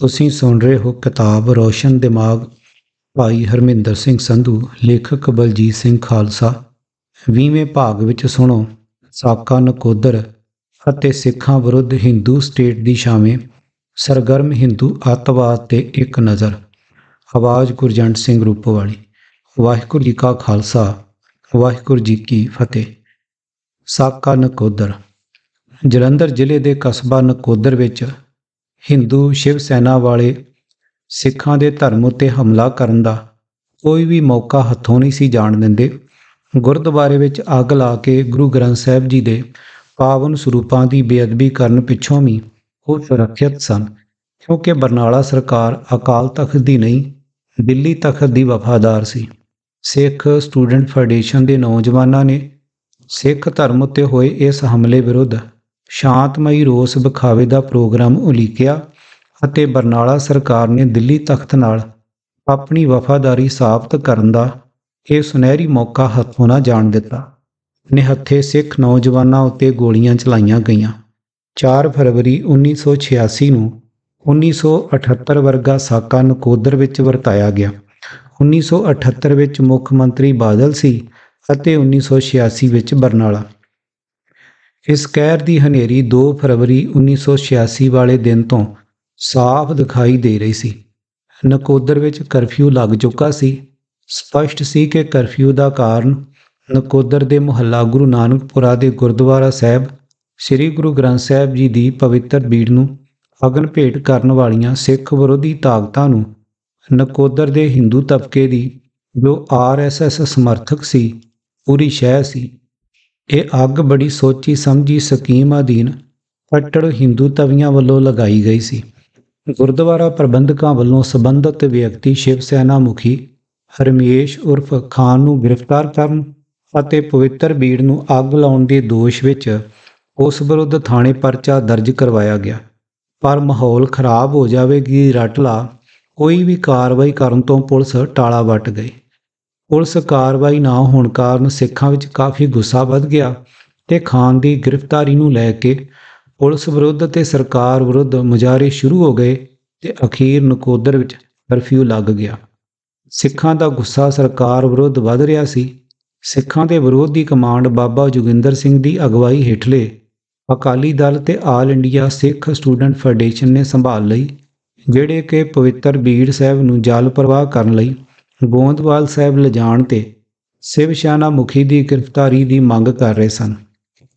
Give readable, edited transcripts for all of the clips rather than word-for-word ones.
ਤੁਸੀਂ ਸੁਣ ਰਹੇ ਹੋ ਕਿਤਾਬ ਰੋਸ਼ਨ ਦਿਮਾਗ ਭਾਈ ਹਰਮਿੰਦਰ ਸਿੰਘ ਸੰਧੂ ਲੇਖਕ ਬਲਜੀਤ ਸਿੰਘ ਖਾਲਸਾ 20ਵੇਂ ਭਾਗ ਵਿੱਚ ਸੁਣੋ ਸਾਕਾ ਨਕੋਦਰ ਅਤੇ ਸਿੱਖਾਂ ਵਿਰੁੱਧ ਹਿੰਦੂ ਸਟੇਟ ਦੀ ਛਾਵੇਂ ਸਰਗਰਮ ਹਿੰਦੂ ਅੱਤਵਾਦ ਤੇ ਇੱਕ ਨਜ਼ਰ। ਆਵਾਜ਼ ਗੁਰਜੰਟ ਸਿੰਘ ਰੂਪੋਵਾਲੀ। ਵਾਹਿਗੁਰੂ ਜੀ ਕਾ ਖਾਲਸਾ ਵਾਹਿਗੁਰੂ ਜੀ ਕੀ ਫਤਿਹ। ਸਾਕਾ ਨਕੋਦਰ। ਜਲੰਧਰ ਜ਼ਿਲ੍ਹੇ ਦੇ ਕਸਬਾ ਨਕੋਦਰ ਵਿੱਚ ਹਿੰਦੂ ਸ਼ਿਵ ਸੈਨਾ ਵਾਲੇ ਸਿੱਖਾਂ ਦੇ ਧਰਮ ਉੱਤੇ ਹਮਲਾ ਕਰਨ ਦਾ ਕੋਈ ਵੀ ਮੌਕਾ ਹੱਥੋਂ ਨਹੀਂ ਸੀ ਜਾਣ ਦਿੰਦੇ। ਗੁਰਦੁਆਰੇ ਵਿੱਚ ਅੱਗ ਲਾ ਕੇ ਗੁਰੂ ਗ੍ਰੰਥ ਸਾਹਿਬ ਜੀ ਦੇ ਪਾਵਨ ਸਰੂਪਾਂ ਦੀ ਬੇਅਦਬੀ ਕਰਨ ਪਿੱਛੋਂ ਵੀ ਉਹ ਸੁਰੱਖਿਅਤ ਸਨ, ਕਿਉਂਕਿ ਬਰਨਾਲਾ ਸਰਕਾਰ ਅਕਾਲ ਤਖਤ ਦੀ ਨਹੀਂ ਦਿੱਲੀ ਤਖਤ ਦੀ ਵਫਾਦਾਰ ਸੀ। ਸਿੱਖ ਸਟੂਡੈਂਟ ਫੈਡਰੇਸ਼ਨ ਦੇ ਨੌਜਵਾਨਾਂ ਨੇ ਸਿੱਖ ਧਰਮ ਉੱਤੇ ਹੋਏ ਇਸ ਹਮਲੇ ਵਿਰੁੱਧ ਸ਼ਾਂਤਮਈ ਰੋਸ ਵਿਖਾਵੇ ਦਾ ਪ੍ਰੋਗਰਾਮ ਉਲੀਕਿਆ ਅਤੇ ਬਰਨਾਲਾ ਸਰਕਾਰ ਨੇ ਦਿੱਲੀ ਤਖਤ ਨਾਲ ਆਪਣੀ ਵਫਾਦਾਰੀ ਸਾਬਤ ਕਰਨ ਦਾ ਇਹ ਸੁਨਹਿਰੀ ਮੌਕਾ ਹੱਥੋਂ ਨਾ ਜਾਣ ਦਿੱਤਾ। ਨਿਹੱਥੇ ਸਿੱਖ ਨੌਜਵਾਨਾਂ ਉੱਤੇ ਗੋਲੀਆਂ ਚਲਾਈਆਂ ਗਈਆਂ। 4 ਫਰਵਰੀ 1986 ਨੂੰ 1978 ਵਰਗਾ ਸਾਕਾ ਨਕੋਦਰ ਵਿੱਚ ਵਰਤਾਇਆ ਗਿਆ। 1978 ਵਿੱਚ ਮੁੱਖ ਮੰਤਰੀ ਬਾਦਲ ਸੀ ਅਤੇ 1986 ਵਿੱਚ ਬਰਨਾਲਾ। ਇਸ ਕਹਿਰ ਦੀ ਹਨੇਰੀ 2 ਫਰਵਰੀ 1986 ਵਾਲੇ ਦਿਨ ਤੋਂ ਸਾਫ਼ ਦਿਖਾਈ ਦੇ ਰਹੀ ਸੀ। ਨਕੋਦਰ ਵਿੱਚ ਕਰਫਿਊ ਲੱਗ ਚੁੱਕਾ ਸੀ। ਸਪਸ਼ਟ ਸੀ ਕਿ ਕਰਫਿਊ ਦਾ ਕਾਰਨ ਨਕੋਦਰ ਦੇ ਮੁਹੱਲਾ ਗੁਰੂ ਨਾਨਕਪੁਰਾ ਦੇ ਗੁਰਦੁਆਰਾ ਸਾਹਿਬ ਸ੍ਰੀ ਗੁਰੂ ਗ੍ਰੰਥ ਸਾਹਿਬ ਜੀ ਦੀ ਪਵਿੱਤਰ ਬੀੜ ਨੂੰ ਅਗਨ ਭੇਟ ਕਰਨ ਵਾਲੀਆਂ ਸਿੱਖ ਵਿਰੋਧੀ ਤਾਕਤਾਂ ਨੂੰ ਨਕੋਦਰ ਦੇ ਹਿੰਦੂ ਤਬਕੇ ਦੀ ਜੋ RSS ਸਮਰਥਕ ਸੀ ਪੂਰੀ ਸ਼ਹਿ ਸੀ। ਇਹ ਅੱਗ ਬੜੀ ਸੋਚੀ ਸਮਝੀ ਸਕੀਮ ਅਧੀਨ ਕੱਟੜ ਹਿੰਦੂ ਤਵੀਆਂ ਵੱਲੋਂ ਲਗਾਈ ਗਈ ਸੀ। ਗੁਰਦੁਆਰਾ ਪ੍ਰਬੰਧਕਾਂ ਵੱਲੋਂ ਸਬੰਧਤ ਵਿਅਕਤੀ ਸ਼ਿਵ ਸੈਨਾ ਮੁਖੀ ਹਰਮੇਸ਼ ਉਰਫ ਖਾਨ ਨੂੰ ਗ੍ਰਿਫਤਾਰ ਕਰਨ ਅਤੇ ਪਵਿੱਤਰ ਬੀੜ ਨੂੰ ਅੱਗ ਲਾਉਣ ਦੇ ਦੋਸ਼ ਵਿੱਚ ਉਸ ਵਿਰੁੱਧ ਥਾਣੇ ਪਰਚਾ ਦਰਜ ਕਰਵਾਇਆ ਗਿਆ। ਪਰ ਮਾਹੌਲ ਖਰਾਬ ਹੋ ਜਾਵੇਗੀ ਰੱਟ ਲਾ ਕੋਈ ਵੀ ਕਾਰਵਾਈ ਕਰਨ ਤੋਂ ਪੁਲਿਸ ਟਾਲਾ ਵੱਟ ਗਈ। ਪੁਲਿਸ ਕਾਰਵਾਈ ਨਾ ਹੋਣ ਕਾਰਨ ਸਿੱਖਾਂ ਵਿੱਚ ਕਾਫੀ ਗੁੱਸਾ ਵੱਧ ਗਿਆ ਤੇ ਖਾਨ ਦੀ ਗ੍ਰਿਫਤਾਰੀ ਨੂੰ ਲੈ ਕੇ ਪੁਲਿਸ ਵਿਰੁੱਧ ਤੇ ਸਰਕਾਰ ਵਿਰੁੱਧ ਮੁਜ਼ਾਹਰੇ ਸ਼ੁਰੂ ਹੋ ਗਏ ਤੇ ਅਖੀਰ ਨਕੋਦਰ ਵਿੱਚ ਕਰਫਿਊ ਲੱਗ ਗਿਆ। ਸਿੱਖਾਂ ਦਾ ਗੁੱਸਾ ਸਰਕਾਰ ਵਿਰੁੱਧ ਵੱਧ ਰਿਹਾ ਸੀ। ਸਿੱਖਾਂ ਦੇ ਵਿਰੋਧ ਦੀ ਕਮਾਂਡ ਬਾਬਾ ਜੋਗਿੰਦਰ ਸਿੰਘ ਦੀ ਅਗਵਾਈ ਹੇਠਲੇ ਅਕਾਲੀ ਦਲ ਤੇ ਆਲ ਇੰਡੀਆ ਸਿੱਖ ਸਟੂਡੈਂਟ ਫੈਡਰੇਸ਼ਨ ਨੇ ਸੰਭਾਲ ਲਈ, ਜਿਹੜੇ ਕਿ ਪਵਿੱਤਰ ਬੀੜ ਸਾਹਿਬ ਨੂੰ ਜਲ ਪ੍ਰਵਾਹ ਕਰਨ ਲਈ ਗੋਂਦਵਾਲ ਸਾਹਿਬ ਲਿਜਾਣ ਤੇ ਸ਼ਿਵ ਸੈਨਾ ਮੁਖੀ ਦੀ ਗ੍ਰਿਫਤਾਰੀ ਦੀ ਮੰਗ ਕਰ ਰਹੇ ਸਨ।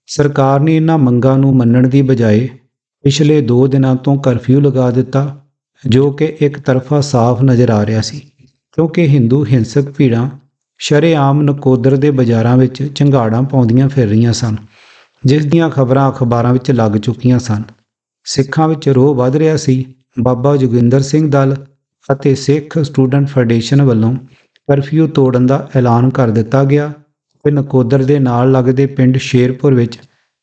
ਸਰਕਾਰ ਨੇ ਇਹਨਾਂ ਮੰਗਾਂ ਨੂੰ ਮੰਨਣ ਦੀ ਬਜਾਏ ਪਿਛਲੇ 2 ਦਿਨਾਂ ਤੋਂ ਕਰਫਿਊ ਲਗਾ ਦਿੱਤਾ, ਜੋ ਕਿ ਇੱਕ ਤਰਫਾ ਸਾਫ਼ ਨਜ਼ਰ ਆ ਰਿਹਾ ਸੀ, ਕਿਉਂਕਿ ਹਿੰਦੂ ਹਿੰਸਕ ਭੀੜਾਂ ਸ਼ਰੇਆਮ ਨਕੋਦਰ ਦੇ ਬਾਜ਼ਾਰਾਂ ਵਿੱਚ ਝੰਗਾੜਾਂ ਪਾਉਂਦੀਆਂ ਫਿਰ ਰਹੀਆਂ ਸਨ, ਜਿਸ ਦੀਆਂ ਖਬਰਾਂ ਅਖਬਾਰਾਂ ਵਿੱਚ ਲੱਗ ਚੁੱਕੀਆਂ ਸਨ। ਸਿੱਖਾਂ ਵਿੱਚ ਰੋਹ ਵੱਧ ਰਿਹਾ ਸੀ। ਬਾਬਾ ਜੋਗਿੰਦਰ ਸਿੰਘ ਦਲ ਅਤੇ ਸਿੱਖ ਸਟੂਡੈਂਟ ਫੈਡਰੇਸ਼ਨ ਵੱਲੋਂ ਕਰਫਿਊ ਤੋੜਨ ਦਾ ਐਲਾਨ ਕਰ ਦਿੱਤਾ ਗਿਆ ਤੇ ਨਕੋਦਰ ਦੇ ਨਾਲ ਲੱਗਦੇ ਪਿੰਡ ਸ਼ੇਰਪੁਰ ਵਿੱਚ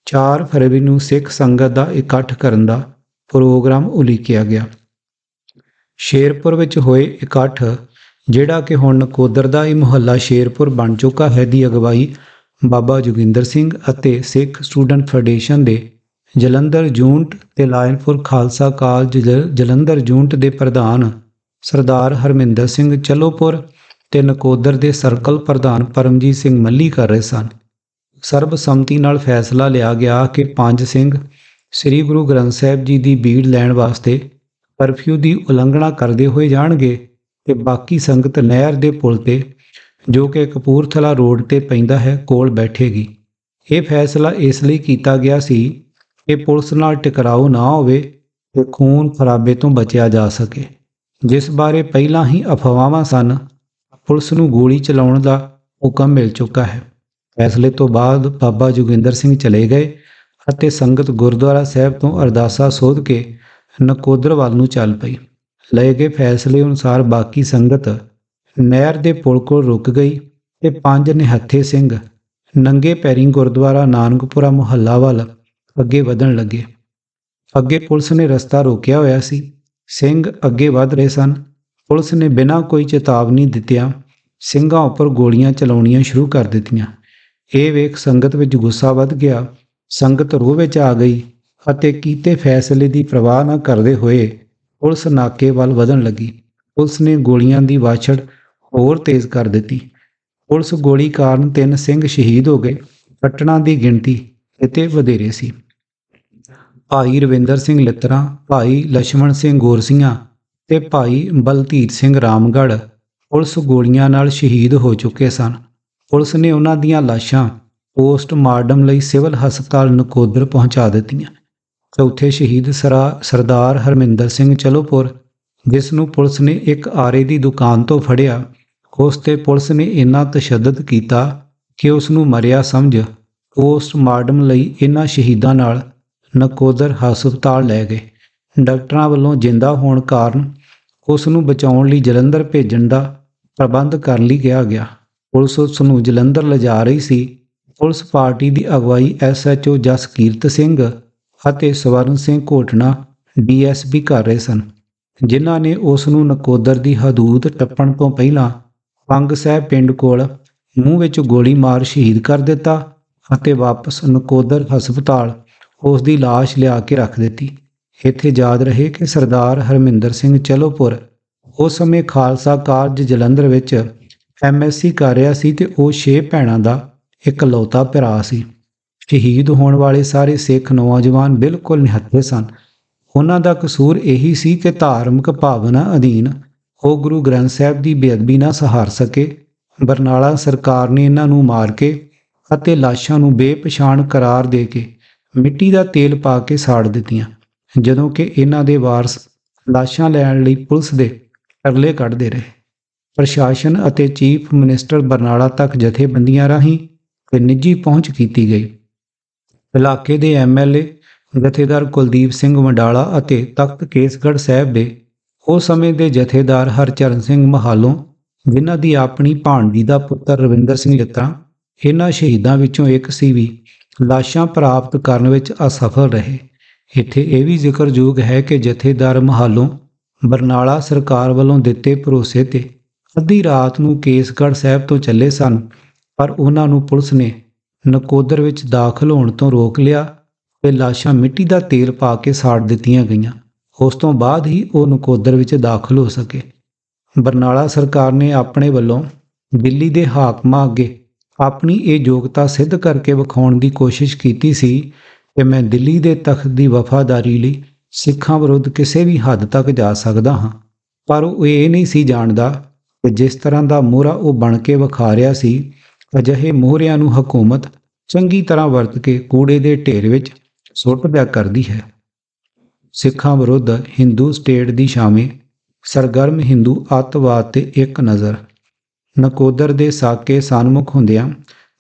4 ਫਰਵਰੀ ਨੂੰ ਸਿੱਖ ਸੰਗਤ ਦਾ ਇਕੱਠ ਕਰਨ ਦਾ ਪ੍ਰੋਗਰਾਮ ਉਲੀਕਿਆ ਗਿਆ। ਸ਼ੇਰਪੁਰ ਵਿੱਚ ਹੋਏ ਇਕੱਠ, ਜਿਹੜਾ ਕਿ ਹੁਣ ਨਕੋਦਰ ਦਾ ਹੀ ਮੁਹੱਲਾ ਸ਼ੇਰਪੁਰ ਬਣ ਚੁੱਕਾ ਹੈ, ਦੀ ਅਗਵਾਈ ਬਾਬਾ ਜੋਗਿੰਦਰ ਸਿੰਘ ਅਤੇ ਸਿੱਖ ਸਟੂਡੈਂਟ ਫੈਡਰੇਸ਼ਨ ਦੇ ਜਲੰਧਰ ਜੂਨਟ ਤੇ ਲਾਇਲਪੁਰ ਖਾਲਸਾ ਕਾਲਜ ਜਲੰਧਰ ਜੂਨਟ ਦੇ ਪ੍ਰਧਾਨ ਸਰਦਾਰ ਹਰਮਿੰਦਰ ਸਿੰਘ ਚੱਲੋਪੁਰ ਤੇ ਨਕੋਦਰ ਦੇ ਸਰਕਲ ਪ੍ਰਧਾਨ ਪਰਮਜੀਤ ਸਿੰਘ ਮੱਲੀ ਕਰ ਰਹੇ ਸਨ। ਸਰਬਸੰਮਤੀ ਨਾਲ ਫੈਸਲਾ ਲਿਆ ਗਿਆ ਕਿ 5 ਸਿੰਘ ਸ੍ਰੀ ਗੁਰੂ ਗ੍ਰੰਥ ਸਾਹਿਬ ਜੀ ਦੀ ਬੀੜ ਲੈਣ ਵਾਸਤੇ ਕਰਫਿਊ ਦੀ ਉਲੰਘਣਾ ਕਰਦੇ ਹੋਏ ਜਾਣਗੇ ਤੇ ਬਾਕੀ ਸੰਗਤ ਨਹਿਰ ਦੇ ਪੁਲ ਤੇ, ਜੋ ਕਿ ਕਪੂਰਥਲਾ ਰੋਡ ਤੇ ਪੈਂਦਾ ਹੈ, ਕੋਲ ਬੈਠੇਗੀ। ਇਹ ਫੈਸਲਾ ਇਸ ਲਈ ਕੀਤਾ ਗਿਆ ਸੀ ਕਿ ਪੁਲਿਸ ਨਾਲ ਟਕਰਾਓ ਨਾ ਹੋਵੇ ਤੇ ਖੂਨ ਖਰਾਬੇ ਤੋਂ ਬਚਿਆ ਜਾ ਸਕੇ, ਜਿਸ ਬਾਰੇ ਪਹਿਲਾਂ ਹੀ ਅਫਵਾਹਾਂ ਸਨ। ਪੁਲਿਸ ਨੂੰ ਗੋਲੀ ਚਲਾਉਣ ਦਾ ਹੁਕਮ ਮਿਲ ਚੁੱਕਾ ਹੈ। ਫੈਸਲੇ ਤੋਂ ਬਾਅਦ ਬਾਬਾ ਜੋਗਿੰਦਰ ਸਿੰਘ ਚਲੇ ਗਏ ਅਤੇ ਸੰਗਤ ਗੁਰਦੁਆਰਾ ਸਾਹਿਬ ਤੋਂ ਅਰਦਾਸਾ ਸੋਧ ਕੇ ਨਕੋਦਰ ਵੱਲ ਨੂੰ ਚੱਲ ਪਈ। ਲਏ ਗਏ ਫੈਸਲੇ ਅਨੁਸਾਰ ਬਾਕੀ ਸੰਗਤ ਨਹਿਰ ਦੇ ਪੁਲ ਕੋਲ ਰੁਕ ਗਈ ਤੇ 5 ਨਿਹੱਥੇ ਸਿੰਘ ਨੰਗੇ ਪੈਰੀਂ ਗੁਰਦੁਆਰਾ ਨਾਨਕਪੁਰਾ ਮੁਹੱਲਾ ਵੱਲ ਅੱਗੇ ਵਧਣ ਲੱਗੇ। ਅੱਗੇ ਪੁਲਿਸ ਨੇ ਰਸਤਾ ਰੋਕਿਆ ਹੋਇਆ ਸੀ। ਸਿੰਘ ਅੱਗੇ ਵਧ ਰਹੇ ਸਨ। ਪੁਲਿਸ ਨੇ ਬਿਨਾਂ ਕੋਈ ਚੇਤਾਵਨੀ ਦਿੱਤਿਆਂ ਸਿੰਘਾਂ ਉੱਪਰ ਗੋਲੀਆਂ ਚਲਾਉਣੀਆਂ ਸ਼ੁਰੂ ਕਰ ਦਿੱਤੀਆਂ। ਇਹ ਵੇਖ ਸੰਗਤ ਵਿੱਚ ਗੁੱਸਾ ਵੱਧ ਗਿਆ। ਸੰਗਤ ਰੋਹ ਵਿੱਚ ਆ ਗਈ ਅਤੇ ਕੀਤੇ ਫੈਸਲੇ ਦੀ ਪਰਵਾਹ ਨਾ ਕਰਦੇ ਹੋਏ ਪੁਲਿਸ ਨਾਕੇ ਵੱਲ ਵਧਣ ਲੱਗੀ। ਪੁਲਿਸ ਨੇ ਗੋਲੀਆਂ ਦੀ ਵਾਛੜ ਹੋਰ ਤੇਜ਼ ਕਰ ਦਿੱਤੀ। ਪੁਲਿਸ ਗੋਲੀ ਕਾਰਨ 3 ਸਿੰਘ ਸ਼ਹੀਦ ਹੋ ਗਏ। ਕੱਟੜਾਂ ਦੀ ਗਿਣਤੀ ਕਿਤੇ ਵਧੇਰੇ ਸੀ। ਭਾਈ ਰਵਿੰਦਰ ਸਿੰਘ ਲਿੱਤਰਾ, ਭਾਈ ਲਛਮਣ ਸਿੰਘ ਗੋਰਸੀਆਂ ਤੇ ਭਾਈ ਬਲਧੀਰ ਸਿੰਘ ਰਾਮਗੜ੍ਹ ਪੁਲਿਸ ਗੋਲੀਆਂ ਨਾਲ ਸ਼ਹੀਦ ਹੋ ਚੁੱਕੇ ਸਨ। ਪੁਲਿਸ ਨੇ ਉਹਨਾਂ ਦੀਆਂ ਲਾਸ਼ਾਂ ਪੋਸਟਮਾਰਟਮ ਲਈ ਸਿਵਲ ਹਸਪਤਾਲ ਨਕੋਦਰ ਪਹੁੰਚਾ ਦਿੱਤੀਆਂ। ਚੌਥੇ ਸ਼ਹੀਦ ਸਰਦਾਰ ਹਰਮਿੰਦਰ ਸਿੰਘ ਚਲੋਪੁਰ, ਜਿਸ ਨੂੰ ਪੁਲਿਸ ਨੇ ਇੱਕ ਆਰੇ ਦੀ ਦੁਕਾਨ ਤੋਂ ਫੜਿਆ, ਉਸ ਤੇ ਪੁਲਿਸ ਨੇ ਇੰਨਾ ਤਸ਼ੱਦਦ ਕੀਤਾ ਕਿ ਉਸ ਨੂੰ ਮਰਿਆ ਸਮਝ ਪੋਸਟਮਾਰਟਮ ਲਈ ਇਹਨਾਂ ਸ਼ਹੀਦਾਂ ਨਾਲ ਨਕੋਦਰ ਹਸਪਤਾਲ ਲੈ ਗਏ। ਡਾਕਟਰਾਂ ਵੱਲੋਂ ਜਿੰਦਾ ਹੋਣ ਕਾਰਨ ਉਸ ਨੂੰ ਬਚਾਉਣ ਲਈ ਜਲੰਧਰ ਭੇਜਣ ਦਾ ਪ੍ਰਬੰਧ ਕਰਨ ਲਈ ਕਿਹਾ ਗਿਆ। ਪੁਲਿਸ ਉਸ ਨੂੰ ਜਲੰਧਰ ਲਿਜਾ ਰਹੀ ਸੀ। ਪੁਲਿਸ ਪਾਰਟੀ ਦੀ ਅਗਵਾਈ SHO ਜਸਕੀਰਤ ਸਿੰਘ ਅਤੇ ਸਵਰਨ ਸਿੰਘ ਘੋਟਣਾ DSP ਕਰ ਰਹੇ ਸਨ, ਜਿਨ੍ਹਾਂ ਨੇ ਉਸ ਨੂੰ ਨਕੋਦਰ ਦੀ ਹਦੂਦ ਟੱਪਣ ਤੋਂ ਪਹਿਲਾਂ ਪੰਗ ਸਾਹਿਬ ਪਿੰਡ ਕੋਲ ਮੂੰਹ ਵਿੱਚ ਗੋਲੀ ਮਾਰ ਸ਼ਹੀਦ ਕਰ ਦਿੱਤਾ ਅਤੇ ਵਾਪਸ ਨਕੋਦਰ ਹਸਪਤਾਲ ਉਸ ਦੀ ਲਾਸ਼ ਲਿਆ ਕੇ ਰੱਖ ਦਿੱਤੀ। ਇੱਥੇ ਯਾਦ ਰਹੇ ਕਿ ਸਰਦਾਰ ਹਰਮਿੰਦਰ ਸਿੰਘ ਚਲੋਪੁਰ ਉਸ ਸਮੇਂ ਖਾਲਸਾ ਕਾਲਜ ਜਲੰਧਰ ਵਿੱਚ MSc ਕਰ ਰਿਹਾ ਸੀ ਤੇ ਉਹ 6 ਭੈਣਾਂ ਦਾ ਇਕਲੌਤਾ ਭਰਾ ਸੀ। ਸ਼ਹੀਦ ਹੋਣ ਵਾਲੇ ਸਾਰੇ ਸਿੱਖ ਨੌਜਵਾਨ ਬਿਲਕੁਲ ਨਿਹੱਥੇ ਸਨ। ਉਹਨਾਂ ਦਾ ਕਸੂਰ ਇਹੀ ਸੀ ਕਿ ਧਾਰਮਿਕ ਭਾਵਨਾ ਅਧੀਨ ਉਹ ਗੁਰੂ ਗ੍ਰੰਥ ਸਾਹਿਬ ਦੀ ਬੇਅਦਬੀ ਨਾ ਸਹਾਰ ਸਕੇ। ਬਰਨਾਲਾ ਸਰਕਾਰ ਨੇ ਇਹਨਾਂ ਨੂੰ ਮਾਰ ਕੇ ਅਤੇ ਲਾਸ਼ਾਂ ਨੂੰ ਬੇਪਛਾਣ ਕਰਾਰ ਦੇ ਕੇ ਮਿੱਟੀ ਦਾ ਤੇਲ ਪਾ ਕੇ ਸਾੜ ਦਿੱਤੀਆਂ, ਜਦੋਂ ਕਿ ਇਹਨਾਂ ਦੇ ਵਾਰਸ ਲਾਸ਼ਾਂ ਲੈਣ ਲਈ ਪੁਲਿਸ ਦੇ ਤਰਲੇ ਕੱਢਦੇ ਰਹੇ। ਪ੍ਰਸ਼ਾਸਨ ਅਤੇ ਚੀਫ ਮਿਨਿਸਟਰ ਬਰਨਾਲਾ ਤੱਕ ਜਥੇਬੰਦੀਆਂ ਰਾਹੀਂ ਤੇ ਨਿੱਜੀ ਪਹੁੰਚ ਕੀਤੀ ਗਈ। ਇਲਾਕੇ ਦੇ MLA ਜਥੇਦਾਰ ਕੁਲਦੀਪ ਸਿੰਘ ਵੰਡਾਲਾ ਅਤੇ ਤਖਤ ਕੇਸਗੜ੍ਹ ਸਾਹਿਬ ਦੇ ਉਸ ਸਮੇਂ ਦੇ ਜਥੇਦਾਰ ਹਰਚਰਨ ਸਿੰਘ ਮਹਾਲੋਂ, ਜਿਨ੍ਹਾਂ ਦੀ ਆਪਣੀ ਭਾਣਜੀ ਦਾ ਪੁੱਤਰ ਰਵਿੰਦਰ ਸਿੰਘ ਲਿੱਤਰਾ ਇਹਨਾਂ ਸ਼ਹੀਦਾਂ ਵਿੱਚੋਂ ਇੱਕ ਸੀ, ਵੀ ਲਾਸ਼ਾਂ ਪ੍ਰਾਪਤ ਕਰਨ ਵਿੱਚ ਅਸਫਲ ਰਹੇ। ਇੱਥੇ ਇਹ ਵੀ ਜ਼ਿਕਰਯੋਗ ਹੈ ਕਿ ਜਥੇਦਾਰ ਮਹਾਲੋਂ ਬਰਨਾਲਾ ਸਰਕਾਰ ਵੱਲੋਂ ਦਿੱਤੇ ਭਰੋਸੇ ਤੇ ਅੱਧੀ ਰਾਤ ਨੂੰ ਕੇਸਗੜ੍ਹ ਸਾਹਿਬ ਤੋਂ ਚੱਲੇ ਸਨ, ਪਰ ਉਹਨਾਂ ਨੂੰ ਪੁਲਿਸ ਨੇ ਨਕੋਦਰ ਵਿੱਚ ਦਾਖਲ ਹੋਣ ਤੋਂ ਰੋਕ ਲਿਆ ਤੇ ਲਾਸ਼ਾਂ ਮਿੱਟੀ ਦਾ ਤੇਲ ਪਾ ਕੇ ਸਾੜ ਦਿੱਤੀਆਂ ਗਈਆਂ। ਉਸ ਤੋਂ ਬਾਅਦ ਹੀ ਉਹ ਨਕੋਦਰ ਵਿੱਚ ਦਾਖਲ ਹੋ ਸਕੇ। ਬਰਨਾਲਾ ਸਰਕਾਰ ਨੇ ਆਪਣੇ ਵੱਲੋਂ ਦਿੱਲੀ ਦੇ ਹਾਕਮਾਂ ਅੱਗੇ ਆਪਣੀ ਇਹ ਯੋਗਤਾ ਸਿੱਧ ਕਰਕੇ ਵਿਖਾਉਣ ਦੀ ਕੋਸ਼ਿਸ਼ ਕੀਤੀ ਸੀ ਕਿ ਮੈਂ ਦਿੱਲੀ ਦੇ ਤਖਤ ਦੀ ਵਫਾਦਾਰੀ ਲਈ ਸਿੱਖਾਂ ਵਿਰੁੱਧ ਕਿਸੇ ਵੀ ਹੱਦ ਤੱਕ ਜਾ ਸਕਦਾ ਹਾਂ, ਪਰ ਉਹ ਇਹ ਨਹੀਂ ਸੀ ਜਾਣਦਾ ਕਿ ਜਿਸ ਤਰ੍ਹਾਂ ਦਾ ਮੋਹਰਾ ਉਹ ਬਣ ਕੇ ਵਿਖਾ ਰਿਹਾ ਸੀ, ਅਜਿਹੇ ਮੋਹਰਿਆਂ ਨੂੰ ਹਕੂਮਤ ਚੰਗੀ ਤਰ੍ਹਾਂ ਵਰਤ ਕੇ ਕੂੜੇ ਦੇ ਢੇਰ ਵਿੱਚ ਸੁੱਟ ਦਿਆ ਕਰਦੀ ਹੈ। ਸਿੱਖਾਂ ਵਿਰੁੱਧ ਹਿੰਦੂ ਸਟੇਟ ਦੀ ਛਾਵੇਂ ਸਰਗਰਮ ਹਿੰਦੂ ਅੱਤਵਾਦ ਤੇ ਇੱਕ ਨਜ਼ਰ। ਨਕੋਦਰ ਦੇ ਸਾਕੇ ਸਨਮੁਖ ਹੁੰਦਿਆਂ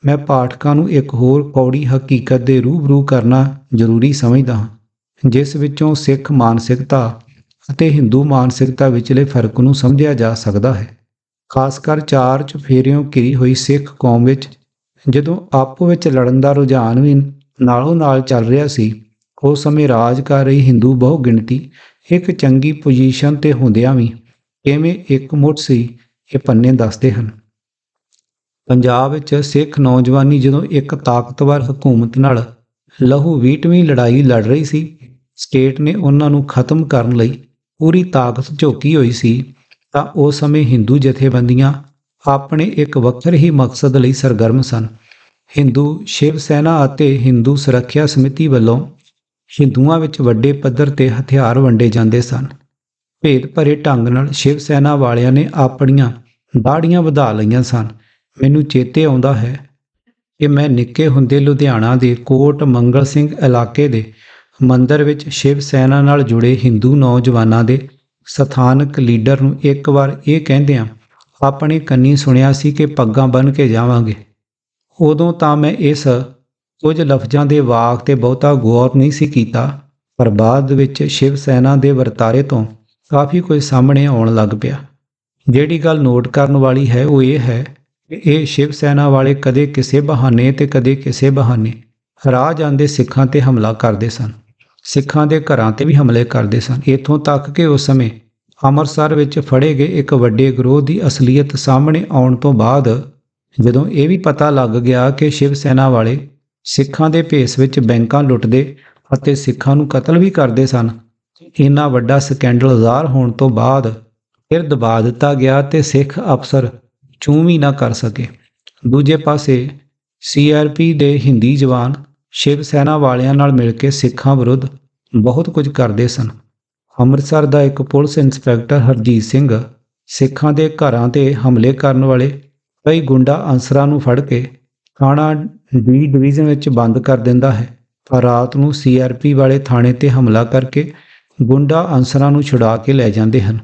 ਮੈਂ ਪਾਠਕਾਂ ਨੂੰ ਇੱਕ ਹੋਰ ਕੌੜੀ ਹਕੀਕਤ ਦੇ ਰੂਬਰੂ ਕਰਨਾ ਜ਼ਰੂਰੀ ਸਮਝਦਾ ਹਾਂ, ਜਿਸ ਵਿੱਚੋਂ ਸਿੱਖ ਮਾਨਸਿਕਤਾ ਅਤੇ ਹਿੰਦੂ ਮਾਨਸਿਕਤਾ ਵਿਚਲੇ ਫਰਕ ਨੂੰ ਸਮਝਿਆ ਜਾ ਸਕਦਾ ਹੈ। ਖਾਸ ਕਰ 4 ਚੁਫੇਰਿਓਂ ਘਿਰੀ ਹੋਈ ਸਿੱਖ ਕੌਮ ਵਿੱਚ ਜਦੋਂ ਆਪੋ ਵਿੱਚ ਲੜਨ ਦਾ ਰੁਝਾਨ ਵੀ ਨਾਲੋਂ ਨਾਲ ਚੱਲ ਰਿਹਾ ਸੀ, ਉਸ ਸਮੇਂ ਰਾਜ ਕਰ ਰਹੀ ਹਿੰਦੂ ਬਹੁ ਗਿਣਤੀ ਇੱਕ ਚੰਗੀ ਪੋਜੀਸ਼ਨ ਤੇ ਹੁੰਦਿਆਂ ਵੀ ਕਿਵੇਂ ਇੱਕਮੁੱਠ ਸੀ, ਇਹ ਪੰਨੇ ਦੱਸਦੇ ਹਨ। ਪੰਜਾਬ ਵਿੱਚ ਸਿੱਖ ਨੌਜਵਾਨੀ ਜਦੋਂ ਇੱਕ ਤਾਕਤਵਰ ਹਕੂਮਤ ਨਾਲ ਲਹੂ ਵੀਟਵੀਂ ਲੜਾਈ ਲੜ ਰਹੀ ਸੀ, ਸਟੇਟ ਨੇ ਉਹਨਾਂ ਨੂੰ ਖਤਮ ਕਰਨ ਲਈ ਪੂਰੀ ਤਾਕਤ ਝੋਕੀ ਹੋਈ ਸੀ, ਤਾਂ ਉਸ ਸਮੇਂ ਹਿੰਦੂ ਜਥੇਬੰਦੀਆਂ ਆਪਣੇ ਇੱਕ ਵੱਖਰੇ ਹੀ ਮਕਸਦ ਲਈ ਸਰਗਰਮ ਸਨ। ਹਿੰਦੂ ਸ਼ਿਵ ਸੈਨਾ ਅਤੇ ਹਿੰਦੂ ਸੁਰੱਖਿਆ ਸਮਿਤੀ ਵੱਲੋਂ ਹਿੰਦੂਆਂ ਵਿੱਚ ਵੱਡੇ ਪੱਧਰ ਤੇ ਹਥਿਆਰ ਵੰਡੇ ਜਾਂਦੇ ਸਨ। ਭੇਦ ਭਰੇ ਢੰਗ ਨਾਲ ਸ਼ਿਵ ਸੈਨਾ ਵਾਲਿਆਂ ਨੇ ਆਪਣੀਆਂ ਦਾੜ੍ਹੀਆਂ ਵਧਾ ਲਈਆਂ ਸਨ। ਮੈਨੂੰ ਚੇਤੇ ਆਉਂਦਾ ਹੈ ਕਿ ਮੈਂ ਨਿੱਕੇ ਹੁੰਦੇ ਲੁਧਿਆਣਾ ਦੇ ਕੋਟ ਮੰਗਲ ਸਿੰਘ ਇਲਾਕੇ ਦੇ ਮੰਦਰ ਵਿੱਚ ਸ਼ਿਵ ਸੈਨਾ ਨਾਲ ਜੁੜੇ ਹਿੰਦੂ ਨੌਜਵਾਨਾਂ ਦੇ ਸਥਾਨਕ ਲੀਡਰ ਨੂੰ ਇੱਕ ਵਾਰ ਇਹ ਕਹਿੰਦਿਆਂ ਆਪਣੇ ਕੰਨੀ ਸੁਣਿਆ ਸੀ ਕਿ ਪੱਗਾਂ ਬੰਨ੍ਹ ਕੇ ਜਾਵਾਂਗੇ। ਉਦੋਂ ਤਾਂ ਮੈਂ ਇਸ ਕੁਝ ਲਫ਼ਜ਼ਾਂ ਦੇ ਵਾਕ ਤੇ ਬਹੁਤਾ ਗੌਰ ਨਹੀਂ ਸੀ ਕੀਤਾ, ਪਰ ਬਾਅਦ ਵਿੱਚ ਸ਼ਿਵ ਸੈਨਾ ਦੇ ਵਰਤਾਰੇ ਤੋਂ ਕਾਫੀ ਕੁਝ ਸਾਹਮਣੇ ਆਉਣ ਲੱਗ ਪਿਆ। ਜਿਹੜੀ ਗੱਲ ਨੋਟ ਕਰਨ ਵਾਲੀ ਹੈ ਉਹ ਇਹ ਹੈ ਕਿ ਇਹ ਸ਼ਿਵ ਸੈਨਾ ਵਾਲੇ ਕਦੇ ਕਿਸੇ ਬਹਾਨੇ ਤੇ ਕਦੇ ਕਿਸੇ ਬਹਾਨੇ ਰਾਹ ਜਾਂਦੇ ਸਿੱਖਾਂ ਤੇ ਹਮਲਾ ਕਰਦੇ ਸਨ, ਸਿੱਖਾਂ ਦੇ ਘਰਾਂ ਤੇ ਵੀ ਹਮਲੇ ਕਰਦੇ ਸਨ। ਇੱਥੋਂ ਤੱਕ ਕਿ ਉਸ ਸਮੇਂ ਅੰਮ੍ਰਿਤਸਰ ਵਿੱਚ ਫੜੇ ਗਏ ਇੱਕ ਵੱਡੇ ਗਰੋਹ ਦੀ ਅਸਲੀਅਤ ਸਾਹਮਣੇ ਆਉਣ ਤੋਂ ਬਾਅਦ ਜਦੋਂ ਇਹ ਵੀ ਪਤਾ ਲੱਗ ਗਿਆ ਕਿ ਸ਼ਿਵ ਸੈਨਾ ਵਾਲੇ ਸਿੱਖਾਂ ਦੇ ਭੇਸ ਵਿੱਚ ਬੈਂਕਾਂ ਲੁੱਟਦੇ ਅਤੇ ਸਿੱਖਾਂ ਨੂੰ ਕਤਲ ਵੀ ਕਰਦੇ ਸਨ, ਇੰਨਾ ਵੱਡਾ ਸਕੈਂਡਲ ਜ਼ਾਹਰ ਹੋਣ ਤੋਂ ਬਾਅਦ ਫਿਰ ਦਬਾ ਦਿੱਤਾ ਗਿਆ ਤੇ ਸਿੱਖ ਅਫਸਰ ਚੂੰ ਵੀ ਨਾ ਕਰ ਸਕੇ। ਦੂਜੇ ਪਾਸੇ ਸੀਆਰਪੀ ਦੇ ਹਿੰਦੀ ਜਵਾਨ ਸ਼ਿਵ ਸੈਨਾ ਵਾਲਿਆਂ ਨਾਲ ਮਿਲ ਕੇ ਸਿੱਖਾਂ ਵਿਰੁੱਧ ਬਹੁਤ ਕੁਝ ਕਰਦੇ ਸਨ। ਅੰਮ੍ਰਿਤਸਰ ਦਾ ਇੱਕ ਪੁਲਿਸ ਇੰਸਪੈਕਟਰ ਹਰਜੀਤ ਸਿੰਘ ਸਿੱਖਾਂ ਦੇ ਘਰਾਂ 'ਤੇ ਹਮਲੇ ਕਰਨ ਵਾਲੇ ਕਈ ਗੁੰਡਾ ਅਨਸਰਾਂ ਨੂੰ ਫੜ ਕੇ ਥਾਣਾ ਡੀ ਡਿਵੀਜ਼ਨ ਵਿੱਚ ਬੰਦ ਕਰ ਦਿੰਦਾ ਹੈ, ਪਰ ਰਾਤ ਨੂੰ ਸੀਆਰਪੀ ਵਾਲੇ ਥਾਣੇ 'ਤੇ ਹਮਲਾ ਕਰਕੇ ਗੁੰਡਾ ਅਨਸਰਾਂ ਨੂੰ ਛੁਡਾ ਕੇ ਲੈ ਜਾਂਦੇ ਹਨ।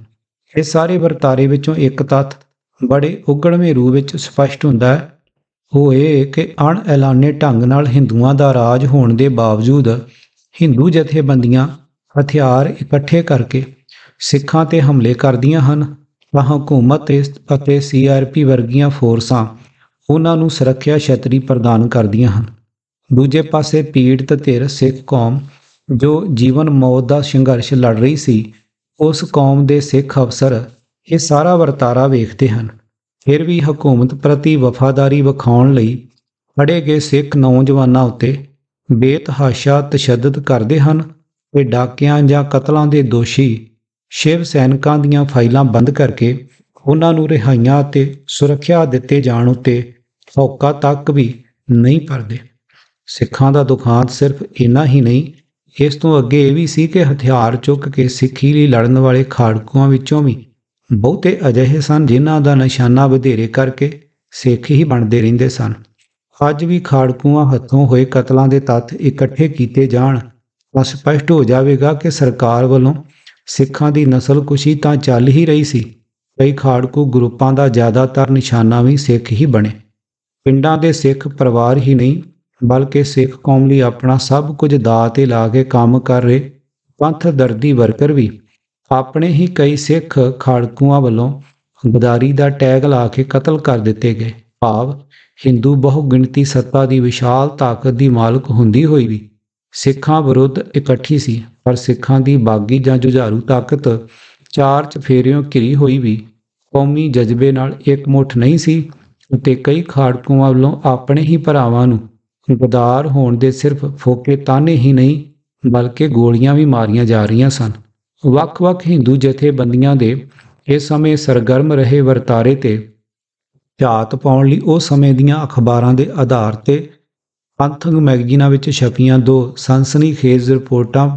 ਇਹ ਸਾਰੇ ਵਰਤਾਰੇ ਵਿੱਚੋਂ ਇੱਕ ਤੱਥ ਬੜੇ ਉਘੜਵੇਂ ਰੂਪ ਵਿੱਚ ਸਪਸ਼ਟ ਹੁੰਦਾ ਹੈ, ਉਹ ਇਹ ਕਿ ਅਣਐਲਾਨੇ ਢੰਗ ਨਾਲ ਹਿੰਦੂਆਂ ਦਾ ਰਾਜ ਹੋਣ ਦੇ ਬਾਵਜੂਦ ਹਿੰਦੂ ਜਥੇਬੰਦੀਆਂ ਹਥਿਆਰ ਇਕੱਠੇ ਕਰਕੇ ਸਿੱਖਾਂ 'ਤੇ ਹਮਲੇ ਕਰਦੀਆਂ ਹਨ ਤਾਂ ਹਕੂਮਤ ਅਤੇ ਸੀਆਰਪੀ ਵਰਗੀਆਂ ਫੋਰਸਾਂ ਉਹਨਾਂ ਨੂੰ ਸੁਰੱਖਿਆ ਛਤਰੀ ਪ੍ਰਦਾਨ ਕਰਦੀਆਂ ਹਨ। ਦੂਜੇ ਪਾਸੇ ਪੀੜਤ ਧਿਰ ਸਿੱਖ ਕੌਮ ਜੋ ਜੀਵਨ ਮੌਤ ਦਾ ਸੰਘਰਸ਼ ਲੜ ਰਹੀ ਸੀ, ਉਸ ਕੌਮ ਦੇ ਸਿੱਖ ਅਫਸਰ ਇਹ ਸਾਰਾ ਵਰਤਾਰਾ ਵੇਖਦੇ ਹਨ। ਫਿਰ ਵੀ ਹਕੂਮਤ ਪ੍ਰਤੀ ਵਫਾਦਾਰੀ ਵਿਖਾਉਣ ਲਈ ਫੜੇ ਗਏ ਸਿੱਖ ਨੌਜਵਾਨਾਂ ਉੱਤੇ ਬੇਤਹਾਸ਼ਾ ਤਸ਼ੱਦਦ ਕਰਦੇ ਹਨ ਤੇ ਡਾਕਿਆਂ ਜਾਂ ਕਤਲਾਂ ਦੇ ਦੋਸ਼ੀ ਸ਼ਿਵ ਸੈਨਿਕਾਂ ਦੀਆਂ ਫਾਈਲਾਂ ਬੰਦ ਕਰਕੇ ਉਹਨਾਂ ਨੂੰ ਰਿਹਾਈਆਂ ਅਤੇ ਸੁਰੱਖਿਆ ਦਿੱਤੇ ਜਾਣ ਉੱਤੇ ਹੌਕਾ ਤੱਕ ਵੀ ਨਹੀਂ ਭਰਦੇ। ਸਿੱਖਾਂ ਦਾ ਦੁਖਾਂਤ ਸਿਰਫ ਇੰਨਾ ਹੀ ਨਹੀਂ, ਇਸ ਤੋਂ ਅੱਗੇ ਇਹ ਵੀ ਸੀ ਕਿ ਹਥਿਆਰ ਚੁੱਕ ਕੇ ਸਿੱਖੀ ਲਈ ਲੜਨ ਵਾਲੇ ਖਾੜਕੂਆਂ ਵਿੱਚੋਂ ਵੀ ਬਹੁਤੇ ਅਜਿਹੇ ਸਨ ਜਿਨ੍ਹਾਂ ਦਾ ਨਿਸ਼ਾਨਾ ਵਧੇਰੇ ਕਰਕੇ ਸਿੱਖ ਹੀ ਬਣਦੇ ਰਹਿੰਦੇ ਸਨ। ਅੱਜ ਵੀ ਖਾੜਕੂਆਂ ਹੱਥੋਂ ਹੋਏ ਕਤਲਾਂ ਦੇ ਤੱਥ ਇਕੱਠੇ ਕੀਤੇ ਜਾਣ ਤਾਂ ਸਪਸ਼ਟ ਹੋ ਜਾਵੇਗਾ ਕਿ ਸਰਕਾਰ ਵੱਲੋਂ ਸਿੱਖਾਂ ਦੀ ਨਸਲਕੁਸ਼ੀ ਤਾਂ ਚੱਲ ਹੀ ਰਹੀ ਸੀ, ਕਈ ਖਾੜਕੂ ਗਰੁੱਪਾਂ ਦਾ ਜ਼ਿਆਦਾਤਰ ਨਿਸ਼ਾਨਾ ਵੀ ਸਿੱਖ ਹੀ ਬਣੇ। ਪਿੰਡਾਂ ਦੇ ਸਿੱਖ ਪਰਿਵਾਰ ਹੀ ਨਹੀਂ ਬਲਕਿ ਸਿੱਖ ਕੌਮ ਲਈ ਆਪਣਾ ਸਭ ਕੁਝ ਦਾਅ 'ਤੇ ਲਾ ਕੇ ਕੰਮ ਕਰ ਰਹੇ ਪੰਥ ਦਰਦੀ ਵਰਕਰ ਵੀ ਆਪਣੇ ਹੀ ਕਈ ਸਿੱਖ ਖਾੜਕੂਆਂ ਵੱਲੋਂ ਗਦਾਰੀ ਦਾ ਟੈਗ ਲਾ ਕੇ ਕਤਲ ਕਰ ਦਿੱਤੇ ਗਏ। ਭਾਵ ਹਿੰਦੂ ਬਹੁਗਿਣਤੀ ਸੱਤਾ ਦੀ ਵਿਸ਼ਾਲ ਤਾਕਤ ਦੀ ਮਾਲਕ ਹੁੰਦੀ ਹੋਈ ਵੀ ਸਿੱਖਾਂ ਵਿਰੁੱਧ ਇਕੱਠੀ ਸੀ, ਪਰ ਸਿੱਖਾਂ ਦੀ ਬਾਗੀ ਜਾਂ ਜੁਝਾਰੂ ਤਾਕਤ ਚਾਰ ਚਫੇਰਿਓਂ ਘਿਰੀ ਹੋਈ ਵੀ ਕੌਮੀ ਜਜ਼ਬੇ ਨਾਲ ਇਕਮੁੱਠ ਨਹੀਂ ਸੀ ਅਤੇ ਕਈ ਖਾੜਕੂਆਂ ਵੱਲੋਂ ਆਪਣੇ ਹੀ ਭਰਾਵਾਂ ਨੂੰ ਗਦਾਰ ਹੋਣ ਦੇ ਸਿਰਫ ਫੋਕੇ ਤਾਨੇ ਹੀ ਨਹੀਂ ਬਲਕਿ ਗੋਲੀਆਂ ਵੀ ਮਾਰੀਆਂ ਜਾ ਰਹੀਆਂ ਸਨ। ਵੱਖ-ਵੱਖ ਹਿੰਦੂ ਜਥੇਬੰਦੀਆਂ ਦੇ ਇਸ ਸਮੇਂ ਸਰਗਰਮ ਰਹੇ ਵਰਤਾਰੇ 'ਤੇ ਝਾਤ ਪਾਉਣ ਲਈ ਉਸ ਸਮੇਂ ਦੀਆਂ ਅਖਬਾਰਾਂ ਦੇ ਆਧਾਰ 'ਤੇ ਪੰਥਕ ਮੈਗਜ਼ੀਨਾਂ ਵਿੱਚ ਛਪੀਆਂ ਦੋ ਸਨਸਨੀਖੇਜ਼ ਰਿਪੋਰਟਾਂ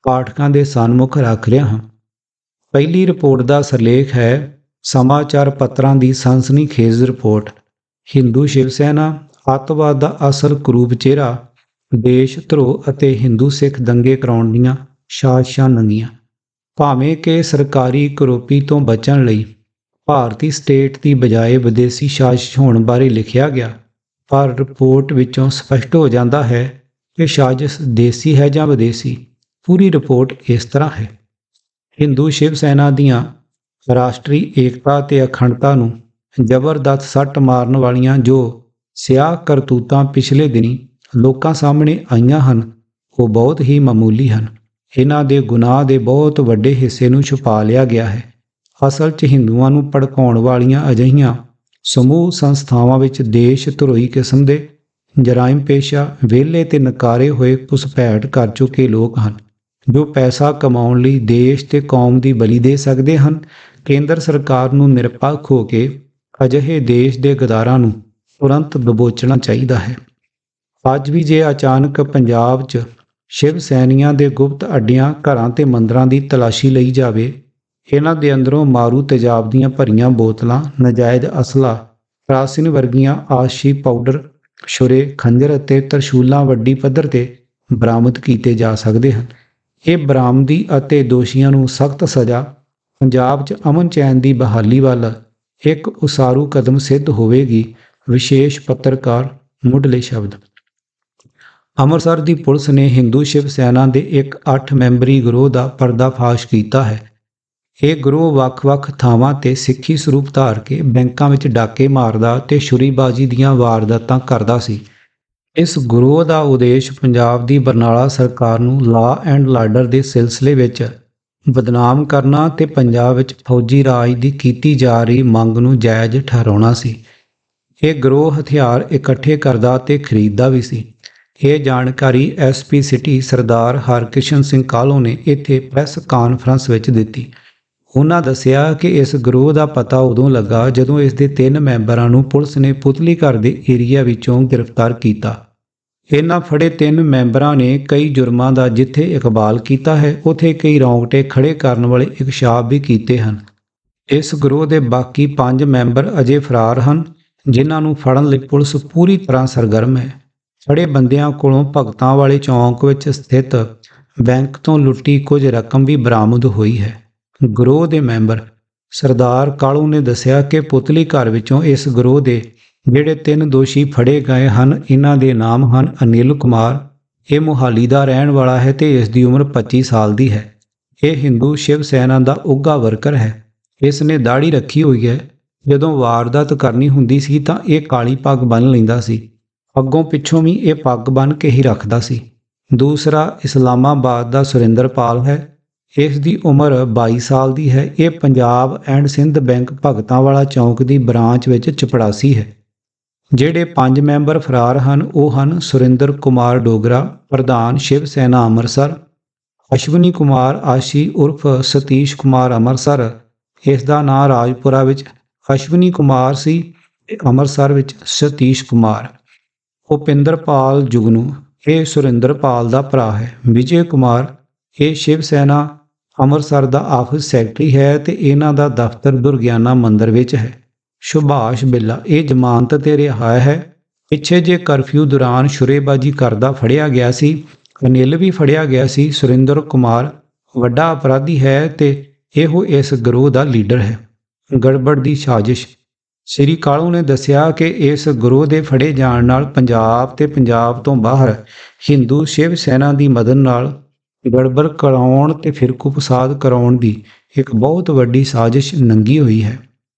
ਪਾਠਕਾਂ ਦੇ ਸਨਮੁਖ ਰੱਖ ਰਿਹਾ ਹਾਂ। ਪਹਿਲੀ ਰਿਪੋਰਟ ਦਾ ਸਿਰਲੇਖ ਹੈ ਸਮਾਚਾਰ ਪੱਤਰਾਂ ਦੀ ਸਨਸਨੀਖੇਜ਼ ਰਿਪੋਰਟ, ਹਿੰਦੂ ਸ਼ਿਵ ਸੈਨਾ ਅੱਤਵਾਦ ਦਾ ਅਸਲ ਕਰੂਪ ਚਿਹਰਾ, ਦੇਸ਼ ਧਰੋਹ ਅਤੇ ਹਿੰਦੂ ਸਿੱਖ ਦੰਗੇ ਕਰਾਉਣ ਦੀਆਂ ਸਾਜ਼ਿਸ਼ਾਂ ਨੰਗੀਆਂ। ਭਾਵੇਂ ਕਿ ਸਰਕਾਰੀ ਕਰੋਪੀ ਤੋਂ ਬਚਣ ਲਈ ਭਾਰਤੀ ਸਟੇਟ ਦੀ ਬਜਾਏ ਵਿਦੇਸ਼ੀ ਸਾਜ਼ਿਸ਼ ਹੋਣ ਬਾਰੇ ਲਿਖਿਆ ਗਿਆ, ਪਰ ਰਿਪੋਰਟ ਵਿੱਚੋਂ ਸਪਸ਼ਟ ਹੋ ਜਾਂਦਾ ਹੈ ਕਿ ਸਾਜ਼ਿਸ਼ ਦੇਸੀ ਹੈ ਜਾਂ ਵਿਦੇਸ਼ੀ। ਪੂਰੀ ਰਿਪੋਰਟ ਇਸ ਤਰ੍ਹਾਂ ਹੈ। ਹਿੰਦੂ ਸ਼ਿਵ ਸੈਨਾ ਦੀਆਂ ਰਾਸ਼ਟਰੀ ਏਕਤਾ ਅਤੇ ਅਖੰਡਤਾ ਨੂੰ ਜ਼ਬਰਦਸਤ ਸੱਟ ਮਾਰਨ ਵਾਲੀਆਂ ਜੋ ਸਿਆਹ ਕਰਤੂਤਾਂ ਪਿਛਲੇ ਦਿਨੀ ਲੋਕਾਂ ਸਾਹਮਣੇ ਆਈਆਂ ਹਨ, ਉਹ ਬਹੁਤ ਹੀ ਮਾਮੂਲੀ ਹਨ। ਇਹਨਾਂ ਦੇ ਗੁਨਾਹ ਦੇ ਬਹੁਤ ਵੱਡੇ ਹਿੱਸੇ ਨੂੰ ਛੁਪਾ ਲਿਆ ਗਿਆ ਹੈ। ਅਸਲ 'ਚ ਹਿੰਦੂਆਂ ਨੂੰ ਭੜਕਾਉਣ ਵਾਲੀਆਂ ਅਜਿਹੀਆਂ ਸਮੂਹ ਸੰਸਥਾਵਾਂ ਵਿੱਚ ਦੇਸ਼ ਧਰੋਹੀ ਕਿਸਮ ਦੇ ਜਰਾਇਮ ਪੇਸ਼ਾ ਵਿਹਲੇ ਤੇ ਨਕਾਰੇ ਹੋਏ ਘੁਸਪੈਠ ਕਰ ਚੁੱਕੇ ਲੋਕ ਹਨ ਜੋ ਪੈਸਾ ਕਮਾਉਣ ਲਈ ਦੇਸ਼ ਤੇ ਕੌਮ ਦੀ ਬਲੀ ਦੇ ਸਕਦੇ ਹਨ। ਕੇਂਦਰ ਸਰਕਾਰ ਨੂੰ ਨਿਰਪੱਖ ਹੋ ਕੇ ਅਜਿਹੇ ਦੇਸ਼ ਦੇ ਗਦਾਰਾਂ ਨੂੰ ਤੁਰੰਤ ਦਬੋਚਣਾ ਚਾਹੀਦਾ ਹੈ। ਅੱਜ ਵੀ ਜੇ ਅਚਾਨਕ ਪੰਜਾਬ 'ਚ ਸ਼ਿਵ ਸੈਨੀਆਂ ਦੇ ਗੁਪਤ ਅੱਡਿਆਂ, ਘਰਾਂ ਤੇ ਮੰਦਰਾਂ ਦੀ ਤਲਾਸ਼ੀ ਲਈ ਜਾਵੇ, ਇਹਨਾਂ ਦੇ ਅੰਦਰੋਂ ਮਾਰੂ ਤੇਜ਼ਾਬ ਦੀਆਂ ਭਰੀਆਂ ਬੋਤਲਾਂ, ਨਜਾਇਜ਼ ਅਸਲਾ, ਕਰਾਸਿਨ ਵਰਗੀਆਂ ਆਸ਼ੀ ਪਾਊਡਰ, ਛੁਰੇ, ਖੰਜਰ ਅਤੇ ਤਰਸ਼ੂਲਾਂ ਵੱਡੀ ਪੱਧਰ 'ਤੇ ਬਰਾਮਦ ਕੀਤੇ ਜਾ ਸਕਦੇ ਹਨ। ਇਹ ਬਰਾਮਦੀ ਅਤੇ ਦੋਸ਼ੀਆਂ ਨੂੰ ਸਖਤ ਸਜ਼ਾ ਪੰਜਾਬ 'ਚ ਅਮਨ ਚੈਨ ਦੀ ਬਹਾਲੀ ਵੱਲ ਇੱਕ ਉਸਾਰੂ ਕਦਮ ਸਿੱਧ ਹੋਵੇਗੀ। ਵਿਸ਼ੇਸ਼ ਪੱਤਰਕਾਰ ਮੁੱਢਲੇ ਸ਼ਬਦ। ਅੰਮ੍ਰਿਤਸਰ ਦੀ ਪੁਲਿਸ ਨੇ ਹਿੰਦੂ ਸ਼ਿਵ ਸੈਨਾ ਦੇ ਇੱਕ 8 ਮੈਂਬਰੀ ਗਰੋਹ ਦਾ ਪਰਦਾਫਾਸ਼ ਕੀਤਾ ਹੈ। ਇਹ ਗਰੋਹ ਵੱਖ-ਵੱਖ ਥਾਵਾਂ 'ਤੇ ਸਿੱਖੀ ਸਰੂਪ ਧਾਰ ਕੇ ਬੈਂਕਾਂ ਵਿੱਚ ਡਾਕੇ ਮਾਰਦਾ ਤੇ ਛੁਰੀਬਾਜ਼ੀ ਦੀਆਂ ਵਾਰਦਾਤਾਂ ਕਰਦਾ ਸੀ। ਇਸ ਗਰੋਹ ਦਾ ਉਦੇਸ਼ ਪੰਜਾਬ ਦੀ ਬਰਨਾਲਾ ਸਰਕਾਰ ਨੂੰ ਲਾਅ ਐਂਡ ਆਰਡਰ ਦੇ ਸਿਲਸਿਲੇ ਵਿੱਚ ਬਦਨਾਮ ਕਰਨਾ ਤੇ ਪੰਜਾਬ ਵਿੱਚ ਫੌਜੀ ਰਾਜ ਦੀ ਕੀਤੀ ਜਾ ਰਹੀ ਮੰਗ ਨੂੰ ਜਾਇਜ਼ ਠਹਿਰਾਉਣਾ ਸੀ। ਇਹ ਗਰੋਹ ਹਥਿਆਰ ਇਕੱਠੇ ਕਰਦਾ ਤੇ ਖਰੀਦਦਾ ਵੀ ਸੀ। ਇਹ ਜਾਣਕਾਰੀ ਐਸਪੀ ਸਿਟੀ ਸਰਦਾਰ ਹਰਕਿਸ਼ਨ ਸਿੰਘ ਕਾਹਲੋਂ ਨੇ ਇੱਥੇ ਪ੍ਰੈਸ ਕਾਨਫਰੰਸ ਵਿੱਚ ਦਿੱਤੀ। ਉਹਨਾਂ ਦੱਸਿਆ ਕਿ ਇਸ ਗਰੋਹ ਦਾ ਪਤਾ ਉਦੋਂ ਲੱਗਾ ਜਦੋਂ ਇਸ ਦੇ 3 ਮੈਂਬਰਾਂ ਨੂੰ ਪੁਲਿਸ ਨੇ ਪੁਤਲੀ ਘਰ ਦੇ ਏਰੀਆ ਵਿੱਚੋਂ ਗ੍ਰਿਫਤਾਰ ਕੀਤਾ। ਇਹਨਾਂ ਫੜੇ 3 ਮੈਂਬਰਾਂ ਨੇ ਕਈ ਜੁਰਮਾਂ ਦਾ ਜਿੱਥੇ ਇਕਬਾਲ ਕੀਤਾ ਹੈ ਉੱਥੇ ਕਈ ਰੌਂਗਟੇ ਖੜੇ ਕਰਨ ਵਾਲੇ ਇਕਸ਼ਾਫ ਵੀ ਕੀਤੇ ਹਨ। ਇਸ ਗਰੋਹ ਦੇ ਬਾਕੀ 5 ਮੈਂਬਰ ਅਜੇ ਫਰਾਰ ਹਨ, ਜਿਨ੍ਹਾਂ ਨੂੰ ਫੜਨ ਲਈ ਪੁਲਿਸ ਪੂਰੀ ਤਰ੍ਹਾਂ ਸਰਗਰਮ ਹੈ। ਫੜੇ ਬੰਦਿਆਂ ਕੋਲੋਂ ਭਗਤਾਂ ਵਾਲੇ ਚੌਂਕ ਵਿੱਚ ਸਥਿਤ ਬੈਂਕ ਤੋਂ ਲੁੱਟੀ ਕੁਝ ਰਕਮ ਵੀ ਬਰਾਮਦ ਹੋਈ ਹੈ। ਗਰੋਹ ਦੇ ਮੈਂਬਰ ਸਰਦਾਰ ਕਾਲੂ ਨੇ ਦੱਸਿਆ ਕਿ ਪੁਤਲੀ ਘਰ ਵਿੱਚੋਂ ਇਸ ਗਰੋਹ ਦੇ ਜਿਹੜੇ 3 ਦੋਸ਼ੀ ਫੜੇ ਗਏ ਹਨ, ਇਹਨਾਂ ਦੇ ਨਾਮ ਹਨ ਅਨਿਲ ਕੁਮਾਰ। ਇਹ ਮੁਹਾਲੀ ਦਾ ਰਹਿਣ ਵਾਲਾ ਹੈ ਤੇ ਇਸ ਦੀ ਉਮਰ 25 ਸਾਲ ਦੀ ਹੈ। ਇਹ ਹਿੰਦੂ ਸ਼ਿਵ ਸੈਨਾ ਦਾ ਉੱਘਾ ਵਰਕਰ ਹੈ। ਇਸ ਨੇ ਦਾੜੀ ਰੱਖੀ ਹੋਈ ਹੈ। ਜਦੋਂ ਵਾਰਦਾਤ ਕਰਨੀ ਹੁੰਦੀ ਸੀ ਤਾਂ ਇਹ ਕਾਲੀ ਪੱਗ ਬੰਨ੍ਹ ਲੈਂਦਾ ਸੀ। ਅੱਗੋਂ ਪਿੱਛੋਂ ਵੀ ਇਹ ਪੱਗ ਬੰਨ੍ਹ ਕੇ ਹੀ ਰੱਖਦਾ ਸੀ। ਦੂਸਰਾ ਇਸਲਾਮਾਬਾਦ ਦਾ ਸੁਰਿੰਦਰਪਾਲ ਹੈ। ਇਸ ਦੀ ਉਮਰ 22 ਸਾਲ ਦੀ ਹੈ। ਇਹ ਪੰਜਾਬ ਐਂਡ ਸਿੰਧ ਬੈਂਕ ਭਗਤਾਂ ਵਾਲਾ ਚੌਂਕ ਦੀ ਬ੍ਰਾਂਚ ਵਿੱਚ ਚਪੜਾਸੀ ਹੈ। ਜਿਹੜੇ 5 ਮੈਂਬਰ ਫਰਾਰ ਹਨ ਉਹ ਹਨ ਸੁਰਿੰਦਰ ਕੁਮਾਰ ਡੋਗਰਾ, ਪ੍ਰਧਾਨ ਸ਼ਿਵ ਸੈਨਾ ਅੰਮ੍ਰਿਤਸਰ, ਅਸ਼ਵਨੀ ਕੁਮਾਰ ਆਸ਼ੀ ਉਰਫ ਸਤੀਸ਼ ਕੁਮਾਰ ਅੰਮ੍ਰਿਤਸਰ, ਇਸ ਦਾ ਨਾਂ ਰਾਜਪੁਰਾ ਵਿੱਚ ਅਸ਼ਵਨੀ ਕੁਮਾਰ ਸੀ ਤੇ ਅੰਮ੍ਰਿਤਸਰ ਵਿੱਚ ਸਤੀਸ਼ ਕੁਮਾਰ। ਭੁਪਿੰਦਰਪਾਲ ਜੁਗਨੂ, ਇਹ ਸੁਰਿੰਦਰਪਾਲ ਦਾ ਭਰਾ ਹੈ। ਵਿਜੇ ਕੁਮਾਰ, ਇਹ ਸ਼ਿਵ ਸੈਨਾ ਅੰਮ੍ਰਿਤਸਰ ਦਾ ਆਫਿਸ ਸੈਕਟਰੀ ਹੈ ਤੇ ਇਹਨਾਂ ਦਾ ਦਫ਼ਤਰ ਦੁਰਗਿਆਨਾ ਮੰਦਿਰ ਵਿੱਚ ਹੈ। ਸੁਭਾਸ਼ ਬਿੱਲਾ, ਇਹ ਜ਼ਮਾਨਤ ਤੇ ਰਿਹਾ ਹੈ। ਪਿੱਛੇ ਜੇ ਕਰਫਿਊ ਦੌਰਾਨ ਸ਼ੁਰੇਬਾਜ਼ੀ ਕਰਦਾ ਫੜਿਆ ਗਿਆ ਸੀ। ਅਨਿਲ ਵੀ ਫੜਿਆ ਗਿਆ ਸੀ। ਸੁਰਿੰਦਰ ਕੁਮਾਰ ਵੱਡਾ ਅਪਰਾਧੀ ਹੈ ਤੇ ਇਹੋ ਇਸ ਗਰੋਹ ਦਾ ਲੀਡਰ ਹੈ। ਗੜਬੜ ਦੀ ਸਾਜ਼ਿਸ਼, ਸ੍ਰੀ ਕਾਲੂ ਨੇ ਦੱਸਿਆ ਕਿ ਇਸ ਗਰੋਹ ਦੇ ਫੜੇ ਜਾਣ ਨਾਲ ਪੰਜਾਬ ਤੇ ਪੰਜਾਬ ਤੋਂ ਬਾਹਰ ਹਿੰਦੂ ਸ਼ਿਵ ਸੈਨਾ ਦੀ ਮਦਦ ਨਾਲ ਗੜਬੜ ਕਰਾਉਣ ਤੇ ਫਿਰਕੂ ਫਸਾਦ ਕਰਾਉਣ ਦੀ ਇੱਕ ਬਹੁਤ ਵੱਡੀ ਸਾਜ਼ਿਸ਼ ਨੰਗੀ ਹੋਈ ਹੈ।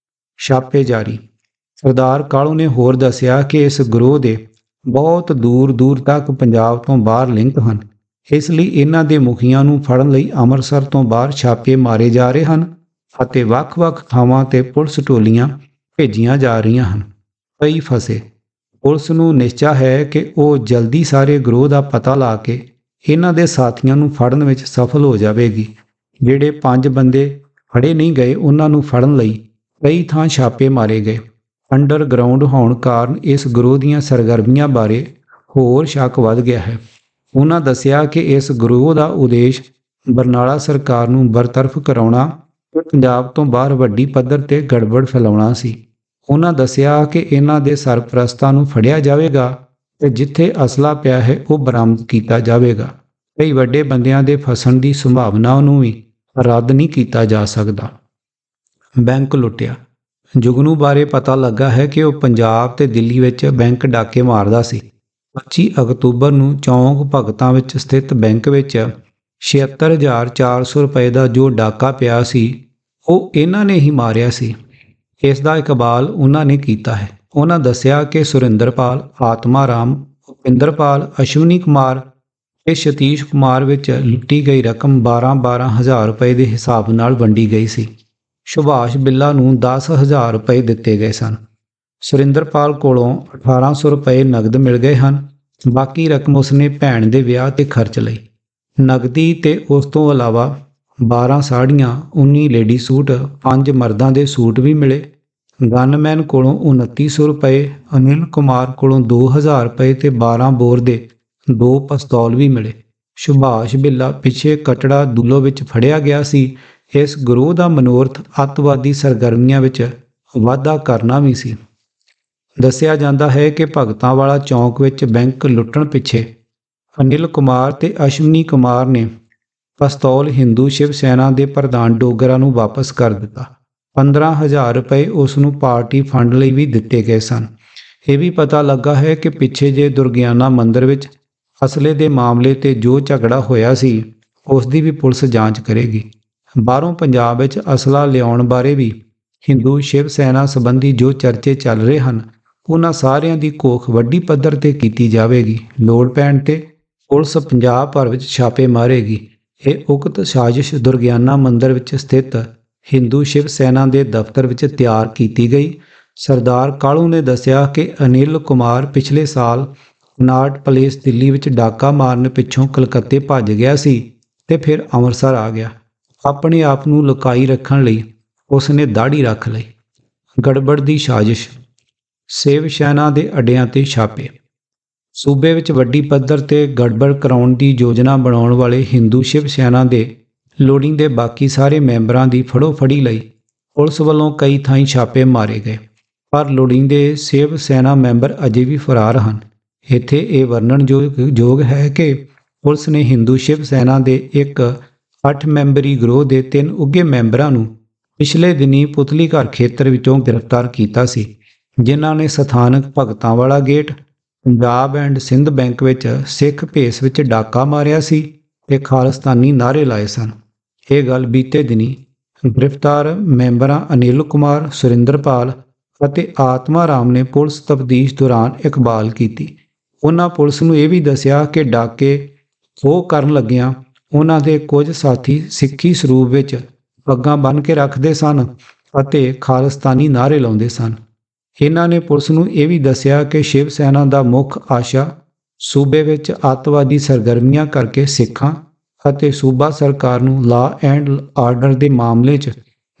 ਛਾਪੇ ਜਾਰੀ, ਸਰਦਾਰ ਕਾਲੂ ਨੇ ਹੋਰ ਦੱਸਿਆ ਕਿ ਇਸ ਗਰੋਹ ਦੇ ਬਹੁਤ ਦੂਰ ਦੂਰ ਤੱਕ ਪੰਜਾਬ ਤੋਂ ਬਾਹਰ ਲਿੰਕ ਹਨ। ਇਸ ਲਈ ਇਹਨਾਂ ਦੇ ਮੁਖੀਆਂ ਨੂੰ ਫੜਨ ਲਈ ਅੰਮ੍ਰਿਤਸਰ ਤੋਂ ਬਾਹਰ ਛਾਪੇ ਮਾਰੇ ਜਾ ਰਹੇ ਹਨ ਅਤੇ ਵੱਖ-ਵੱਖ ਥਾਵਾਂ ਤੇ ਪੁਲਿਸ ਟੋਲੀਆਂ ਭੇਜੀਆਂ ਜਾ ਰਹੀਆਂ ਹਨ। ਕਈ ਫਸੇ। ਪੁਲਿਸ ਨੂੰ ਨਿਸ਼ਚਾ ਹੈ ਕਿ ਉਹ ਜਲਦੀ ਸਾਰੇ ਗਰੋਹ ਦਾ ਪਤਾ ਲਾ ਕੇ ਇਹਨਾਂ ਦੇ ਸਾਥੀਆਂ ਨੂੰ ਫੜਨ ਵਿੱਚ ਸਫਲ ਹੋ ਜਾਵੇਗੀ। ਜਿਹੜੇ 5 ਬੰਦੇ ਫੜੇ ਨਹੀਂ ਗਏ ਉਹਨਾਂ ਨੂੰ ਫੜਨ ਲਈ ਕਈ ਥਾਂ ਛਾਪੇ ਮਾਰੇ ਗਏ। ਅੰਡਰਗਰਾਉਂਡ ਹੋਣ ਕਾਰਨ ਇਸ ਗਰੋਹ ਦੀਆਂ ਸਰਗਰਮੀਆਂ ਬਾਰੇ ਹੋਰ ਸ਼ੱਕ ਵੱਧ ਗਿਆ ਹੈ। ਉਹਨਾਂ ਦੱਸਿਆ ਕਿ ਇਸ ਗਰੋਹ ਦਾ ਉਦੇਸ਼ ਬਰਨਾਲਾ ਸਰਕਾਰ ਨੂੰ ਬਰਤਰਫ ਕਰਾਉਣਾ ਤੇ ਪੰਜਾਬ ਤੋਂ ਬਾਹਰ ਵੱਡੀ ਪੱਧਰ ਤੇ ਗੜਬੜ ਫੈਲਾਉਣਾ ਸੀ। ਉਹਨਾਂ ਦੱਸਿਆ ਕਿ ਇਹਨਾਂ ਦੇ ਸਰਪ੍ਰਸਤਾਂ ਨੂੰ ਫੜਿਆ ਜਾਵੇਗਾ ਤੇ ਜਿੱਥੇ ਅਸਲਾ ਪਿਆ ਹੈ ਉਹ ਬਰਾਮਦ ਕੀਤਾ ਜਾਵੇਗਾ। ਕਈ ਵੱਡੇ ਬੰਦਿਆਂ ਦੇ ਫਸਣ ਦੀ ਸੰਭਾਵਨਾ ਨੂੰ ਵੀ ਰੱਦ ਨਹੀਂ ਕੀਤਾ ਜਾ ਸਕਦਾ। ਬੈਂਕ ਲੁੱਟਿਆ, ਜੁਗਨੂ ਬਾਰੇ ਪਤਾ ਲੱਗਾ ਹੈ ਕਿ ਉਹ ਪੰਜਾਬ ਤੇ ਦਿੱਲੀ ਵਿੱਚ ਬੈਂਕ ਡਾਕੇ ਮਾਰਦਾ ਸੀ। 25 ਅਕਤੂਬਰ ਨੂੰ ਚੌਂਕ ਭਗਤਾਂ ਵਿੱਚ ਸਥਿਤ ਬੈਂਕ ਵਿੱਚ 76,400 ਰੁਪਏ ਦਾ ਜੋ ਡਾਕਾ ਪਿਆ ਸੀ ਉਹ ਇਹਨਾਂ ਨੇ ਹੀ ਮਾਰਿਆ ਸੀ। ਇਸ ਦਾ ਇਕਬਾਲ ਉਹਨਾਂ ਨੇ ਕੀਤਾ ਹੈ। ਉਹਨਾਂ ਦੱਸਿਆ ਕਿ ਸੁਰਿੰਦਰਪਾਲ, ਆਤਮਾ ਰਾਮ, ਭੁਪਿੰਦਰਪਾਲ, ਅਸ਼ਵਨੀ ਕੁਮਾਰ ਤੇ ਸਤੀਸ਼ ਕੁਮਾਰ ਵਿੱਚ ਲੁੱਟੀ ਗਈ ਰਕਮ 12,000 ਰੁਪਏ ਦੇ ਹਿਸਾਬ ਨਾਲ ਵੰਡੀ ਗਈ ਸੀ। ਸੁਭਾਸ਼ ਬਿੱਲਾ ਨੂੰ 10,000 ਰੁਪਏ ਦਿੱਤੇ ਗਏ ਸਨ। ਸੁਰਿੰਦਰਪਾਲ ਕੋਲੋਂ 1,800 ਰੁਪਏ ਨਗਦ ਮਿਲ ਗਏ ਹਨ। ਬਾਕੀ ਰਕਮ ਉਸਨੇ ਭੈਣ ਦੇ ਵਿਆਹ ਤੇ ਖਰਚ ਲਈ। ਨਗਦੀ ਤੇ ਉਸ ਤੋਂ ਇਲਾਵਾ 12 ਸਾੜੀਆਂ, 19 ਲੇਡੀ ਸੂਟ, 5 ਮਰਦਾਂ ਦੇ ਸੂਟ ਵੀ ਮਿਲੇ। ਗਨਮੈਨ ਕੋਲੋਂ 2900 ਰੁਪਏ, ਅਨਿਲ ਕੁਮਾਰ ਕੋਲੋਂ 2,000 ਰੁਪਏ ਤੇ 12 ਬੋਰ ਦੇ 2 ਪਿਸਤੌਲ ਵੀ ਮਿਲੇ। ਸੁਭਾਸ਼ ਬਿੱਲਾ ਪਿੱਛੇ ਕਟੜਾ ਦੁੱਲੋ ਵਿੱਚ ਫੜਿਆ ਗਿਆ ਸੀ। ਇਸ ਗਰੋਹ ਦਾ ਮਨੋਰਥ ਅੱਤਵਾਦੀ ਸਰਗਰਮੀਆਂ ਵਿੱਚ ਵਾਧਾ ਕਰਨਾ ਵੀ ਸੀ। ਦੱਸਿਆ ਜਾਂਦਾ ਹੈ ਕਿ ਭਗਤਾਂ ਵਾਲਾ ਚੌਂਕ ਵਿੱਚ ਬੈਂਕ ਲੁੱਟਣ ਪਿੱਛੇ ਅਨਿਲ ਕੁਮਾਰ ਤੇ ਅਸ਼ਵਨੀ ਕੁਮਾਰ ਨੇ ਪਿਸਤੌਲ ਹਿੰਦੂ ਸ਼ਿਵ ਸੈਨਾ ਦੇ ਪ੍ਰਧਾਨ ਡੋਗਰਾ ਨੂੰ ਵਾਪਸ ਕਰ ਦਿੱਤਾ। 15,000 ਰੁਪਏ ਉਸ ਨੂੰ ਪਾਰਟੀ ਫੰਡ ਲਈ ਵੀ ਦਿੱਤੇ ਗਏ ਸਨ। ਇਹ ਵੀ ਪਤਾ ਲੱਗਾ ਹੈ ਕਿ ਪਿੱਛੇ ਜੇ ਦੁਰਗਿਆਨਾ ਮੰਦਿਰ ਵਿੱਚ ਅਸਲੇ ਦੇ ਮਾਮਲੇ ਤੇ ਜੋ ਝਗੜਾ ਹੋਇਆ ਸੀ ਉਸ ਦੀ ਵੀ ਪੁਲਿਸ ਜਾਂਚ ਕਰੇਗੀ। ਬਾਹਰੋਂ ਪੰਜਾਬ ਵਿੱਚ ਅਸਲਾ ਲਿਆਉਣ ਬਾਰੇ ਵੀ ਹਿੰਦੂ ਸ਼ਿਵ ਸੈਨਾ ਸੰਬੰਧੀ ਜੋ ਚਰਚੇ ਚੱਲ ਰਹੇ ਹਨ ਉਹਨਾਂ ਸਾਰਿਆਂ ਦੀ ਘੋਖ ਵੱਡੀ ਪੱਧਰ ਤੇ ਕੀਤੀ ਜਾਵੇਗੀ। ਲੋੜ ਪੈਣ ਤੇ ਪੁਲਿਸ ਪੰਜਾਬ ਭਰ ਵਿੱਚ ਛਾਪੇ ਮਾਰੇਗੀ। ਇਹ ਉਕਤ ਸਾਜ਼ਿਸ਼ ਦੁਰਗਿਆਨਾ ਮੰਦਿਰ ਵਿੱਚ ਸਥਿਤ ਹਿੰਦੂ ਸ਼ਿਵ ਸੈਨਾ ਦੇ ਦਫ਼ਤਰ ਵਿੱਚ ਤਿਆਰ ਕੀਤੀ ਗਈ। ਸਰਦਾਰ ਕਾਲੂ ਨੇ ਦੱਸਿਆ ਕਿ ਅਨਿਲ ਕੁਮਾਰ ਪਿਛਲੇ ਸਾਲ ਕਨਾਟ ਪਲੇਸ ਦਿੱਲੀ ਵਿੱਚ ਡਾਕਾ ਮਾਰਨ ਪਿੱਛੋਂ ਕਲਕੱਤੇ ਭੱਜ ਗਿਆ ਸੀ ਤੇ ਫਿਰ ਅੰਮ੍ਰਿਤਸਰ ਆ ਗਿਆ। ਆਪਣੇ ਆਪ ਨੂੰ ਲੁਕਾਈ ਰੱਖਣ ਲਈ ਉਸ ਨੇ ਦਾੜ੍ਹੀ ਰੱਖ ਲਈ। ਗੜਬੜ ਦੀ ਸਾਜ਼ਿਸ਼। ਸ਼ਿਵ ਸੈਨਾ ਦੇ ਅੱਡਿਆਂ ਤੇ ਛਾਪੇ। ਸੂਬੇ ਵਿੱਚ ਵੱਡੀ ਪੱਧਰ ਤੇ ਗੜਬੜ ਕਰਾਉਣ ਦੀ ਯੋਜਨਾ ਬਣਾਉਣ ਵਾਲੇ ਹਿੰਦੂ ਸ਼ਿਵ ਸੈਨਾ ਦੇ ਲੋੜੀਂਦੇ ਬਾਕੀ ਸਾਰੇ ਮੈਂਬਰਾਂ ਦੀ ਫੜੋ-ਫੜੀ ਲਈ ਪੁਲਿਸ ਵੱਲੋਂ ਕਈ ਥਾਈਂ ਛਾਪੇ ਮਾਰੇ ਗਏ, ਪਰ ਲੋੜੀਂਦੇ ਸ਼ਿਵ ਸੈਨਾ ਮੈਂਬਰ ਅਜੇ ਵੀ ਫਰਾਰ ਹਨ। ਇੱਥੇ ਇਹ ਵਰਣਨਯੋਗ ਹੈ ਕਿ ਪੁਲਿਸ ਨੇ ਹਿੰਦੂ ਸ਼ਿਵ ਸੈਨਾ ਦੇ ਇੱਕ 8 ਮੈਂਬਰੀ ਗਰੋਹ ਦੇ 3 ਉੱਘੇ ਮੈਂਬਰਾਂ ਨੂੰ ਪਿਛਲੇ ਦਿਨੀਂ ਪੁਤਲੀ ਘਰ ਖੇਤਰ ਵਿੱਚੋਂ ਗ੍ਰਿਫਤਾਰ ਕੀਤਾ ਸੀ, ਜਿਨ੍ਹਾਂ ਨੇ ਸਥਾਨਕ ਭਗਤਾਂ ਵਾਲਾ gate, Punjab and Sind bank ਵਿੱਚ ਸਿੱਖ ਭੇਸ ਵਿੱਚ ਡਾਕਾ ਮਾਰਿਆ ਸੀ ਤੇ ਖਾਲਿਸਤਾਨੀ ਨਾਅਰੇ ਲਾਏ ਸਨ। ਇਹ ਗੱਲ ਬੀਤੇ ਦਿਨੀਂ ਗ੍ਰਿਫਤਾਰ ਮੈਂਬਰਾਂ ਅਨਿਲ ਕੁਮਾਰ, ਸੁਰਿੰਦਰਪਾਲ ਅਤੇ ਆਤਮਾ ਰਾਮ ਨੇ ਪੁਲਿਸ ਤਫਤੀਸ਼ ਦੌਰਾਨ ਇਕਬਾਲ ਕੀਤੀ। ਉਹਨਾਂ ਪੁਲਿਸ ਨੂੰ ਇਹ ਵੀ ਦੱਸਿਆ ਕਿ ਡਾਕੇ ਖੋਹ ਕਰਨ ਲੱਗਿਆਂ ਉਹਨਾਂ ਦੇ ਕੁਝ ਸਾਥੀ ਸਿੱਖੀ ਸਰੂਪ ਵਿੱਚ ਪੱਗਾਂ ਬੰਨ੍ਹ ਕੇ ਰੱਖਦੇ ਸਨ ਅਤੇ ਖਾਲਿਸਤਾਨੀ ਨਾਅਰੇ ਲਾਉਂਦੇ ਸਨ। ਇਹਨਾਂ ਨੇ ਪੁਲਿਸ ਨੂੰ ਇਹ ਵੀ ਦੱਸਿਆ ਕਿ ਸ਼ਿਵ ਸੈਨਾ ਦਾ ਮੁੱਖ ਆਸ਼ਾ ਸੂਬੇ ਵਿੱਚ ਅੱਤਵਾਦੀ ਸਰਗਰਮੀਆਂ ਕਰਕੇ ਸਿੱਖਾਂ ਅਤੇ ਸੂਬਾ ਸਰਕਾਰ ਨੂੰ ਲਾਅ ਐਂਡ ਆਰਡਰ ਦੇ ਮਾਮਲੇ 'ਚ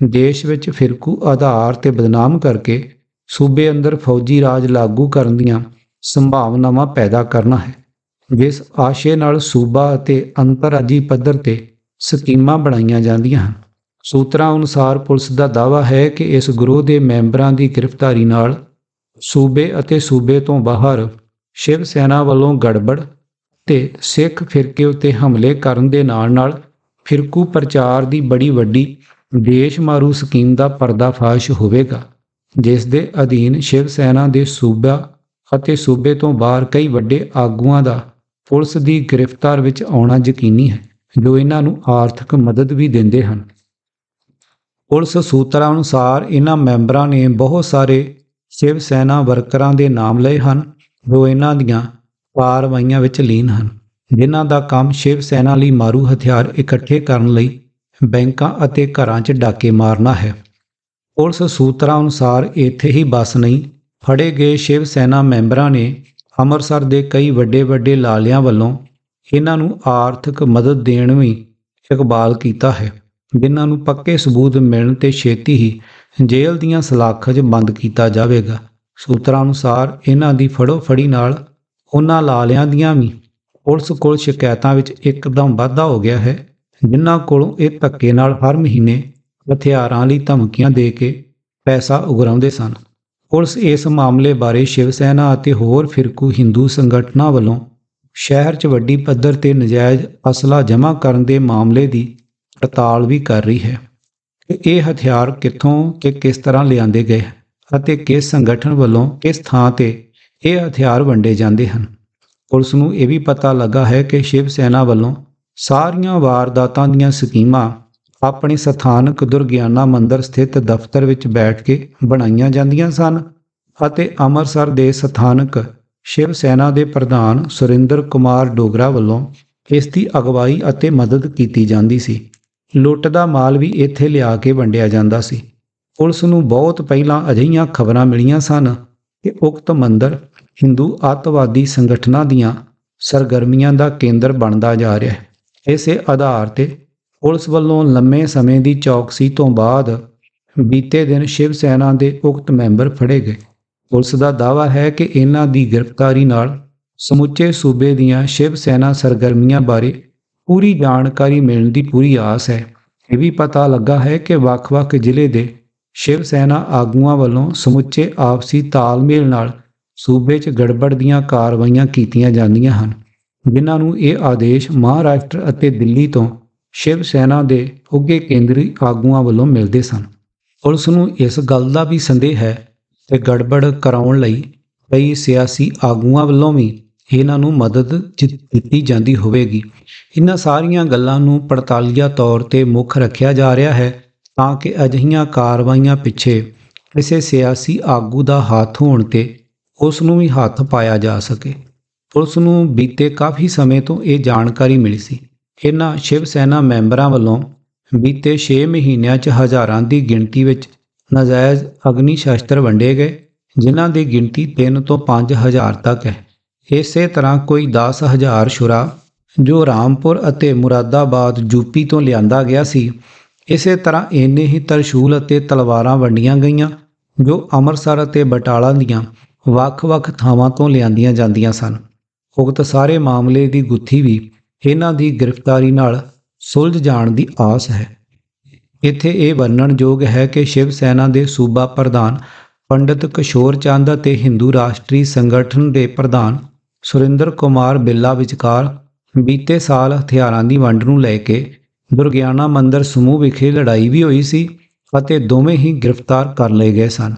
ਦੇਸ਼ ਵਿੱਚ ਫਿਰਕੂ ਆਧਾਰ 'ਤੇ ਬਦਨਾਮ ਕਰਕੇ ਸੂਬੇ ਅੰਦਰ ਫੌਜੀ ਰਾਜ ਲਾਗੂ ਕਰਨ ਦੀਆਂ ਸੰਭਾਵਨਾਵਾਂ ਪੈਦਾ ਕਰਨਾ ਹੈ, ਜਿਸ ਆਸ਼ੇ ਨਾਲ ਸੂਬਾ ਅਤੇ ਅੰਤਰਰਾਜੀ ਪੱਧਰ 'ਤੇ ਸਕੀਮਾਂ ਬਣਾਈਆਂ ਜਾਂਦੀਆਂ ਹਨ। ਸੂਤਰਾਂ ਅਨੁਸਾਰ ਪੁਲਿਸ ਦਾ ਦਾਅਵਾ ਹੈ ਕਿ ਇਸ ਗਰੋਹ ਦੇ ਮੈਂਬਰਾਂ ਦੀ ਗ੍ਰਿਫਤਾਰੀ ਨਾਲ ਸੂਬੇ ਅਤੇ ਸੂਬੇ ਤੋਂ ਬਾਹਰ ਸ਼ਿਵ ਸੈਨਾ ਵੱਲੋਂ ਗੜਬੜ ਤੇ ਸਿੱਖ ਫਿਰਕੇ ਉੱਤੇ ਹਮਲੇ ਕਰਨ ਦੇ ਨਾਲ-ਨਾਲ ਫਿਰਕੂ ਪ੍ਰਚਾਰ ਦੀ ਬੜੀ ਵੱਡੀ ਦੇਸ਼ ਮਾਰੂ ਸਕੀਮ ਦਾ ਪਰਦਾਫਾਸ਼ ਹੋਵੇਗਾ, ਜਿਸ ਦੇ ਅਧੀਨ ਸ਼ਿਵ ਸੈਨਾ ਦੇ ਸੂਬਾ ਅਤੇ ਸੂਬੇ ਤੋਂ ਬਾਹਰ ਕਈ ਵੱਡੇ ਆਗੂਆਂ ਦਾ ਪੁਲਿਸ ਦੀ ਗ੍ਰਿਫਤਾਰ ਵਿੱਚ ਆਉਣਾ ਯਕੀਨੀ ਹੈ, ਜੋ ਇਹਨਾਂ ਨੂੰ ਆਰਥਿਕ ਮਦਦ ਵੀ ਦਿੰਦੇ ਹਨ। ਪੁਲਿਸ ਸੂਤਰਾਂ ਅਨੁਸਾਰ ਇਹਨਾਂ ਮੈਂਬਰਾਂ ਨੇ ਬਹੁਤ ਸਾਰੇ ਸ਼ਿਵ ਸੈਨਾ ਵਰਕਰਾਂ ਦੇ ਨਾਮ ਲਏ ਹਨ, ਜੋ ਇਹਨਾਂ ਦੀਆਂ ਕਾਰਵਾਈਆਂ ਵਿੱਚ ਲੀਨ ਹਨ, ਜਿਨ੍ਹਾਂ ਦਾ ਕੰਮ ਸ਼ਿਵ ਸੈਨਾ ਲਈ ਮਾਰੂ ਹਥਿਆਰ ਇਕੱਠੇ ਕਰਨ ਲਈ ਬੈਂਕਾਂ ਅਤੇ ਘਰਾਂ 'ਚ ਡਾਕੇ ਮਾਰਨਾ ਹੈ। ਪੁਲਿਸ ਸੂਤਰਾਂ ਅਨੁਸਾਰ ਇੱਥੇ ਹੀ ਬਸ ਨਹੀਂ, ਫੜੇ ਗਏ ਸ਼ਿਵ ਸੈਨਾ ਮੈਂਬਰਾਂ ਨੇ ਅੰਮ੍ਰਿਤਸਰ ਦੇ ਕਈ ਵੱਡੇ ਲਾਲਿਆਂ ਵੱਲੋਂ ਇਹਨਾਂ ਨੂੰ ਆਰਥਿਕ ਮਦਦ ਦੇਣ ਵੀ ਇਕਬਾਲ ਕੀਤਾ ਹੈ, ਜਿਨ੍ਹਾਂ ਨੂੰ ਪੱਕੇ ਸਬੂਤ ਮਿਲਣ ਤੇ ਛੇਤੀ ਹੀ ਜੇਲ੍ਹ ਦੀਆਂ ਸਲਾਖਾਂ 'ਚ ਬੰਦ ਕੀਤਾ ਜਾਵੇਗਾ। ਸੂਤਰਾਂ ਅਨੁਸਾਰ ਇਹਨਾਂ ਦੀ ਫੜੋ-ਫੜੀ ਨਾਲ ਉਹਨਾਂ ਲਾਲਿਆਂ ਦੀਆਂ ਵੀ ਪੁਲਿਸ ਕੋਲ ਸ਼ਿਕਾਇਤਾਂ ਵਿੱਚ ਇੱਕਦਮ ਵਾਧਾ ਹੋ ਗਿਆ ਹੈ, ਜਿਨ੍ਹਾਂ ਕੋਲੋਂ ਇਹ ਧੱਕੇ ਨਾਲ ਹਰ ਮਹੀਨੇ ਹਥਿਆਰਾਂ ਲਈ ਧਮਕੀਆਂ ਦੇ ਕੇ ਪੈਸਾ ਉਗਰਾਉਂਦੇ ਸਨ। ਪੁਲਿਸ ਇਸ ਮਾਮਲੇ ਬਾਰੇ ਸ਼ਿਵ ਸੈਨਾ ਅਤੇ ਹੋਰ ਫਿਰਕੂ ਹਿੰਦੂ ਸੰਗਠਨਾਂ ਵੱਲੋਂ ਸ਼ਹਿਰ 'ਚ ਵੱਡੀ ਪੱਧਰ 'ਤੇ ਨਜਾਇਜ਼ ਅਸਲਾ ਜਮ੍ਹਾਂ ਕਰਨ ਦੇ ਮਾਮਲੇ ਦੀ ਪੜਤਾਲ ਵੀ ਕਰ ਰਹੀ ਹੈ ਕਿ ਇਹ ਹਥਿਆਰ ਕਿੱਥੋਂ ਤੇ ਕਿਸ ਤਰ੍ਹਾਂ ਲਿਆਂਦੇ ਗਏ ਅਤੇ ਕਿਸ ਸੰਗਠਨ ਵੱਲੋਂ ਕਿਸ ਥਾਂ 'ਤੇ ਇਹ ਹਥਿਆਰ ਵੰਡੇ ਜਾਂਦੇ ਹਨ। ਪੁਲਿਸ ਨੂੰ ਇਹ ਵੀ ਪਤਾ ਲੱਗਾ ਹੈ ਕਿ ਸ਼ਿਵ ਸੈਨਾ ਵੱਲੋਂ ਸਾਰੀਆਂ ਵਾਰਦਾਤਾਂ ਦੀਆਂ ਸਕੀਮਾਂ ਆਪਣੇ ਸਥਾਨਕ ਦੁਰਗਿਆਨਾ ਮੰਦਰ ਸਥਿਤ ਦਫ਼ਤਰ ਵਿੱਚ ਬੈਠ ਕੇ ਬਣਾਈਆਂ ਜਾਂਦੀਆਂ ਸਨ ਅਤੇ ਅੰਮ੍ਰਿਤਸਰ ਦੇ ਸਥਾਨਕ ਸ਼ਿਵ ਸੈਨਾ ਦੇ ਪ੍ਰਧਾਨ ਸੁਰਿੰਦਰ ਕੁਮਾਰ ਡੋਗਰਾ ਵੱਲੋਂ ਇਸ ਦੀ ਅਗਵਾਈ ਅਤੇ ਮਦਦ ਕੀਤੀ ਜਾਂਦੀ ਸੀ। ਲੁੱਟ ਦਾ ਮਾਲ ਵੀ ਇੱਥੇ ਲਿਆ ਕੇ ਵੰਡਿਆ ਜਾਂਦਾ ਸੀ। ਪੁਲਿਸ ਨੂੰ ਬਹੁਤ ਪਹਿਲਾਂ ਅਜਿਹੀਆਂ ਖਬਰਾਂ ਮਿਲੀਆਂ ਸਨ ਕਿ ਉਕਤ ਮੰਦਰ ਹਿੰਦੂ ਅੱਤਵਾਦੀ ਸੰਗਠਨਾਂ ਦੀਆਂ ਸਰਗਰਮੀਆਂ ਦਾ ਕੇਂਦਰ ਬਣਦਾ ਜਾ ਰਿਹਾ ਹੈ। ਇਸੇ ਆਧਾਰ 'ਤੇ ਪੁਲਿਸ ਵੱਲੋਂ ਲੰਮੇ ਸਮੇਂ ਦੀ ਚੌਕਸੀ ਤੋਂ ਬਾਅਦ ਬੀਤੇ ਦਿਨ ਸ਼ਿਵ ਸੈਨਾ ਦੇ ਉਕਤ ਮੈਂਬਰ ਫੜੇ ਗਏ। ਪੁਲਿਸ ਦਾ ਦਾਅਵਾ ਹੈ ਕਿ ਇਹਨਾਂ ਦੀ ਗ੍ਰਿਫਤਾਰੀ ਨਾਲ ਸਮੁੱਚੇ ਸੂਬੇ ਦੀਆਂ ਸ਼ਿਵ ਸੈਨਾ ਸਰਗਰਮੀਆਂ ਬਾਰੇ ਪੂਰੀ ਜਾਣਕਾਰੀ ਮਿਲਣ ਦੀ ਪੂਰੀ ਆਸ ਹੈ। ਇਹ ਵੀ ਪਤਾ ਲੱਗਾ ਹੈ ਕਿ ਵੱਖ-ਵੱਖ ਜ਼ਿਲ੍ਹੇ ਦੇ ਸ਼ਿਵ ਸੈਨਾ ਆਗੂਆਂ ਵੱਲੋਂ ਸਮੁੱਚੇ ਆਪਸੀ ਤਾਲਮੇਲ ਨਾਲ ਸੂਬੇ 'ਚ ਗੜਬੜ ਦੀਆਂ ਕਾਰਵਾਈਆਂ ਕੀਤੀਆਂ ਜਾਂਦੀਆਂ ਹਨ, ਜਿਨ੍ਹਾਂ ਨੂੰ ਇਹ ਆਦੇਸ਼ ਮਹਾਰਾਸ਼ਟਰ ਅਤੇ ਦਿੱਲੀ ਤੋਂ ਸ਼ਿਵ ਸੈਨਾ ਦੇ ਉੱਘੇ ਕੇਂਦਰੀ ਆਗੂਆਂ ਵੱਲੋਂ ਮਿਲਦੇ ਸਨ। ਪੁਲਿਸ ਨੂੰ ਇਸ ਗੱਲ ਦਾ ਵੀ ਸੰਦੇਹ ਹੈ ਕਿ ਗੜਬੜ ਕਰਾਉਣ ਲਈ ਕਈ ਸਿਆਸੀ ਆਗੂਆਂ ਵੱਲੋਂ ਵੀ ਇਹਨਾਂ ਨੂੰ ਮਦਦ ਦਿੱਤੀ ਜਾਂਦੀ ਹੋਵੇਗੀ। ਇਹਨਾਂ ਸਾਰੀਆਂ ਗੱਲਾਂ ਨੂੰ ਪੜਤਾਲੀਆ ਤੌਰ 'ਤੇ ਮੁੱਖ ਰੱਖਿਆ ਜਾ ਰਿਹਾ ਹੈ ਤਾਂ ਕਿ ਅਜਿਹੀਆਂ ਕਾਰਵਾਈਆਂ ਪਿੱਛੇ ਕਿਸੇ ਸਿਆਸੀ ਆਗੂ ਦਾ ਹੱਥ ਹੋਣ 'ਤੇ ਉਸ ਨੂੰ ਵੀ ਹੱਥ ਪਾਇਆ ਜਾ ਸਕੇ। ਪੁਲਿਸ ਨੂੰ ਬੀਤੇ ਕਾਫੀ ਸਮੇਂ ਤੋਂ ਇਹ ਜਾਣਕਾਰੀ ਮਿਲੀ ਸੀ। ਇਹਨਾਂ ਸ਼ਿਵ ਸੈਨਾ ਮੈਂਬਰਾਂ ਵੱਲੋਂ ਬੀਤੇ 6 ਮਹੀਨਿਆਂ 'ਚ ਹਜ਼ਾਰਾਂ ਦੀ ਗਿਣਤੀ ਵਿੱਚ ਨਾਜਾਇਜ਼ ਅਗਨੀ ਸ਼ਸਤਰ ਵੰਡੇ ਗਏ, ਜਿਨ੍ਹਾਂ ਦੀ ਗਿਣਤੀ 3 ਤੋਂ 5 ਹਜ਼ਾਰ ਤੱਕ ਹੈ। ਇਸੇ ਤਰ੍ਹਾਂ ਕੋਈ 10,000 ਛੁਰਾ ਜੋ ਰਾਮਪੁਰ ਅਤੇ ਮੁਰਾਦਾਬਾਦ ਯੂਪੀ ਤੋਂ ਲਿਆਂਦਾ ਗਿਆ ਸੀ। ਇਸੇ ਤਰ੍ਹਾਂ ਇੰਨੇ ਹੀ ਤਰਸ਼ੂਲ ਅਤੇ ਤਲਵਾਰਾਂ ਵੰਡੀਆਂ ਗਈਆਂ ਜੋ ਅੰਮ੍ਰਿਤਸਰ ਅਤੇ ਬਟਾਲਾ ਦੀਆਂ ਵੱਖ-ਵੱਖ ਥਾਵਾਂ ਤੋਂ ਲਿਆਂਦੀਆਂ ਜਾਂਦੀਆਂ ਸਨ। ਉਕਤ ਸਾਰੇ ਮਾਮਲੇ ਦੀ ਗੁੱਥੀ ਵੀ ਇਹਨਾਂ ਦੀ ਗ੍ਰਿਫਤਾਰੀ ਨਾਲ ਸੁਲਝ ਜਾਣ ਦੀ ਆਸ ਹੈ। ਇੱਥੇ ਇਹ ਵਰਣਨਯੋਗ ਹੈ ਕਿ ਸ਼ਿਵ ਸੈਨਾ ਦੇ ਸੂਬਾ ਪ੍ਰਧਾਨ ਪੰਡਿਤ ਕਿਸ਼ੋਰ ਚੰਦ ਅਤੇ ਹਿੰਦੂ ਰਾਸ਼ਟਰੀ ਸੰਗਠਨ ਦੇ ਪ੍ਰਧਾਨ ਸੁਰਿੰਦਰ ਕੁਮਾਰ ਬਿੱਲਾ ਵਿਚਕਾਰ ਬੀਤੇ ਸਾਲ ਹਥਿਆਰਾਂ ਦੀ ਵੰਡ ਨੂੰ ਲੈ ਕੇ ਦੁਰਗਿਆਨਾ ਮੰਦਿਰ ਸਮੂਹ ਵਿਖੇ ਲੜਾਈ ਵੀ ਹੋਈ ਸੀ ਅਤੇ ਦੋਵੇਂ ਹੀ ਗ੍ਰਿਫਤਾਰ ਕਰ ਲਏ ਗਏ ਸਨ,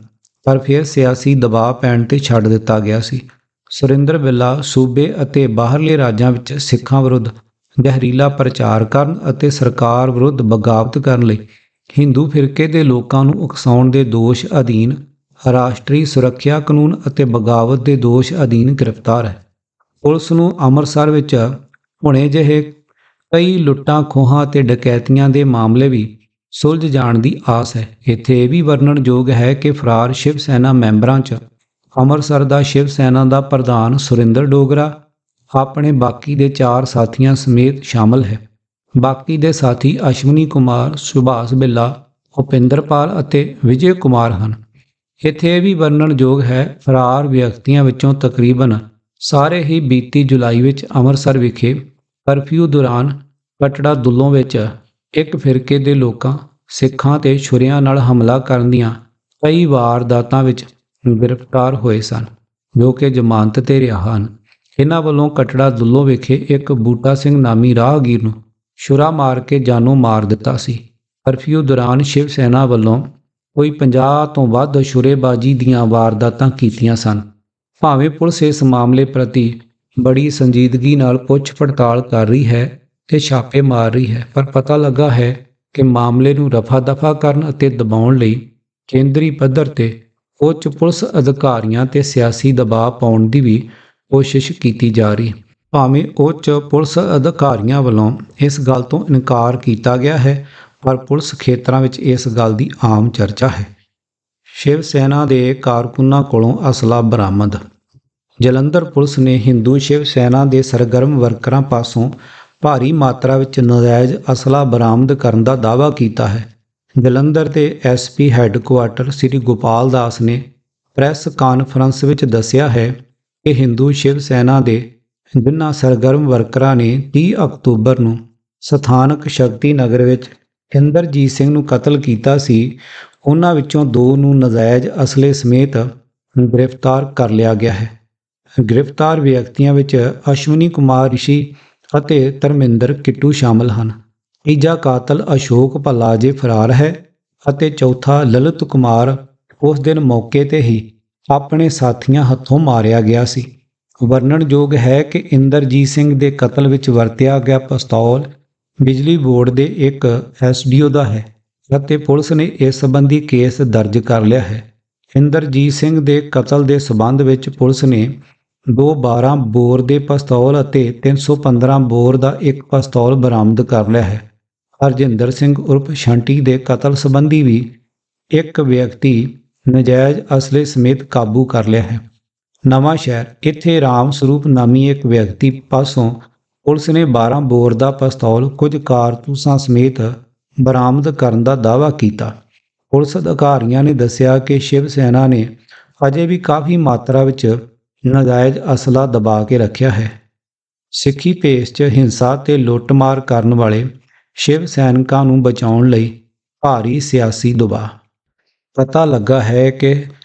ਪਰ ਫਿਰ ਸਿਆਸੀ ਦਬਾਅ ਪੈਣ ਤੇ ਛੱਡ ਦਿੱਤਾ ਗਿਆ ਸੀ। ਸੁਰਿੰਦਰ ਬਿੱਲਾ ਸੂਬੇ ਅਤੇ ਬਾਹਰਲੇ ਰਾਜਾਂ ਵਿੱਚ ਸਿੱਖਾਂ ਵਿਰੁੱਧ ਜ਼ਹਿਰੀਲਾ ਪ੍ਰਚਾਰ ਕਰਨ ਅਤੇ ਸਰਕਾਰ ਵਿਰੁੱਧ ਬਗਾਵਤ ਕਰਨ ਲਈ ਹਿੰਦੂ ਫਿਰਕੇ ਦੇ ਲੋਕਾਂ ਨੂੰ ਉਕਸਾਉਣ ਦੇ ਦੋਸ਼ ਅਧੀਨ ਰਾਸ਼ਟਰੀ ਸੁਰੱਖਿਆ ਕਾਨੂੰਨ ਅਤੇ ਬਗਾਵਤ ਦੇ ਦੋਸ਼ ਅਧੀਨ ਗ੍ਰਿਫਤਾਰ ਹੈ। ਪੁਲਿਸ ਨੂੰ ਅੰਮ੍ਰਿਤਸਰ ਵਿੱਚ ਹੁਣੇ ਜਿਹੇ ਕਈ ਲੁੱਟਾਂ ਖੋਹਾਂ ਅਤੇ ਡਕੈਤੀਆਂ ਦੇ ਮਾਮਲੇ ਵੀ ਸੁਲਝ ਜਾਣ ਦੀ ਆਸ ਹੈ। ਇੱਥੇ ਇਹ ਵੀ ਵਰਣਨਯੋਗ ਹੈ ਕਿ ਫਰਾਰ ਸ਼ਿਵ ਸੈਨਾ ਮੈਂਬਰਾਂ 'ਚ ਅੰਮ੍ਰਿਤਸਰ ਦਾ ਸ਼ਿਵ ਸੈਨਾ ਦਾ ਪ੍ਰਧਾਨ ਸੁਰਿੰਦਰ ਡੋਗਰਾ ਆਪਣੇ ਬਾਕੀ ਦੇ 4 ਸਾਥੀਆਂ ਸਮੇਤ ਸ਼ਾਮਲ ਹੈ। ਬਾਕੀ ਦੇ ਸਾਥੀ ਅਸ਼ਵਨੀ ਕੁਮਾਰ, ਸੁਭਾਸ਼ ਬਿੱਲਾ, ਭੁਪਿੰਦਰਪਾਲ ਅਤੇ ਵਿਜੇ ਕੁਮਾਰ ਹਨ। ਇੱਥੇ ਇਹ ਵੀ ਵਰਣਨਯੋਗ ਹੈ ਫਰਾਰ ਵਿਅਕਤੀਆਂ ਵਿੱਚੋਂ ਤਕਰੀਬਨ ਸਾਰੇ ਹੀ ਬੀਤੀ ਜੁਲਾਈ ਵਿੱਚ ਅੰਮ੍ਰਿਤਸਰ ਵਿਖੇ ਕਰਫਿਊ ਦੌਰਾਨ ਕਟੜਾ ਦੁੱਲੋਂ ਵਿੱਚ ਇੱਕ ਫਿਰਕੇ ਦੇ ਲੋਕਾਂ ਸਿੱਖਾਂ ਤੇ ਛੁਰਿਆਂ ਨਾਲ ਹਮਲਾ ਕਰਨ ਦੀਆਂ ਕਈ ਵਾਰਦਾਤਾਂ ਵਿੱਚ ਗ੍ਰਿਫਤਾਰ ਹੋਏ ਸਨ, ਜੋ ਕਿ ਜ਼ਮਾਨਤ ਤੇ ਰਿਹਾ ਹਨ। ਇਹਨਾਂ ਵੱਲੋਂ ਕਟੜਾ ਦੁੱਲੋਂ ਵਿਖੇ ਇੱਕ ਬੂਟਾ ਸਿੰਘ ਨਾਮੀ ਰਾਹਗੀਰ ਨੂੰ ਛੁਰਾ ਮਾਰ ਕੇ ਜਾਨੋਂ ਮਾਰ ਦਿੱਤਾ ਸੀ। ਕਰਫਿਊ ਦੌਰਾਨ ਸ਼ਿਵ ਸੈਨਾ ਵੱਲੋਂ ਕੋਈ 50 ਤੋਂ ਵੱਧ ਛੁਰੇਬਾਜ਼ੀ ਦੀਆਂ ਵਾਰਦਾਤਾਂ ਕੀਤੀਆਂ ਸਨ। ਭਾਵੇਂ ਪੁਲਿਸ ਇਸ ਮਾਮਲੇ ਪ੍ਰਤੀ ਬੜੀ ਸੰਜੀਦਗੀ ਨਾਲ ਪੁੱਛ ਪੜਤਾਲ ਕਰ ਰਹੀ ਹੈ ਤੇ ਛਾਪੇ ਮਾਰ ਰਹੀ ਹੈ, ਪਰ ਪਤਾ ਲੱਗਾ ਹੈ ਕਿ ਮਾਮਲੇ ਨੂੰ ਰਫਾ ਦਫਾ ਕਰਨ ਅਤੇ ਦਬਾਉਣ ਲਈ ਕੇਂਦਰੀ ਪੱਧਰ ਤੇ ਉੱਚ ਪੁਲਿਸ ਅਧਿਕਾਰੀਆਂ ਤੇ ਸਿਆਸੀ ਦਬਾਅ ਪਾਉਣ ਦੀ ਵੀ ਕੋਸ਼ਿਸ਼ ਕੀਤੀ ਜਾ ਰਹੀ। ਭਾਵੇਂ ਉੱਚ ਪੁਲਿਸ ਅਧਿਕਾਰੀਆਂ ਵੱਲੋਂ ਇਸ ਗੱਲ ਤੋਂ ਇਨਕਾਰ ਕੀਤਾ ਗਿਆ ਹੈ, ਪਰ ਪੁਲਿਸ ਖੇਤਰਾਂ ਵਿੱਚ ਇਸ ਗੱਲ ਦੀ ਆਮ ਚਰਚਾ ਹੈ। ਸ਼ਿਵ ਸੈਨਾ ਦੇ ਕਾਰਕੁਨਾਂ ਕੋਲੋਂ ਅਸਲਾ ਬਰਾਮਦ। ਜਲੰਧਰ ਪੁਲਿਸ ਨੇ ਹਿੰਦੂ ਸ਼ਿਵ ਸੈਨਾ ਦੇ ਸਰਗਰਮ ਵਰਕਰਾਂ ਪਾਸੋਂ ਭਾਰੀ ਮਾਤਰਾ ਵਿੱਚ ਨਾਜਾਇਜ਼ ਅਸਲਾ ਬਰਾਮਦ ਕਰਨ ਦਾ ਦਾਅਵਾ ਕੀਤਾ ਹੈ। ਜਲੰਧਰ ਦੇ ਐਸਪੀ ਹੈੱਡਕੁਆਰਟਰ ਸ੍ਰੀ ਗੋਪਾਲ ਦਾਸ ਨੇ ਪ੍ਰੈਸ ਕਾਨਫਰੰਸ ਵਿੱਚ ਦੱਸਿਆ ਹੈ ਕਿ ਹਿੰਦੂ ਸ਼ਿਵ ਸੈਨਾ ਦੇ ਜਿਨ੍ਹਾਂ ਸਰਗਰਮ ਵਰਕਰਾਂ ਨੇ 30 ਅਕਤੂਬਰ ਨੂੰ ਸਥਾਨਕ ਸ਼ਕਤੀ ਨਗਰ ਵਿੱਚ ਇੰਦਰਜੀਤ ਸਿੰਘ ਨੂੰ ਕਤਲ ਕੀਤਾ ਸੀ, ਉਹਨਾਂ ਵਿੱਚੋਂ 2 ਨੂੰ ਨਾਜਾਇਜ਼ ਅਸਲੇ ਸਮੇਤ ਗ੍ਰਿਫਤਾਰ ਕਰ ਲਿਆ ਗਿਆ ਹੈ। ਗ੍ਰਿਫਤਾਰ ਵਿਅਕਤੀਆਂ ਵਿੱਚ ਅਸ਼ਵਨੀ ਕੁਮਾਰ ਰਿਸ਼ੀ ਅਤੇ ਧਰਮਿੰਦਰ ਕਿੱਟੂ ਸ਼ਾਮਲ ਹਨ। ਤੀਜਾ ਕਾਤਲ ਅਸ਼ੋਕ ਭੱਲਾ ਅਜੇ ਫਰਾਰ ਹੈ ਅਤੇ ਚੌਥਾ ਲਲਿਤ ਕੁਮਾਰ ਉਸ ਦਿਨ ਮੌਕੇ ਤੇ ਹੀ ਆਪਣੇ ਸਾਥੀਆਂ ਹੱਥੋਂ ਮਾਰਿਆ ਗਿਆ ਸੀ। ਵਰਣਨਯੋਗ ਹੈ ਕਿ ਇੰਦਰਜੀਤ ਸਿੰਘ ਦੇ ਕਤਲ ਵਿੱਚ ਵਰਤਿਆ ਗਿਆ ਪਿਸਤੌਲ ਬਿਜਲੀ ਬੋਰਡ ਦੇ ਇੱਕ ਐਸਡੀਓ ਦਾ ਹੈ ਅਤੇ ਪੁਲਿਸ ਨੇ ਇਸ ਸੰਬੰਧੀ ਕੇਸ ਦਰਜ ਕਰ ਲਿਆ ਹੈ। ਇੰਦਰਜੀਤ ਸਿੰਘ ਦੇ ਕਤਲ ਦੇ ਸਬੰਧ ਵਿੱਚ ਪੁਲਿਸ ਨੇ 2 12 ਬੋਰ ਦੇ ਪਿਸਤੌਲ ਅਤੇ 315 ਬੋਰ ਦਾ ਇੱਕ ਪਿਸਤੌਲ ਬਰਾਮਦ ਕਰ ਲਿਆ ਹੈ। ਹਰਜਿੰਦਰ ਸਿੰਘ ਉਰਫ ਸ਼ੰਟੀ ਦੇ ਕਤਲ ਸੰਬੰਧੀ ਵੀ ਇੱਕ ਵਿਅਕਤੀ ਨਜਾਇਜ਼ ਅਸਲੇ ਸਮੇਤ ਕਾਬੂ ਕਰ ਲਿਆ ਹੈ। ਨਵਾਂ ਸ਼ਹਿਰ ਇੱਥੇ ਰਾਮ ਸਰੂਪ ਨਾਮੀ ਇੱਕ ਵਿਅਕਤੀ ਪਾਸੋਂ ਪੁਲਿਸ ਨੇ 12 ਬੋਰ ਦਾ ਪਿਸਤੌਲ ਕੁਝ ਕਾਰਤੂਸਾਂ ਸਮੇਤ ਬਰਾਮਦ ਕਰਨ ਦਾ ਦਾਅਵਾ ਕੀਤਾ। ਪੁਲਿਸ ਅਧਿਕਾਰੀਆਂ ਨੇ ਦੱਸਿਆ ਕਿ ਸ਼ਿਵ ਸੈਨਾ ਨੇ ਅਜੇ ਵੀ ਕਾਫੀ ਮਾਤਰਾ ਵਿੱਚ ਨਾਜਾਇਜ਼ ਅਸਲਾ ਦਬਾ ਕੇ ਰੱਖਿਆ ਹੈ। ਸਿੱਖੀ ਭੇਸ 'ਚ ਹਿੰਸਾ ਤੇ ਲੁੱਟਮਾਰ ਕਰਨ ਵਾਲੇ ਸ਼ਿਵ ਸੈਨਿਕਾਂ ਨੂੰ ਬਚਾਉਣ ਲਈ ਭਾਰੀ ਸਿਆਸੀ ਦਬਾਅ। ਪਤਾ ਲੱਗਾ ਹੈ ਕਿ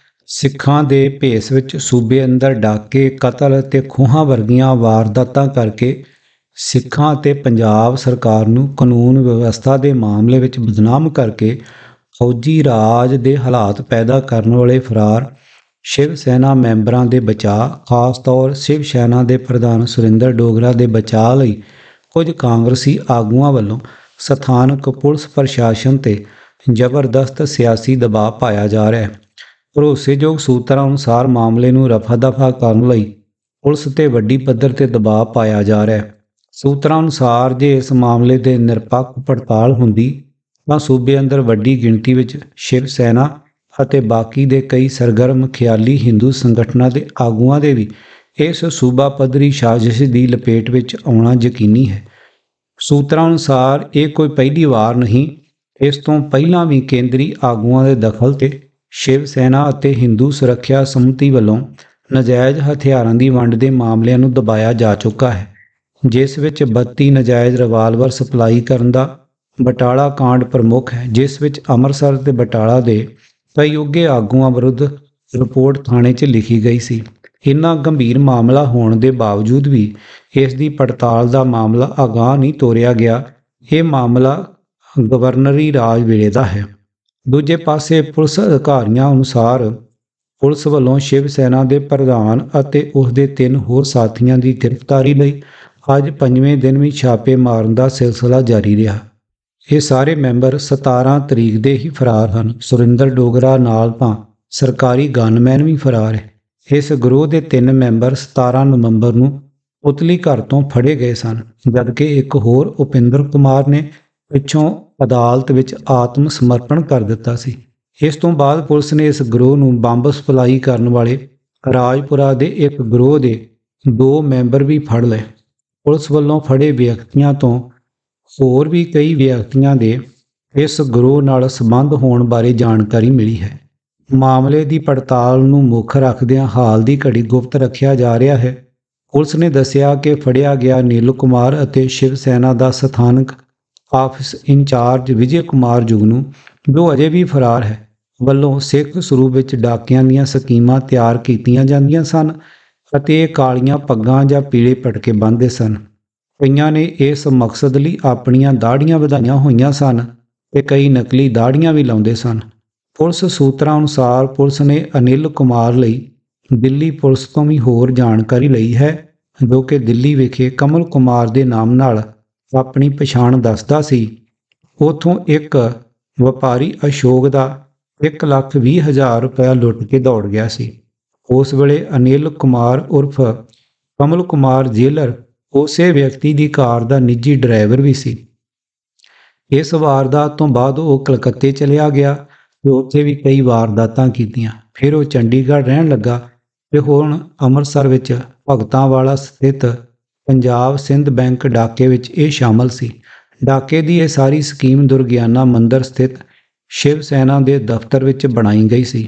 ਸਿੱਖਾਂ ਦੇ ਭੇਸ ਵਿੱਚ ਸੂਬੇ ਅੰਦਰ ਡਾਕੇ, ਕਤਲ ਅਤੇ ਖੋਹਾਂ ਵਰਗੀਆਂ ਵਾਰਦਾਤਾਂ ਕਰਕੇ ਸਿੱਖਾਂ ਅਤੇ ਪੰਜਾਬ ਸਰਕਾਰ ਨੂੰ ਕਾਨੂੰਨ ਵਿਵਸਥਾ ਦੇ ਮਾਮਲੇ ਵਿੱਚ ਬਦਨਾਮ ਕਰਕੇ ਫੌਜੀ ਰਾਜ ਦੇ ਹਾਲਾਤ ਪੈਦਾ ਕਰਨ ਵਾਲੇ ਫਰਾਰ ਸ਼ਿਵ ਸੈਨਾ ਮੈਂਬਰਾਂ ਦੇ ਬਚਾਅ, ਖਾਸ ਤੌਰ ਸ਼ਿਵ ਸੈਨਾ ਦੇ ਪ੍ਰਧਾਨ ਸੁਰਿੰਦਰ ਡੋਗਰਾ ਦੇ ਬਚਾਅ ਲਈ ਕੁਝ ਕਾਂਗਰਸੀ ਆਗੂਆਂ ਵੱਲੋਂ ਸਥਾਨਕ ਪੁਲਿਸ ਪ੍ਰਸ਼ਾਸਨ ਤੇ ਜ਼ਬਰਦਸਤ ਸਿਆਸੀ ਦਬਾਅ ਪਾਇਆ ਜਾ ਰਿਹਾ ਹੈ। ਭਰੋਸੇਯੋਗ ਸੂਤਰਾਂ ਅਨੁਸਾਰ ਮਾਮਲੇ ਨੂੰ ਰਫਾ ਦਫਾ ਕਰਨ ਲਈ ਪੁਲਿਸ ਤੇ ਵੱਡੀ ਪੱਧਰ ਤੇ ਦਬਾਅ ਪਾਇਆ ਜਾ ਰਿਹਾ ਹੈ। ਸੂਤਰਾਂ ਅਨੁਸਾਰ ਜੇ ਇਸ ਮਾਮਲੇ ਦੇ ਨਿਰਪੱਖ ਪੜਤਾਲ ਹੁੰਦੀ ਤਾਂ ਸੂਬੇ ਅੰਦਰ ਵੱਡੀ ਗਿਣਤੀ ਵਿੱਚ ਸ਼ਿਵ ਸੈਨਾ ਅਤੇ ਬਾਕੀ ਦੇ ਕਈ ਸਰਗਰਮ ਖਿਆਲੀ ਹਿੰਦੂ ਸੰਗਠਨਾਂ ਦੇ ਆਗੂਆਂ ਦੇ ਵੀ ਇਸ ਸੂਬਾ ਪੱਧਰੀ ਸਾਜ਼ਿਸ਼ ਦੀ ਲਪੇਟ ਵਿੱਚ ਆਉਣਾ ਯਕੀਨੀ ਹੈ। ਸੂਤਰਾਂ ਅਨੁਸਾਰ ਇਹ ਕੋਈ ਪਹਿਲੀ ਵਾਰ ਨਹੀਂ, ਇਸ ਤੋਂ ਪਹਿਲਾਂ ਵੀ ਕੇਂਦਰੀ ਆਗੂਆਂ ਦੇ ਦਖਲ ਤੇ ਸ਼ਿਵ ਸੈਨਾ ਅਤੇ ਹਿੰਦੂ ਸੁਰੱਖਿਆ ਸਮਿਤੀ ਵੱਲੋਂ ਨਜਾਇਜ਼ ਹਥਿਆਰਾਂ ਦੀ ਵੰਡ ਦੇ ਮਾਮਲਿਆਂ ਨੂੰ ਦਬਾਇਆ ਜਾ ਚੁੱਕਾ ਹੈ, ਜਿਸ ਵਿੱਚ 32 ਨਜਾਇਜ਼ ਰਿਵਾਲਵਰ ਸਪਲਾਈ ਕਰਨ ਦਾ ਬਟਾਲਾ ਕਾਂਡ ਪ੍ਰਮੁੱਖ ਹੈ, ਜਿਸ ਵਿੱਚ ਅੰਮ੍ਰਿਤਸਰ ਤੇ ਬਟਾਲਾ ਦੇ ਕਈ ਉੱਘੇ ਆਗੂਆਂ ਵਿਰੁੱਧ ਰਿਪੋਰਟ ਥਾਣੇ 'ਚ ਲਿਖੀ ਗਈ ਸੀ। ਇੰਨਾ ਗੰਭੀਰ ਮਾਮਲਾ ਹੋਣ ਦੇ ਬਾਵਜੂਦ ਵੀ ਇਸ ਦੀ ਪੜਤਾਲ ਦਾ ਮਾਮਲਾ ਅਗਾਂਹ ਨਹੀਂ ਤੋਰਿਆ ਗਿਆ। ਇਹ ਮਾਮਲਾ ਗਵਰਨਰੀ ਰਾਜ ਵੇਲੇ ਦਾ ਹੈ। ਦੂਜੇ ਪਾਸੇ ਪੁਲਿਸ ਅਧਿਕਾਰੀਆਂ ਅਨੁਸਾਰ ਪੁਲਿਸ ਵੱਲੋਂ ਸ਼ਿਵ ਸੈਨਾ ਦੇ ਪ੍ਰਧਾਨ ਅਤੇ ਉਸ ਦੇ 3 ਹੋਰ ਸਾਥੀਆਂ ਦੀ ਗ੍ਰਿਫਤਾਰੀ ਲਈ ਅੱਜ 5ਵੇਂ ਦਿਨ ਵੀ ਛਾਪੇ ਮਾਰਨ ਦਾ ਸਿਲਸਿਲਾ ਜਾਰੀ ਰਿਹਾ। ਇਹ ਸਾਰੇ ਮੈਂਬਰ 17 ਤਰੀਕ ਦੇ ਹੀ ਫਰਾਰ ਹਨ। ਸੁਰਿੰਦਰ ਡੋਗਰਾ ਨਾਲ ਤਾਂ ਸਰਕਾਰੀ ਗਨਮੈਨ ਵੀ ਫਰਾਰ ਹੈ। ਇਸ ਗਰੋਹ ਦੇ 3 ਮੈਂਬਰ 17 ਨਵੰਬਰ ਨੂੰ ਉਤਲੀ ਘਰ ਤੋਂ ਫੜੇ ਗਏ ਸਨ, ਜਦਕਿ ਇੱਕ ਹੋਰ ਉਪਿੰਦਰ ਕੁਮਾਰ ਨੇ ਪਿੱਛੋਂ ਅਦਾਲਤ ਵਿੱਚ ਆਤਮ ਸਮਰਪਣ ਕਰ ਦਿੱਤਾ ਸੀ। ਇਸ ਤੋਂ ਬਾਅਦ ਪੁਲਿਸ ਨੇ ਇਸ ਗਰੋਹ ਨੂੰ ਬੰਬ ਸਪਲਾਈ ਕਰਨ ਵਾਲੇ ਰਾਜਪੁਰਾ ਦੇ ਇੱਕ ਗਰੋਹ ਦੇ 2 ਮੈਂਬਰ ਵੀ ਫੜ ਲਏ। ਪੁਲਿਸ ਵੱਲੋਂ ਫੜੇ ਵਿਅਕਤੀਆਂ ਤੋਂ ਹੋਰ ਵੀ ਕਈ ਵਿਅਕਤੀਆਂ ਦੇ ਇਸ ਗਰੋਹ ਨਾਲ ਸੰਬੰਧ ਹੋਣ ਬਾਰੇ ਜਾਣਕਾਰੀ ਮਿਲੀ ਹੈ। ਮਾਮਲੇ ਦੀ ਪੜਤਾਲ ਨੂੰ ਮੁੱਖ ਰੱਖਦਿਆਂ ਹਾਲ ਦੀ ਘੜੀ ਗੁਪਤ ਰੱਖਿਆ ਜਾ ਰਿਹਾ ਹੈ। ਪੁਲਿਸ ਨੇ ਦੱਸਿਆ ਕਿ ਫੜਿਆ ਗਿਆ ਨੀਲ ਕੁਮਾਰ ਅਤੇ ਸ਼ਿਵ ਸੈਨਾ ਦਾ ਸਥਾਨਕ ਆਫਿਸ ਇੰਚਾਰਜ ਵਿਜੇ ਕੁਮਾਰ ਜੁਗਨੂ, ਜੋ ਅਜੇ ਵੀ ਫਰਾਰ ਹੈ, ਵੱਲੋਂ ਸਿੱਖ ਸਰੂਪ ਵਿੱਚ ਡਾਕਿਆਂ ਦੀਆਂ ਸਕੀਮਾਂ ਤਿਆਰ ਕੀਤੀਆਂ ਜਾਂਦੀਆਂ ਸਨ ਅਤੇ ਇਹ ਕਾਲੀਆਂ ਪੱਗਾਂ ਜਾਂ ਪੀਲੇ ਪਟਕੇ ਬੰਨ੍ਹਦੇ ਸਨ। ਕਈਆਂ ਨੇ ਇਸ ਮਕਸਦ ਲਈ ਆਪਣੀਆਂ ਦਾੜ੍ਹੀਆਂ ਵਧਾਈਆਂ ਹੋਈਆਂ ਸਨ ਤੇ ਕਈ ਨਕਲੀ ਦਾੜ੍ਹੀਆਂ ਵੀ ਲਾਉਂਦੇ ਸਨ। ਪੁਲਿਸ ਸੂਤਰਾਂ ਅਨੁਸਾਰ ਪੁਲਿਸ ਨੇ ਅਨਿਲ ਕੁਮਾਰ ਲਈ ਦਿੱਲੀ ਪੁਲਿਸ ਤੋਂ ਵੀ ਹੋਰ ਜਾਣਕਾਰੀ ਲਈ ਹੈ, ਜੋ ਕਿ ਦਿੱਲੀ ਵਿਖੇ ਕਮਲ ਕੁਮਾਰ ਦੇ ਨਾਮ ਨਾਲ ਆਪਣੀ ਪਛਾਣ ਦੱਸਦਾ ਸੀ। ਉੱਥੋਂ ਇੱਕ ਵਪਾਰੀ ਅਸ਼ੋਕ ਦਾ 1,20,000 ਰੁਪਇਆ ਲੁੱਟ ਕੇ ਦੌੜ ਗਿਆ ਸੀ। ਉਸ ਵੇਲੇ ਅਨਿਲ ਕੁਮਾਰ ਉਰਫ ਕਮਲ ਕੁਮਾਰ ਜੇਲਰ ਉਸੇ ਵਿਅਕਤੀ ਦੀ ਕਾਰ ਦਾ ਨਿੱਜੀ ਡਰਾਈਵਰ ਵੀ ਸੀ। ਇਸ ਵਾਰਦਾਤ ਤੋਂ ਬਾਅਦ ਉਹ ਕਲਕੱਤੇ ਚਲਿਆ ਗਿਆ ਤੇ ਉੱਥੇ ਵੀ ਕਈ ਵਾਰਦਾਤਾਂ ਕੀਤੀਆਂ। ਫਿਰ ਉਹ ਚੰਡੀਗੜ੍ਹ ਰਹਿਣ ਲੱਗਾ ਤੇ ਹੁਣ ਅੰਮ੍ਰਿਤਸਰ ਵਿੱਚ ਭਗਤਾਂ ਵਾਲਾ ਸਥਿਤ ਪੰਜਾਬ ਸਿੰਧ ਬੈਂਕ ਡਾਕੇ ਵਿੱਚ ਇਹ ਸ਼ਾਮਲ ਸੀ। ਡਾਕੇ ਦੀ ਇਹ ਸਾਰੀ ਸਕੀਮ ਦੁਰਗਿਆਨਾ ਮੰਦਰ ਸਥਿਤ ਸ਼ਿਵ ਸੈਨਾ ਦੇ ਦਫ਼ਤਰ ਵਿੱਚ ਬਣਾਈ ਗਈ ਸੀ,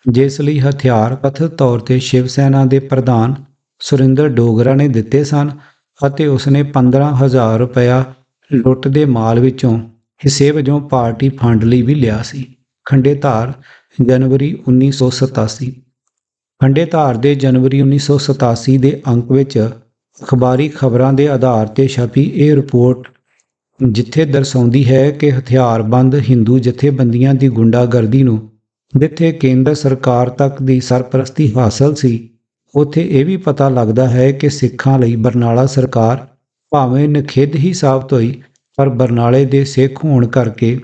ਜਿਸ ਲਈ ਹਥਿਆਰ ਕਥਿਤ ਤੌਰ ਤੇ ਸ਼ਿਵ ਸੈਨਾ ਦੇ ਪ੍ਰਧਾਨ ਸੁਰਿੰਦਰ ਡੋਗਰਾ ਨੇ ਦਿੱਤੇ ਸਨ ਅਤੇ ਉਸਨੇ 15,000 ਰੁਪਇਆ ਲੁੱਟ ਦੇ ਮਾਲ ਵਿੱਚੋਂ ਹਿੱਸੇ ਵਜੋਂ ਪਾਰਟੀ ਫੰਡ ਲਈ ਵੀ ਲਿਆ ਸੀ। ਖੰਡੇ ਧਾਰ ਜਨਵਰੀ 1987। ਖੰਡੇ ਧਾਰ ਦੇ ਜਨਵਰੀ 1987 ਦੇ ਅੰਕ ਵਿੱਚ ਅਖਬਾਰੀ ਖਬਰਾਂ ਦੇ ਆਧਾਰ ਤੇ ਛਪੀ ਇਹ ਰਿਪੋਰਟ, ਜਿੱਥੇ ਦਰਸਾਉਂਦੀ ਹੈ ਕਿ ਹਥਿਆਰਬੰਦ ਹਿੰਦੂ ਜਥੇਬੰਦੀਆਂ ਦੀ ਗੁੰਡਾਗਰਦੀ ਨੂੰ ਜਿੱਥੇ ਕੇਂਦਰ ਸਰਕਾਰ ਤੱਕ ਦੀ ਸਰਪ੍ਰਸਤੀ ਹਾਸਲ ਸੀ, ਉੱਥੇ ਇਹ ਵੀ ਪਤਾ ਲੱਗਦਾ ਹੈ ਕਿ ਸਿੱਖਾਂ ਲਈ ਬਰਨਾਲਾ ਸਰਕਾਰ ਭਾਵੇਂ ਨਖਿੱਧ ਹੀ ਸਾਬਤ ਹੋਈ, ਪਰ ਬਰਨਾਲੇ ਦੇ ਸਿੱਖ ਹੋਣ ਕਰਕੇ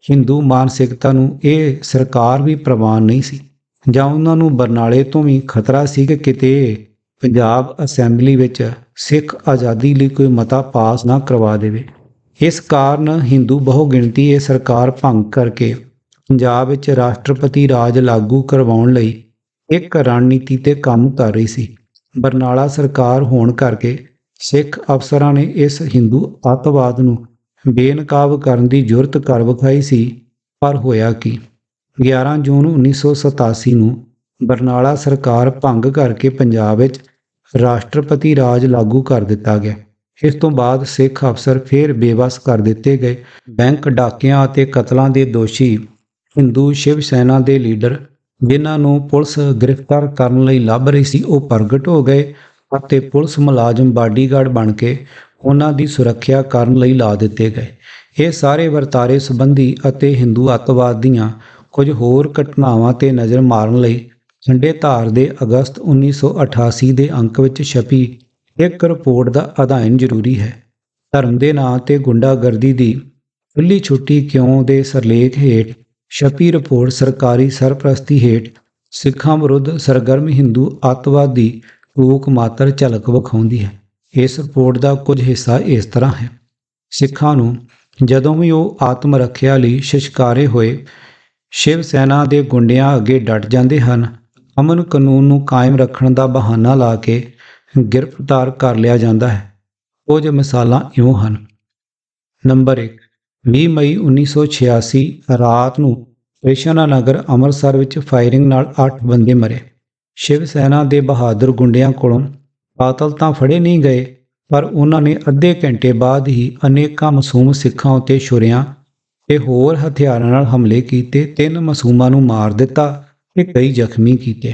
ਹਿੰਦੂ ਮਾਨਸਿਕਤਾ ਨੂੰ ਇਹ ਸਰਕਾਰ ਵੀ ਪ੍ਰਵਾਨ ਨਹੀਂ ਸੀ, ਜਾਂ ਉਹਨਾਂ ਨੂੰ ਬਰਨਾਲੇ ਤੋਂ ਵੀ ਖਤਰਾ ਸੀ ਕਿ ਕਿਤੇ ਪੰਜਾਬ ਅਸੈਂਬਲੀ ਵਿੱਚ ਸਿੱਖ ਆਜ਼ਾਦੀ ਲਈ ਕੋਈ ਮਤਾ ਪਾਸ ਨਾ ਕਰਵਾ ਦੇਵੇ। ਇਸ ਕਾਰਨ ਹਿੰਦੂ ਬਹੁਗਿਣਤੀ ਇਹ ਸਰਕਾਰ ਭੰਗ ਕਰਕੇ ਪੰਜਾਬ ਵਿੱਚ ਰਾਸ਼ਟਰਪਤੀ ਰਾਜ ਲਾਗੂ ਕਰਵਾਉਣ ਲਈ ਇੱਕ ਰਣਨੀਤੀ ਤੇ ਕੰਮ ਕਰ ਰਹੀ ਸੀ। ਬਰਨਾਲਾ ਸਰਕਾਰ ਹੋਣ ਕਰਕੇ ਸਿੱਖ ਅਫਸਰਾਂ ਨੇ ਇਸ ਹਿੰਦੂ ਅੱਤਵਾਦ ਨੂੰ ਬੇਨਕਾਬ ਕਰਨ ਦੀ ਜੁਰਤ ਕਰ ਵਿਖਾਈ ਸੀ, ਪਰ ਹੋਇਆ ਕੀ? 11 ਜੂਨ 1987 ਨੂੰ ਬਰਨਾਲਾ ਸਰਕਾਰ ਭੰਗ ਕਰਕੇ ਪੰਜਾਬ ਵਿੱਚ ਰਾਸ਼ਟਰਪਤੀ ਰਾਜ ਲਾਗੂ ਕਰ ਦਿੱਤਾ ਗਿਆ। ਇਸ ਤੋਂ ਬਾਅਦ ਸਿੱਖ ਅਫਸਰ ਫਿਰ ਬੇਵੱਸ ਕਰ ਦਿੱਤੇ ਗਏ। ਬੈਂਕ ਡਾਕਿਆਂ ਅਤੇ ਕਤਲਾਂ ਦੇ ਦੋਸ਼ੀ ਹਿੰਦੂ ਸ਼ਿਵ ਸੈਨਾ ਦੇ ਲੀਡਰ, ਜਿਨ੍ਹਾਂ ਨੂੰ ਪੁਲਿਸ ਗ੍ਰਿਫਤਾਰ ਕਰਨ ਲਈ ਲੱਭ ਰਹੀ ਸੀ, ਉਹ ਪ੍ਰਗਟ ਹੋ ਗਏ ਅਤੇ ਪੁਲਿਸ ਮੁਲਾਜ਼ਮ ਬਾਡੀਗਾਰਡ ਬਣ ਕੇ ਉਹਨਾਂ ਦੀ ਸੁਰੱਖਿਆ ਕਰਨ ਲਈ ਲਾ ਦਿੱਤੇ ਗਏ। ਇਹ ਸਾਰੇ ਵਰਤਾਰੇ ਸੰਬੰਧੀ ਅਤੇ ਹਿੰਦੂ ਅੱਤਵਾਦ ਦੀਆਂ ਕੁਝ ਹੋਰ ਘਟਨਾਵਾਂ ਤੇ ਨਜ਼ਰ ਮਾਰਨ ਲਈ ਖੰਡੇ ਧਾਰ ਦੇ ਅਗਸਤ 1988 ਦੇ ਅੰਕ ਵਿੱਚ ਛਪੀ ਇੱਕ ਰਿਪੋਰਟ ਦਾ ਅਧਿਐਨ ਜ਼ਰੂਰੀ ਹੈ। ਧਰਮ ਦੇ ਨਾਂ ਤੇ ਗੁੰਡਾਗਰਦੀ ਦੀ ਖੁੱਲ੍ਹੀ ਛੁੱਟੀ ਕਿਉਂ ਦੇ ਸਿਰਲੇਖ ਹੇਠ ਛਪੀ ਰਿਪੋਰਟ ਸਰਕਾਰੀ ਸਰਪ੍ਰਸਤੀ ਹੇਠ ਸਿੱਖਾਂ ਵਿਰੁੱਧ ਸਰਗਰਮ ਹਿੰਦੂ ਅੱਤਵਾਦ ਦੀ ਕੂਕ ਮਾਤਰ ਝਲਕ ਵਿਖਾਉਂਦੀ ਹੈ। ਇਸ ਰਿਪੋਰਟ ਦਾ ਕੁਝ ਹਿੱਸਾ ਇਸ ਤਰ੍ਹਾਂ ਹੈ। ਸਿੱਖਾਂ ਨੂੰ ਜਦੋਂ ਵੀ ਉਹ ਆਤਮ ਰੱਖਿਆ ਲਈ ਸ਼ਿਸ਼ਕਾਰੇ ਹੋਏ ਸ਼ਿਵ ਸੈਨਾ ਦੇ ਗੁੰਡਿਆਂ ਅੱਗੇ ਡਟ ਜਾਂਦੇ ਹਨ, ਅਮਨ ਕਾਨੂੰਨ ਨੂੰ ਕਾਇਮ ਰੱਖਣ ਦਾ ਬਹਾਨਾ ਲਾ ਕੇ गिरफ्तार कर लिया जाता है। कुछ मिसालां इउं हन। नंबर 1, 20 मई 1986 रात ਨੂੰ ਕ੍ਰਿਸ਼ਨਾ ਨਗਰ ਅੰਮ੍ਰਿਤਸਰ ਵਿੱਚ ਫਾਇਰਿੰਗ ਨਾਲ 8 ਬੰਦੇ ਮਰੇ। ਸ਼ਿਵ ਸੈਨਾ ਦੇ ਬਹਾਦਰ ਗੁੰਡਿਆਂ ਕੋਲੋਂ ਕਾਤਲ ਤਾਂ ਫੜੇ ਨਹੀਂ ਗਏ, ਪਰ ਉਹਨਾਂ ਨੇ ਅੱਧੇ ਘੰਟੇ ਬਾਅਦ ਹੀ ਅਨੇਕਾਂ ਮਾਸੂਮ ਸਿੱਖਾਂ ਉੱਤੇ ਛੁਰਿਆਂ ਤੇ ਹੋਰ ਹਥਿਆਰਾਂ ਨਾਲ ਹਮਲੇ ਕੀਤੇ। 3 ਮਾਸੂਮਾਂ ਨੂੰ ਮਾਰ ਦਿੱਤਾ ਤੇ ਕਈ ਜ਼ਖਮੀ ਕੀਤੇ।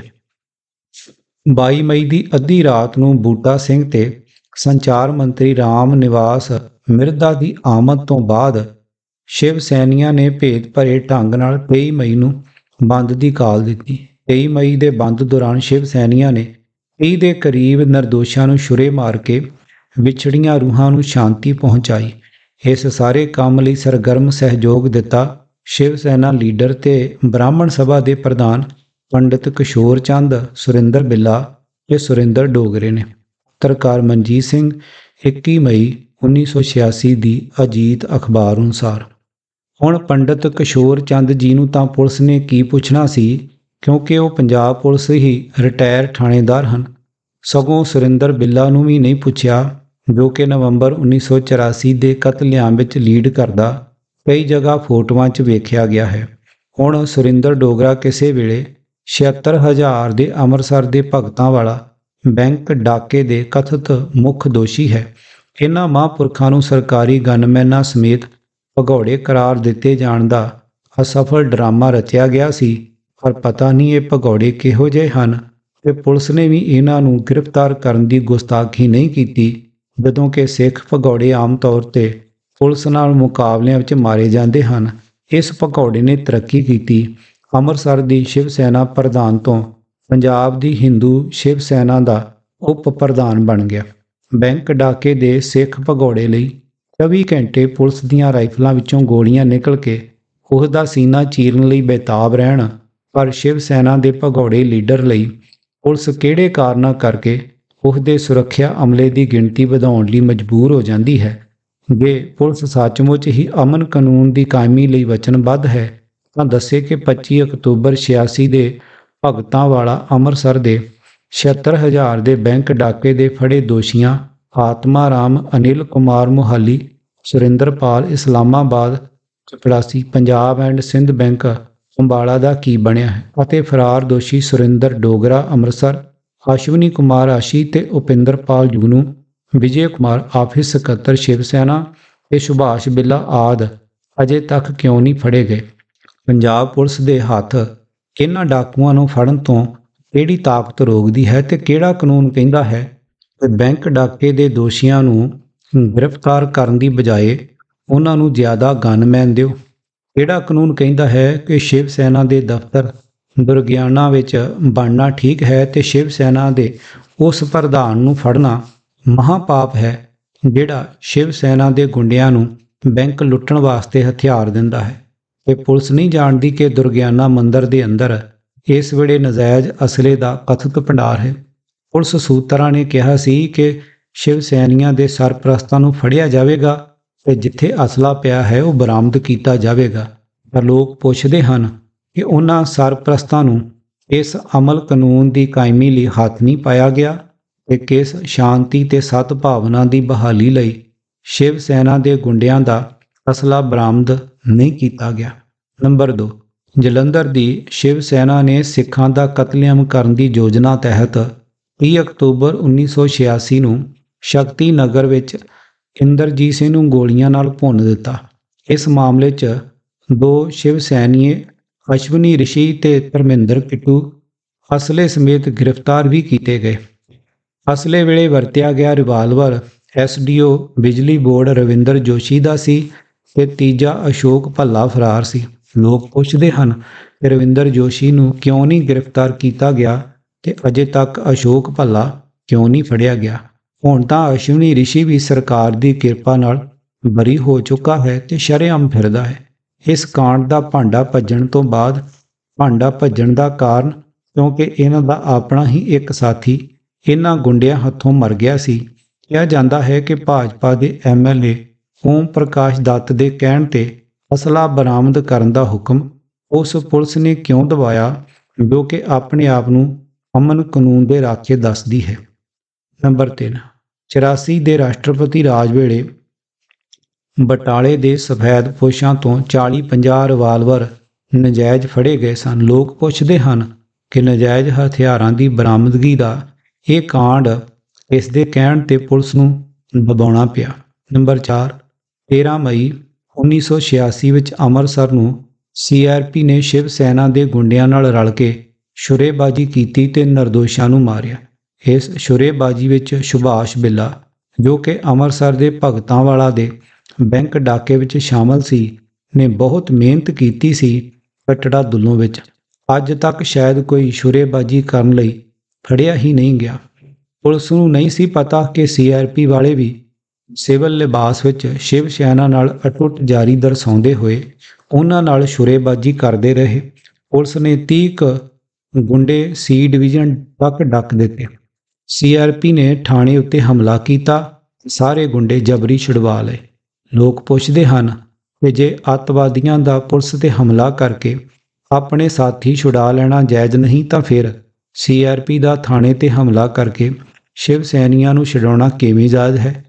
22 ਮਈ ਦੀ ਅੱਧੀ ਰਾਤ ਨੂੰ ਬੂਟਾ ਸਿੰਘ ਤੇ ਸੰਚਾਰ ਮੰਤਰੀ ਰਾਮ ਨਿਵਾਸ ਮਿਰਧਾ ਦੀ ਆਮਦ ਤੋਂ ਬਾਅਦ ਸ਼ਿਵ ਸੈਨੀਆਂ ਨੇ ਭੇਦ ਭਰੇ ਢੰਗ ਨਾਲ 23 ਮਈ ਨੂੰ ਬੰਦ ਦੀ ਕਾਲ ਦਿੱਤੀ। 23 ਮਈ ਦੇ ਬੰਦ ਦੌਰਾਨ ਸ਼ਿਵ ਸੈਨੀਆਂ ਨੇ 30 ਦੇ ਕਰੀਬ ਨਿਰਦੋਸ਼ਾਂ ਨੂੰ ਛੁਰੇ ਮਾਰ ਕੇ ਵਿਛੜੀਆਂ ਰੂਹਾਂ ਨੂੰ ਸ਼ਾਂਤੀ ਪਹੁੰਚਾਈ। ਇਸ ਸਾਰੇ ਕੰਮ ਲਈ ਸਰਗਰਮ ਸਹਿਯੋਗ ਦਿੱਤਾ ਸ਼ਿਵ ਸੈਨਾ ਲੀਡਰ ਤੇ ਬ੍ਰਾਹਮਣ ਸਭਾ ਦੇ ਪ੍ਰਧਾਨ ਪੰਡਿਤ ਕਿਸ਼ੋਰ ਚੰਦ, ਸੁਰਿੰਦਰ ਬਿੱਲਾ ਤੇ ਸੁਰਿੰਦਰ ਡੋਗਰੇ ਨੇ। ਪੱਤਰਕਾਰ ਮਨਜੀਤ ਸਿੰਘ 21 ਮਈ 1986 ਦੀ ਅਜੀਤ ਅਖਬਾਰ ਅਨੁਸਾਰ। ਹੁਣ ਪੰਡਿਤ ਕਿਸ਼ੋਰ ਚੰਦ ਜੀ ਨੂੰ ਤਾਂ ਪੁਲਿਸ ਨੇ ਕੀ ਪੁੱਛਣਾ ਸੀ, ਕਿਉਂਕਿ ਉਹ ਪੰਜਾਬ ਪੁਲਿਸ ਹੀ ਰਿਟਾਇਰ ਥਾਣੇਦਾਰ ਹਨ। ਸਗੋਂ ਸੁਰਿੰਦਰ ਬਿੱਲਾ ਨੂੰ ਵੀ ਨਹੀਂ ਪੁੱਛਿਆ, ਜੋ ਕਿ ਨਵੰਬਰ 1984 ਦੇ ਕਤਲੇਆਮ ਵਿੱਚ ਲੀਡ ਕਰਦਾ ਕਈ ਜਗ੍ਹਾ ਫੋਟੋਆਂ 'ਚ ਵੇਖਿਆ ਗਿਆ ਹੈ। ਹੁਣ ਸੁਰਿੰਦਰ ਡੋਗਰਾ ਕਿਸੇ ਵੇਲੇ 76,000 ਦੇ ਅੰਮ੍ਰਿਤਸਰ ਦੇ ਭਗਤਾਂ ਵਾਲਾ ਬੈਂਕ ਡਾਕੇ ਦੇ ਕਥਿਤ ਮੁੱਖ ਦੋਸ਼ੀ ਹੈ। ਇਹਨਾਂ ਮਹਾਂਪੁਰਖਾਂ ਨੂੰ ਸਰਕਾਰੀ ਗਨਮੈਨਾਂ ਸਮੇਤ ਭਗੌੜੇ ਕਰਾਰ ਦਿੱਤੇ ਜਾਣ ਦਾ ਅਸਫਲ ਡਰਾਮਾ ਰਚਿਆ ਗਿਆ ਸੀ, ਪਰ ਪਤਾ ਨਹੀਂ ਇਹ ਭਗੌੜੇ ਕਿਹੋ ਜਿਹੇ ਹਨ ਤੇ ਪੁਲਿਸ ਨੇ ਵੀ ਇਹਨਾਂ ਨੂੰ ਗ੍ਰਿਫਤਾਰ ਕਰਨ ਦੀ ਗੁਸਤਾਖੀ ਨਹੀਂ ਕੀਤੀ, ਜਦੋਂ ਕਿ ਸਿੱਖ ਭਗੌੜੇ ਆਮ ਤੌਰ ਤੇ ਪੁਲਿਸ ਨਾਲ ਮੁਕਾਬਲਿਆਂ ਵਿੱਚ ਮਾਰੇ ਜਾਂਦੇ ਹਨ। ਇਸ ਭਗੌੜੇ ਨੇ ਤਰੱਕੀ ਕੀਤੀ। ਅੰਮ੍ਰਿਤਸਰ ਦੀ ਸ਼ਿਵ ਸੈਨਾ ਪ੍ਰਧਾਨ ਤੋਂ ਪੰਜਾਬ ਦੀ ਹਿੰਦੂ ਸ਼ਿਵ ਸੈਨਾ ਦਾ ਉਪ ਪ੍ਰਧਾਨ ਬਣ ਗਿਆ। ਬੈਂਕ ਡਾਕੇ ਦੇ ਸਿੱਖ ਭਗੌੜੇ ਲਈ 24 ਘੰਟੇ ਪੁਲਿਸ ਦੀਆਂ ਰਾਈਫਲਾਂ ਵਿੱਚੋਂ ਗੋਲੀਆਂ ਨਿਕਲ ਕੇ ਉਹਦਾ ਸੀਨਾ ਚੀਰਨ ਲਈ ਬੇਤਾਬ ਰਹਿਣ, ਪਰ ਸ਼ਿਵ ਸੈਨਾ ਦੇ ਭਗੌੜੇ ਲੀਡਰ ਲਈ ਪੁਲਿਸ ਕਿਹੜੇ ਕਾਰਨਾਂ ਕਰਕੇ ਉਹਦੇ ਸੁਰੱਖਿਆ ਅਮਲੇ ਦੀ ਗਿਣਤੀ ਵਧਾਉਣ ਲਈ ਮਜਬੂਰ ਹੋ ਜਾਂਦੀ ਹੈ। ਜੇ ਪੁਲਿਸ ਸੱਚਮੁੱਚ ਹੀ ਅਮਨ ਕਾਨੂੰਨ ਦੀ ਕਾਇਮੀ ਲਈ ਵਚਨਬੱਧ ਹੈ ਤਾਂ ਦੱਸੇ ਕਿ 25 ਅਕਤੂਬਰ 86 ਦੇ ਭਗਤਾਂ ਵਾਲਾ ਅੰਮ੍ਰਿਤਸਰ ਦੇ 76,000 ਦੇ ਬੈਂਕ ਡਾਕੇ ਦੇ ਫੜੇ ਦੋਸ਼ੀਆਂ ਆਤਮਾ ਰਾਮ, ਅਨਿਲ ਕੁਮਾਰ ਮੋਹਾਲੀ, ਸੁਰਿੰਦਰਪਾਲ ਇਸਲਾਮਾਬਾਦ, ਚਪੜਾਸੀ ਪੰਜਾਬ ਐਂਡ ਸਿੰਧ ਬੈਂਕ ਅੰਬਾਲਾ ਦਾ ਕੀ ਬਣਿਆ ਹੈ, ਅਤੇ ਫਰਾਰ ਦੋਸ਼ੀ ਸੁਰਿੰਦਰ ਡੋਗਰਾ ਅੰਮ੍ਰਿਤਸਰ, ਅਸ਼ਵਨੀ ਕੁਮਾਰ ਆਸ਼ੀ ਤੇ ਉਪਿੰਦਰਪਾਲ ਜੂਨੂ, ਵਿਜੇ ਕੁਮਾਰ ਆਫਿਸ ਸਕੱਤਰ ਸ਼ਿਵ ਸੈਨਾ ਤੇ ਸੁਭਾਸ਼ ਬਿੱਲਾ ਆਦਿ ਅਜੇ ਤੱਕ ਕਿਉਂ ਨਹੀਂ ਫੜੇ ਗਏ। ਪੰਜਾਬ ਪੁਲਿਸ ਦੇ ਹੱਥ ਇਹਨਾਂ ਡਾਕੂਆਂ ਨੂੰ ਫੜਨ ਤੋਂ ਕਿਹੜੀ ਤਾਕਤ ਰੋਕਦੀ ਹੈ ਤੇ ਕਿਹੜਾ ਕਾਨੂੰਨ ਕਹਿੰਦਾ ਹੈ ਕਿ ਬੈਂਕ ਡਾਕੇ ਦੇ ਦੋਸ਼ੀਆਂ ਨੂੰ ਗ੍ਰਿਫਤਾਰ ਕਰਨ ਦੀ ਬਜਾਏ ਉਹਨਾਂ ਨੂੰ ਜ਼ਿਆਦਾ ਗਨਮੈਨ ਦਿਓ। ਕਿਹੜਾ ਕਾਨੂੰਨ ਕਹਿੰਦਾ ਹੈ ਕਿ ਸ਼ਿਵ ਸੈਨਾ ਦੇ ਦਫ਼ਤਰ ਦੁਰਗਿਆਨਾ ਵਿੱਚ ਬਣਨਾ ਠੀਕ ਹੈ ਤੇ ਸ਼ਿਵ ਸੈਨਾ ਦੇ ਉਸ ਪ੍ਰਧਾਨ ਨੂੰ ਫੜਨਾ ਮਹਾਪਾਪ ਹੈ ਜਿਹੜਾ ਸ਼ਿਵ ਸੈਨਾ ਦੇ ਗੁੰਡਿਆਂ ਨੂੰ ਬੈਂਕ ਲੁੱਟਣ ਵਾਸਤੇ ਹਥਿਆਰ ਦਿੰਦਾ ਹੈ। ਤੇ ਪੁਲਿਸ ਨਹੀਂ ਜਾਣਦੀ ਕਿ ਦੁਰਗਿਆਨਾ ਮੰਦਿਰ ਦੇ ਅੰਦਰ ਇਸ ਵੇਲੇ ਨਜਾਇਜ਼ ਅਸਲੇ ਦਾ ਕਥਿਤ ਭੰਡਾਰ ਹੈ। ਪੁਲਿਸ ਸੂਤਰਾਂ ਨੇ ਕਿਹਾ ਸੀ ਕਿ ਸ਼ਿਵ ਸੈਨੀਆਂ ਦੇ ਸਰਪ੍ਰਸਤਾਂ ਨੂੰ ਫੜਿਆ ਜਾਵੇਗਾ ਤੇ ਜਿੱਥੇ ਅਸਲਾ ਪਿਆ ਹੈ ਉਹ ਬਰਾਮਦ ਕੀਤਾ ਜਾਵੇਗਾ, ਪਰ ਲੋਕ ਪੁੱਛਦੇ ਹਨ ਕਿ ਉਹਨਾਂ ਸਰਪ੍ਰਸਤਾਂ ਨੂੰ ਇਸ ਅਮਲ ਕਾਨੂੰਨ ਦੀ ਕਾਇਮੀ ਲਈ ਹੱਥ ਨਹੀਂ ਪਾਇਆ ਗਿਆ ਤੇ ਕਿਸ ਸ਼ਾਂਤੀ ਤੇ ਸਦਭਾਵਨਾ ਦੀ ਬਹਾਲੀ ਲਈ ਸ਼ਿਵ ਸੈਨਾ ਦੇ ਗੁੰਡਿਆਂ ਦਾ ਅਸਲਾ ਬਰਾਮਦ ਨਹੀਂ ਕੀਤਾ ਗਿਆ। ਨੰਬਰ 2, ਜਲੰਧਰ ਦੀ ਸ਼ਿਵ ਸੈਨਾ ਨੇ ਸਿੱਖਾਂ ਦਾ ਕਤਲੇਆਮ ਕਰਨ ਦੀ ਯੋਜਨਾ ਤਹਿਤ 30 ਅਕਤੂਬਰ 1986 ਨੂੰ ਸ਼ਕਤੀ ਨਗਰ ਵਿੱਚ ਇੰਦਰਜੀਤ ਸਿੰਘ ਨੂੰ ਗੋਲੀਆਂ ਨਾਲ ਭੁੰਨ ਦਿੱਤਾ। ਇਸ ਮਾਮਲੇ 'ਚ 2 ਸ਼ਿਵ ਸੈਨੀਏ ਅਸ਼ਵਨੀ ਰਿਸ਼ੀ ਤੇ ਧਰਮਿੰਦਰ ਕਿੱਟੂ ਅਸਲੇ ਸਮੇਤ ਗ੍ਰਿਫਤਾਰ ਵੀ ਕੀਤੇ ਗਏ। ਅਸਲੇ ਵੇਲੇ ਵਰਤਿਆ ਗਿਆ ਰਿਵਾਲਵਰ SDO ਬਿਜਲੀ ਬੋਰਡ ਰਵਿੰਦਰ ਜੋਸ਼ੀ ਦਾ ਸੀ ਤੇ ਤੀਜਾ ਅਸ਼ੋਕ ਭੱਲਾ ਫਰਾਰ ਸੀ। ਲੋਕ ਪੁੱਛਦੇ ਹਨ ਕਿ ਰਵਿੰਦਰ ਜੋਸ਼ੀ ਨੂੰ ਕਿਉਂ ਨਹੀਂ ਗ੍ਰਿਫਤਾਰ ਕੀਤਾ ਗਿਆ ਤੇ ਅਜੇ ਤੱਕ ਅਸ਼ੋਕ ਭੱਲਾ ਕਿਉਂ ਨਹੀਂ ਫੜਿਆ ਗਿਆ। ਹੁਣ ਤਾਂ ਅਸ਼ਵਨੀ ਰਿਸ਼ੀ ਵੀ ਸਰਕਾਰ ਦੀ ਕਿਰਪਾ ਨਾਲ ਬਰੀ ਹੋ ਚੁੱਕਾ ਹੈ ਤੇ ਸ਼ਰੇਆਮ ਫਿਰਦਾ ਹੈ। ਇਸ ਕਾਂਡ ਦਾ ਭਾਂਡਾ ਭੱਜਣ ਤੋਂ ਬਾਅਦ ਭਾਂਡਾ ਭੱਜਣ ਦਾ ਕਾਰਨ ਕਿਉਂਕਿ ਇਹਨਾਂ ਦਾ ਆਪਣਾ ਹੀ ਇੱਕ ਸਾਥੀ ਇਹਨਾਂ ਗੁੰਡਿਆਂ ਹੱਥੋਂ ਮਰ ਗਿਆ ਸੀ। ਕਿਹਾ ਜਾਂਦਾ ਹੈ ਕਿ ਭਾਜਪਾ ਦੇ MLA ਓਮ ਪ੍ਰਕਾਸ਼ ਦੱਤ ਦੇ ਕਹਿਣ ਤੇ ਅਸਲਾ ਬਰਾਮਦ ਕਰਨ ਦਾ ਹੁਕਮ ਉਸ ਪੁਲਿਸ ਨੇ ਕਿਉਂ ਦਵਾਇਆ ਜੋ ਕਿ ਆਪਣੇ ਆਪ ਨੂੰ ਅਮਨ ਕਾਨੂੰਨ ਦੇ ਰਾਖੇ ਦੱਸਦੀ ਹੈ। ਨੰਬਰ 3 84 ਦੇ ਰਾਸ਼ਟਰਪਤੀ ਰਾਜ ਵੇਲੇ ਬਟਾਲੇ ਦੇ ਸਫੈਦ ਪੋਸ਼ਾਂ ਤੋਂ 40-50 ਰਿਵਾਲਵਰ ਨਜਾਇਜ਼ ਫੜੇ ਗਏ ਸਨ। ਲੋਕ ਪੁੱਛਦੇ ਹਨ ਕਿ ਨਜਾਇਜ਼ ਹਥਿਆਰਾਂ ਦੀ ਬਰਾਮਦਗੀ ਦਾ ਇਹ ਕਾਂਡ ਇਸ ਦੇ ਕਹਿਣ ਤੇ ਪੁਲਿਸ ਨੂੰ ਦਬਾਉਣਾ ਪਿਆ। ਨੰਬਰ 4 13 ਮਈ 1986 ਵਿੱਚ ਅੰਮ੍ਰਿਤਸਰ ਨੂੰ CRP ਨੇ ਸ਼ਿਵ ਸੈਨਾ ਦੇ ਗੁੰਡਿਆਂ ਨਾਲ ਰਲ ਕੇ ਸ਼ੁਰੇਬਾਜ਼ੀ ਕੀਤੀ ਤੇ ਨਿਰਦੋਸ਼ਾਂ ਨੂੰ ਮਾਰਿਆ। ਇਸ ਸ਼ੁਰੇਬਾਜ਼ੀ ਵਿੱਚ ਸੁਭਾਸ਼ ਬਿੱਲਾ, ਜੋ ਕਿ ਅੰਮ੍ਰਿਤਸਰ ਦੇ ਭਗਤਾਂ ਵਾਲਾ ਦੇ ਬੈਂਕ ਡਾਕੇ ਵਿੱਚ ਸ਼ਾਮਲ ਸੀ, ਨੇ ਬਹੁਤ ਮਿਹਨਤ ਕੀਤੀ ਸੀ। ਕਟੜਾ ਦੁੱਲੋਂ ਵਿੱਚ ਅੱਜ ਤੱਕ ਸ਼ਾਇਦ ਕੋਈ ਸ਼ੁਰੇਬਾਜ਼ੀ ਕਰਨ ਲਈ ਫੜਿਆ ਹੀ ਨਹੀਂ ਗਿਆ। ਪੁਲਿਸ ਨੂੰ ਨਹੀਂ ਸੀ ਪਤਾ ਕਿ CRP ਵਾਲੇ ਵੀ ਸਿਵਲ ਲਿਬਾਸ ਵਿੱਚ ਸ਼ਿਵ ਸੈਨਾ ਨਾਲ ਅਟੁੱਟ ਜਾਰੀ ਦਰਸਾਉਂਦੇ ਹੋਏ ਉਹਨਾਂ ਨਾਲ ਸ਼ੁਰੇਬਾਜ਼ੀ ਕਰਦੇ ਰਹੇ। ਪੁਲਿਸ ਨੇ 30 ਗੁੰਡੇ C ਡਿਵੀਜ਼ਨ ਤੱਕ ਡੱਕ ਦਿੱਤੇ। CRP ਨੇ ਥਾਣੇ ਉੱਤੇ ਹਮਲਾ ਕੀਤਾ, ਸਾਰੇ ਗੁੰਡੇ ਜਬਰੀ ਛੁਡਵਾ ਲਏ। ਲੋਕ ਪੁੱਛਦੇ ਹਨ ਕਿ ਜੇ ਅੱਤਵਾਦੀਆਂ ਦਾ ਪੁਲਿਸ ਤੇ ਹਮਲਾ ਕਰਕੇ ਆਪਣੇ ਸਾਥੀ ਛੁਡਾ ਲੈਣਾ ਜਾਇਜ਼ ਨਹੀਂ ਤਾਂ ਫਿਰ CRP ਦਾ ਥਾਣੇ ਤੇ ਹਮਲਾ ਕਰਕੇ ਸ਼ਿਵ ਸੈਨੀਆਂ ਨੂੰ ਛਡਾਉਣਾ ਕਿਵੇਂ ਜਾਇਜ਼ ਹੈ?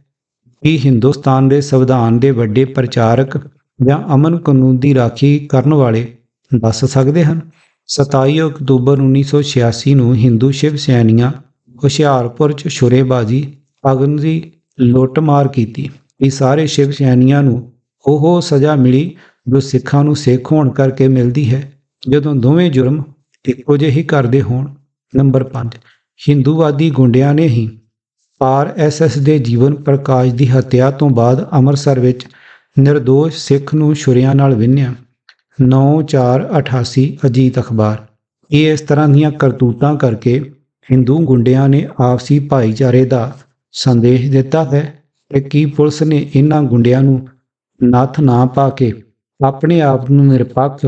ਕੀ ਹਿੰਦੁਸਤਾਨ ਦੇ ਸੰਵਿਧਾਨ ਦੇ ਵੱਡੇ ਪ੍ਰਚਾਰਕ ਜਾਂ ਅਮਨ ਕਾਨੂੰਨ ਦੀ ਰਾਖੀ ਕਰਨ ਵਾਲੇ ਦੱਸ ਸਕਦੇ ਹਨ? 27 ਅਕਤੂਬਰ 1986 ਨੂੰ ਹਿੰਦੂ ਸ਼ਿਵ ਸੈਨੀਆਂ ਹੁਸ਼ਿਆਰਪੁਰ 'ਚ ਸ਼ੁਰੇਬਾਜ਼ੀ, ਅਗਨ ਦੀ ਲੁੱਟਮਾਰ ਕੀਤੀ। ਇਹ ਸਾਰੇ ਸ਼ਿਵ ਸੈਨੀਆਂ ਨੂੰ ਉਹ ਸਜ਼ਾ ਮਿਲੀ ਜੋ ਸਿੱਖਾਂ ਨੂੰ ਸਿੱਖ ਹੋਣ ਕਰਕੇ ਮਿਲਦੀ ਹੈ ਜਦੋਂ ਦੋਵੇਂ ਜੁਰਮ ਇੱਕੋ ਜਿਹੇ ਹੀ ਕਰਦੇ ਹੋਣ। ਨੰਬਰ 5 ਹਿੰਦੂਵਾਦੀ ਗੁੰਡਿਆਂ ਨੇ ਹੀ RSS ਦੇ ਜੀਵਨ ਪ੍ਰਕਾਸ਼ ਦੀ ਹੱਤਿਆ ਤੋਂ ਬਾਅਦ ਅੰਮ੍ਰਿਤਸਰ ਵਿੱਚ ਨਿਰਦੋਸ਼ ਸਿੱਖ ਨੂੰ ਛੁਰਿਆਂ ਨਾਲ ਵਿੰਨ੍ਹਿਆ। 9/4/88 ਅਜੀਤ ਅਖਬਾਰ। ਇਹ ਇਸ ਤਰ੍ਹਾਂ ਦੀਆਂ ਕਰਤੂਤਾਂ ਕਰਕੇ ਹਿੰਦੂ ਗੁੰਡਿਆਂ ਨੇ ਆਪਸੀ ਭਾਈਚਾਰੇ ਦਾ ਸੰਦੇਸ਼ ਦਿੱਤਾ ਹੈ ਕਿ ਕੀ ਪੁਲਿਸ ਨੇ ਇਹਨਾਂ ਗੁੰਡਿਆਂ ਨੂੰ ਨੱਥ ਨਾ ਪਾ ਕੇ ਆਪਣੇ ਆਪ ਨੂੰ ਨਿਰਪੱਖ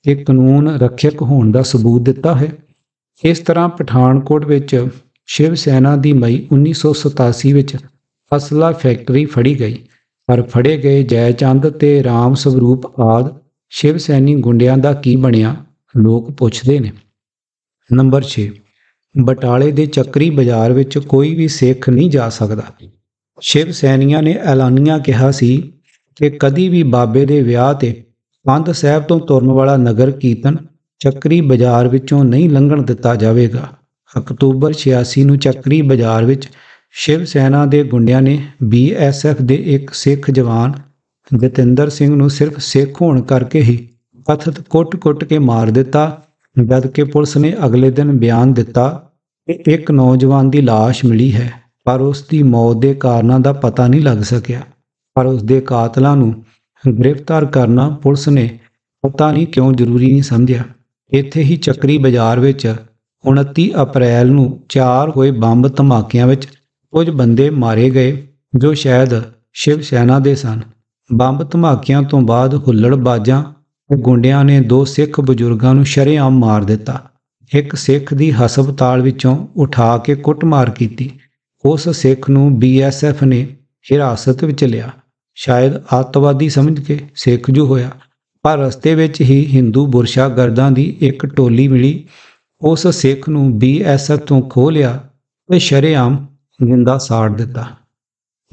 ਤੇ ਕਾਨੂੰਨ ਰੱਖਿਅਕ ਹੋਣ ਦਾ ਸਬੂਤ ਦਿੱਤਾ ਹੈ? ਇਸ ਤਰ੍ਹਾਂ ਪਠਾਨਕੋਟ ਵਿੱਚ ਸ਼ਿਵ ਸੈਨਾ ਦੀ ਮਈ 1987 ਵਿੱਚ ਅਸਲਾ ਫੈਕਟਰੀ ਫੜੀ ਗਈ, ਪਰ ਫੜੇ ਗਏ ਜੈਚੰਦ ਤੇ ਰਾਮ ਸਵਰੂਪ ਆਦਿ ਸ਼ਿਵ ਸੈਨੀ ਗੁੰਡਿਆਂ ਦਾ ਕੀ ਬਣਿਆ, ਲੋਕ ਪੁੱਛਦੇ ਨੇ। ਨੰਬਰ 6 ਬਟਾਲੇ ਦੇ ਚੱਕਰੀ ਬਾਜ਼ਾਰ ਵਿੱਚ ਕੋਈ ਵੀ ਸਿੱਖ ਨਹੀਂ ਜਾ ਸਕਦਾ। ਸ਼ਿਵ ਸੈਨੀਆਂ ਨੇ ਐਲਾਨੀਆਂ ਕਿਹਾ ਸੀ ਕਿ ਕਦੀ ਵੀ ਬਾਬੇ ਦੇ ਵਿਆਹ ਤੇ ਕੰਧ ਸਾਹਿਬ ਤੋਂ ਤੁਰਨ ਵਾਲਾ ਨਗਰ ਕੀਰਤਨ ਚੱਕਰੀ ਬਾਜ਼ਾਰ ਵਿੱਚੋਂ ਨਹੀਂ ਲੰਘਣ ਦਿੱਤਾ ਜਾਵੇਗਾ। ਅਕਤੂਬਰ 86 ਨੂੰ ਚੱਕਰੀ ਬਾਜ਼ਾਰ ਵਿੱਚ ਸ਼ਿਵ ਸੈਨਾ ਦੇ ਗੁੰਡਿਆਂ ਨੇ BSF ਦੇ ਇੱਕ ਸਿੱਖ ਜਵਾਨ ਜਤਿੰਦਰ ਸਿੰਘ ਨੂੰ ਸਿਰਫ ਸਿੱਖ ਹੋਣ ਕਰਕੇ ਹੀ ਕਥਿਤ ਕੁੱਟ-ਕੁੱਟ ਕੇ ਮਾਰ ਦਿੱਤਾ, ਜਦ ਕਿ ਪੁਲਿਸ ਨੇ ਅਗਲੇ ਦਿਨ ਬਿਆਨ ਦਿੱਤਾ ਕਿ ਇੱਕ ਨੌਜਵਾਨ ਦੀ ਲਾਸ਼ ਮਿਲੀ ਹੈ, ਪਰ ਉਸ ਦੀ ਮੌਤ ਦੇ ਕਾਰਨਾਂ ਦਾ ਪਤਾ ਨਹੀਂ ਲੱਗ ਸਕਿਆ। ਪਰ ਉਸ ਦੇ ਕਾਤਲਾਂ ਨੂੰ ਗ੍ਰਿਫਤਾਰ ਕਰਨਾ ਪੁਲਿਸ ਨੇ ਪਤਾ ਨਹੀਂ ਕਿਉਂ ਜ਼ਰੂਰੀ ਨਹੀਂ ਸਮਝਿਆ। ਇੱਥੇ ਹੀ ਚੱਕਰੀ ਬਾਜ਼ਾਰ ਵਿੱਚ 29 ਅਪ੍ਰੈਲ ਨੂੰ 4 ਹੋਏ ਬੰਬ ਧਮਾਕਿਆਂ ਵਿੱਚ ਕੁਝ ਬੰਦੇ ਮਾਰੇ ਗਏ ਜੋ ਸ਼ਾਇਦ ਸ਼ਿਵ ਸੈਨਾ ਦੇ ਸਨ। ਬੰਬ ਧਮਾਕਿਆਂ ਤੋਂ ਬਾਅਦ ਹੁੱਲੜਬਾਜ਼ਾਂ ਤੇ ਗੁੰਡਿਆਂ ਨੇ 2 ਸਿੱਖ ਬਜ਼ੁਰਗਾਂ ਨੂੰ ਸ਼ਰੇਆਮ ਮਾਰ ਦਿੱਤਾ। ਇੱਕ ਸਿੱਖ ਦੀ ਹਸਪਤਾਲ ਵਿੱਚੋਂ ਉਠਾ ਕੇ ਕੁੱਟਮਾਰ ਕੀਤੀ। ਉਸ ਸਿੱਖ ਨੂੰ BSF ਨੇ ਹਿਰਾਸਤ ਵਿੱਚ ਲਿਆ, ਸ਼ਾਇਦ ਅੱਤਵਾਦੀ ਸਮਝ ਕੇ ਸਿੱਖ ਜੂ ਹੋਇਆ, ਪਰ ਰਸਤੇ ਵਿੱਚ ਹੀ ਹਿੰਦੂ ਬੁਰਸ਼ਾਗਰਦਾਂ ਦੀ ਇੱਕ ਟੋਲੀ ਮਿਲੀ। ਉਸ ਸਿੱਖ ਨੂੰ BSF ਤੋਂ ਖੋਹ ਲਿਆ ਤੇ ਸ਼ਰੇਆਮ ਜਿੰਦਾ ਸਾੜ ਦਿੱਤਾ।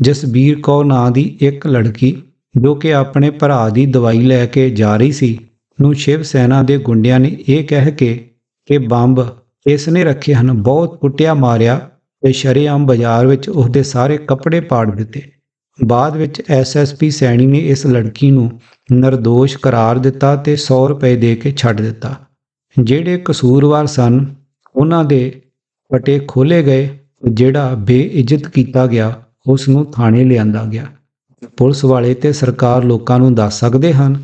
ਜਸਬੀਰ ਕੌਰ ਨਾਂ ਦੀ ਇੱਕ ਲੜਕੀ ਜੋ ਕਿ ਆਪਣੇ ਭਰਾ ਦੀ ਦਵਾਈ ਲੈ ਕੇ ਜਾ ਰਹੀ ਸੀ ਨੂੰ ਸ਼ਿਵ ਸੈਨਾ ਦੇ ਗੁੰਡਿਆਂ ਨੇ ਇਹ ਕਹਿ ਕੇ ਕਿ ਬੰਬ ਇਸ ਨੇ ਰੱਖੇ ਹਨ ਬਹੁਤ ਕੁੱਟਿਆ ਮਾਰਿਆ ਤੇ ਸ਼ਰੇਆਮ ਬਾਜ਼ਾਰ ਵਿੱਚ ਉਸਦੇ ਸਾਰੇ ਕੱਪੜੇ ਪਾੜ ਦਿੱਤੇ। ਬਾਅਦ ਵਿੱਚ SSP ਸੈਣੀ ਨੇ ਇਸ ਲੜਕੀ ਨੂੰ ਨਿਰਦੋਸ਼ ਕਰਾਰ ਦਿੱਤਾ ਤੇ 100 ਰੁਪਏ ਦੇ ਕੇ ਛੱਡ ਦਿੱਤਾ। ਜਿਹੜੇ ਕਸੂਰਵਾਰ ਸਨ ਉਹਨਾਂ ਦੇ ਪਟੇ ਖੋਲ੍ਹੇ ਗਏ, ਜਿਹੜਾ ਬੇਇੱਜ਼ਤ ਕੀਤਾ ਗਿਆ ਉਸ ਨੂੰ ਥਾਣੇ ਲਿਆਂਦਾ ਗਿਆ। ਪੁਲਿਸ ਵਾਲੇ ਤੇ ਸਰਕਾਰ ਲੋਕਾਂ ਨੂੰ ਦੱਸ ਸਕਦੇ ਹਨ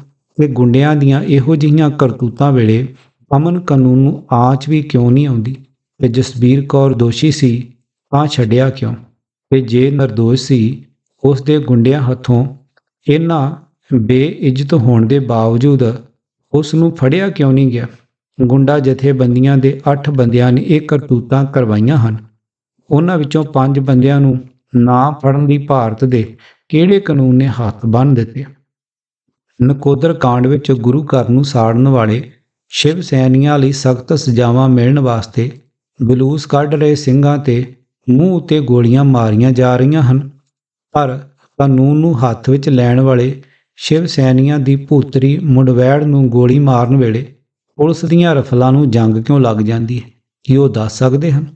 ਕਿ ਗੁੰਡਿਆਂ ਦੀਆਂ ਇਹੋ ਜਿਹੀਆਂ ਕਰਤੂਤਾਂ ਵੇਲੇ ਅਮਨ ਕਾਨੂੰਨ ਨੂੰ ਆਂਚ ਵੀ ਕਿਉਂ ਨਹੀਂ ਆਉਂਦੀ ਤੇ ਜਸਬੀਰ ਕੌਰ ਦੋਸ਼ੀ ਸੀ ਤਾਂ ਛੱਡਿਆ ਕਿਉਂ, ਤੇ ਜੇ ਨਿਰਦੋਸ਼ ਸੀ ਉਸ ਦੇ ਗੁੰਡਿਆਂ ਹੱਥੋਂ ਇਹਨਾਂ ਬੇਇੱਜ਼ਤ ਹੋਣ ਦੇ ਬਾਵਜੂਦ ਉਸ ਨੂੰ ਫੜਿਆ ਕਿਉਂ ਨਹੀਂ ਗਿਆ। ਗੁੰਡਾ ਜਥੇਬੰਦੀਆਂ ਦੇ 8 ਬੰਦਿਆਂ ਨੇ ਇਹ ਕਰਤੂਤਾਂ ਕਰਵਾਈਆਂ ਹਨ। ਉਹਨਾਂ ਵਿੱਚੋਂ 5 ਬੰਦਿਆਂ ਨੂੰ ਨਾ ਫੜਨ ਦੀ ਭਾਰਤ ਦੇ ਕਿਹੜੇ ਕਾਨੂੰਨ ਨੇ ਹੱਥ ਬੰਨ੍ਹ ਦਿੱਤੇ। ਨਕੋਦਰ ਕਾਂਡ ਵਿੱਚ ਗੁਰੂ ਘਰ ਨੂੰ ਸਾੜਨ ਵਾਲੇ ਸ਼ਿਵ ਸੈਨੀਆਂ ਲਈ ਸਖਤ ਸਜ਼ਾਵਾਂ ਮਿਲਣ ਵਾਸਤੇ ਜਲੂਸ ਕੱਢ ਰਹੇ ਸਿੰਘਾਂ ਤੇ ਮੂੰਹ ਉੱਤੇ ਗੋਲੀਆਂ ਮਾਰੀਆਂ ਜਾ ਰਹੀਆਂ ਹਨ। ਪਰ ਕਾਨੂੰਨ ਨੂੰ ਹੱਥ ਵਿੱਚ ਲੈਣ ਵਾਲੇ ਸ਼ਿਵ ਸੈਨੀਆਂ ਦੀ ਭੂਤਰੀ ਮੁੰਡਵੈੜ ਨੂੰ ਗੋਲੀ ਮਾਰਨ ਵੇਲੇ ਪੁਲਿਸ ਦੀਆਂ ਰਫਲਾਂ ਨੂੰ ਜੰਗ ਕਿਉਂ ਲੱਗ ਜਾਂਦੀ ਹੈ? ਕੀ ਉਹ ਦੱਸ ਸਕਦੇ ਹਨ?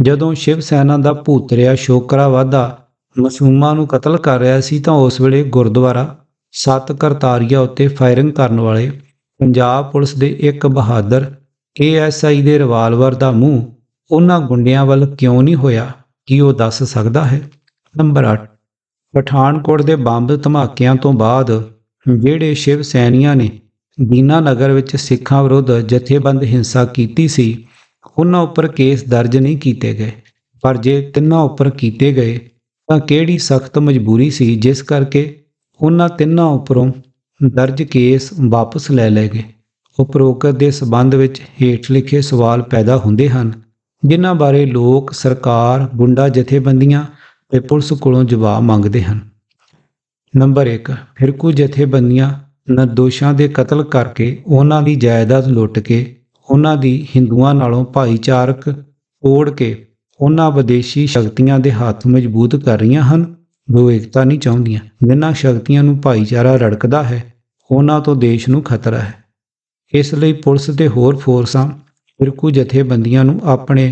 ਜਦੋਂ ਸ਼ਿਵ ਸੈਨਾ ਦਾ ਭੂਤਰਿਆ ਸ਼ੋਕਰਾ ਵਾਧਾ ਮਾਸੂਮਾਂ ਨੂੰ ਕਤਲ ਕਰ ਰਿਹਾ ਸੀ ਤਾਂ ਉਸ ਵੇਲੇ ਗੁਰਦੁਆਰਾ ਸੱਤ ਕਰਤਾਰੀਆ ਉੱਤੇ ਫਾਇਰਿੰਗ ਕਰਨ ਵਾਲੇ ਪੰਜਾਬ ਪੁਲਿਸ ਦੇ ਇੱਕ ਬਹਾਦਰ ASI ਦੇ ਰਿਵਾਲਵਰ ਦਾ ਮੂੰਹ ਉਹਨਾਂ ਗੁੰਡਿਆਂ ਵੱਲ ਕਿਉਂ ਨਹੀਂ ਹੋਇਆ? ਕੀ ਉਹ ਦੱਸ ਸਕਦਾ ਹੈ? ਨੰਬਰ 8, ਪਠਾਨਕੋਟ ਦੇ ਬੰਬ ਧਮਾਕਿਆਂ ਤੋਂ ਬਾਅਦ ਜਿਹੜੇ ਸ਼ਿਵ ਸੈਨੀਆਂ ਨੇ ਦੀਨਾਨਗਰ ਵਿੱਚ ਸਿੱਖਾਂ ਵਿਰੁੱਧ ਜਥੇਬੰਦ ਹਿੰਸਾ ਕੀਤੀ ਸੀ, ਉਹਨਾਂ ਉੱਪਰ ਕੇਸ ਦਰਜ ਨਹੀਂ ਕੀਤੇ ਗਏ। ਪਰ ਜੇ ਤਿੰਨਾਂ ਉੱਪਰ ਕੀਤੇ ਗਏ ਤਾਂ ਕਿਹੜੀ ਸਖਤ ਮਜਬੂਰੀ ਸੀ ਜਿਸ ਕਰਕੇ ਉਹਨਾਂ ਤਿੰਨਾਂ ਉੱਪਰੋਂ ਦਰਜ ਕੇਸ ਵਾਪਸ ਲੈ ਲਏ ਗਏ? ਉਪਰੋਕਤ ਦੇ ਸਬੰਧ ਵਿੱਚ ਹੇਠ ਲਿਖੇ ਸਵਾਲ ਪੈਦਾ ਹੁੰਦੇ ਹਨ, ਜਿਨ੍ਹਾਂ ਬਾਰੇ ਲੋਕ, ਸਰਕਾਰ, ਗੁੰਡਾ ਜਥੇਬੰਦੀਆਂ ਤੇ ਪੁਲਿਸ ਕੋਲੋਂ ਜਵਾਬ ਮੰਗਦੇ ਹਨ। ਨੰਬਰ 1, ਫਿਰਕੂ ਜਥੇਬੰਦੀਆਂ ਨਿਰਦੋਸ਼ਾਂ ਦੇ ਕਤਲ ਕਰਕੇ ਉਹਨਾਂ ਦੀ ਜਾਇਦਾਦ ਲੁੱਟ ਕੇ ਉਹਨਾਂ ਦੀ ਹਿੰਦੂਆਂ ਨਾਲੋਂ ਭਾਈਚਾਰਕ ਤੋੜ ਕੇ ਉਹਨਾਂ ਵਿਦੇਸ਼ੀ ਸ਼ਕਤੀਆਂ ਦੇ ਹੱਥ ਮਜ਼ਬੂਤ ਕਰ ਰਹੀਆਂ ਹਨ ਜੋ ਏਕਤਾ ਨਹੀਂ ਚਾਹੁੰਦੀਆਂ। ਜਿਨ੍ਹਾਂ ਸ਼ਕਤੀਆਂ ਨੂੰ ਭਾਈਚਾਰਾ ਰੜਕਦਾ ਹੈ, ਉਹਨਾਂ ਤੋਂ ਦੇਸ਼ ਨੂੰ ਖਤਰਾ ਹੈ। ਇਸ ਲਈ ਪੁਲਿਸ ਤੇ ਹੋਰ ਫੋਰਸਾਂ ਫਿਰਕੂ ਜਥੇਬੰਦੀਆਂ ਨੂੰ ਆਪਣੇ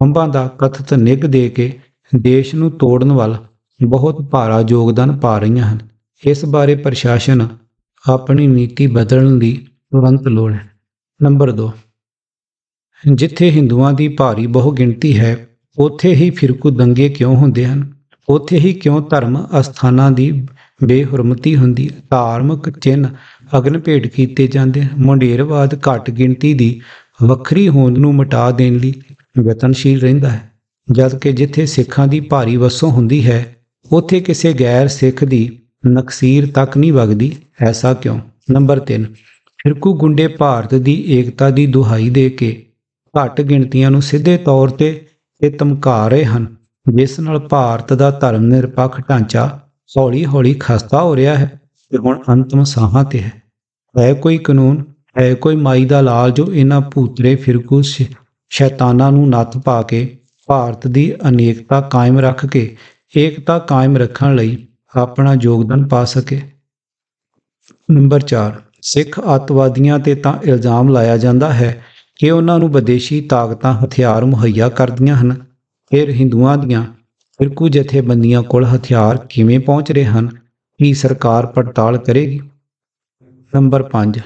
ਖੰਭਾਂ ਦਾ ਕਥਿਤ ਨਿੱਘ ਦੇ ਕੇ ਦੇਸ਼ ਨੂੰ ਤੋੜਨ ਵੱਲ ਬਹੁਤ ਭਾਰਾ ਯੋਗਦਾਨ ਪਾ ਰਹੀਆਂ ਹਨ। ਇਸ ਬਾਰੇ ਪ੍ਰਸ਼ਾਸਨ ਆਪਣੀ ਨੀਤੀ ਬਦਲਣ ਦੀ ਤੁਰੰਤ ਲੋੜ ਹੈ। ਨੰਬਰ 2, ਜਿੱਥੇ ਹਿੰਦੂਆਂ ਦੀ ਭਾਰੀ ਬਹੁਗਿਣਤੀ ਹੈ, ਉੱਥੇ ਹੀ ਫਿਰਕੂ ਦੰਗੇ ਕਿਉਂ ਹੁੰਦੇ ਹਨ? ਉੱਥੇ ਹੀ ਕਿਉਂ ਧਰਮ ਅਸਥਾਨਾਂ ਦੀ ਬੇਹੁਰਮਤੀ ਹੁੰਦੀ ਹੈ? ਧਾਰਮਿਕ ਚਿੰਨ੍ਹ ਅਗਨ ਭੇਟ ਕੀਤੇ ਜਾਂਦੇ ਹਨ। ਮੁੰਡੇਰਵਾਦ ਘੱਟ ਗਿਣਤੀ ਦੀ ਵੱਖਰੀ ਹੋਂਦ ਨੂੰ ਮਿਟਾ ਦੇਣ ਲਈ ਯਤਨਸ਼ੀਲ ਰਹਿੰਦਾ ਹੈ, ਜਦਕਿ ਜਿੱਥੇ ਸਿੱਖਾਂ ਦੀ ਭਾਰੀ ਵਸੋਂ ਹੁੰਦੀ ਹੈ, ਉੱਥੇ ਕਿਸੇ ਗੈਰ ਸਿੱਖ ਦੀ ਨਕਸੀਰ ਤੱਕ ਨਹੀਂ ਵਗਦੀ। ਐਸਾ ਕਿਉਂ? ਨੰਬਰ 3, ਫਿਰਕੂ ਗੁੰਡੇ ਭਾਰਤ ਦੀ ਏਕਤਾ ਦੀ ਦੁਹਾਈ ਦੇ ਕੇ ਘੱਟ ਗਿਣਤੀਆਂ ਨੂੰ ਸਿੱਧੇ ਤੌਰ ਤੇ ਧਮਕਾ ਰਹੇ ਹਨ, ਜਿਸ ਨਾਲ ਭਾਰਤ ਦਾ ਧਰਮ ਨਿਰਪੱਖ ਢਾਂਚਾ ਹੌਲੀ-ਹੌਲੀ ਖਸਤਾ ਹੋ ਰਿਹਾ ਹੈ ਤੇ ਹੁਣ ਅੰਤਮ ਸਾਹਾਂ ਤੇ ਹੈ। ਹੈ ਕੋਈ ਕਾਨੂੰਨ, ਹੈ ਕੋਈ ਮਾਈ ਦਾ ਲਾਲ ਜੋ ਇਹਨਾਂ ਭੂਤਰੇ ਫਿਰਕੂ ਸ਼ੈਤਾਨਾਂ ਨੂੰ ਨੱਥ ਪਾ ਕੇ ਭਾਰਤ ਦੀ ਅਨੇਕਤਾ ਕਾਇਮ ਰੱਖ ਕੇ ਏਕਤਾ ਕਾਇਮ ਰੱਖਣ ਲਈ ਆਪਣਾ ਯੋਗਦਾਨ ਪਾ ਸਕੇ? ਨੰਬਰ 4, ਸਿੱਖ ਅੱਤਵਾਦੀਆਂ ਤੇ ਤਾਂ ਇਲਜ਼ਾਮ ਲਾਇਆ ਜਾਂਦਾ ਹੈ ਕਿ ਉਹਨਾਂ ਨੂੰ ਵਿਦੇਸ਼ੀ ਤਾਕਤਾਂ ਹਥਿਆਰ ਮੁਹੱਈਆ ਕਰਦੀਆਂ ਹਨ। ਫਿਰ ਹਿੰਦੂਆਂ ਦੀਆਂ ਫਿਰਕੂ ਜਥੇਬੰਦੀਆਂ ਕੋਲ ਹਥਿਆਰ ਕਿਵੇਂ ਪਹੁੰਚ ਰਹੇ ਹਨ? ਕੀ ਸਰਕਾਰ ਪੜਤਾਲ ਕਰੇਗੀ? ਨੰਬਰ 5,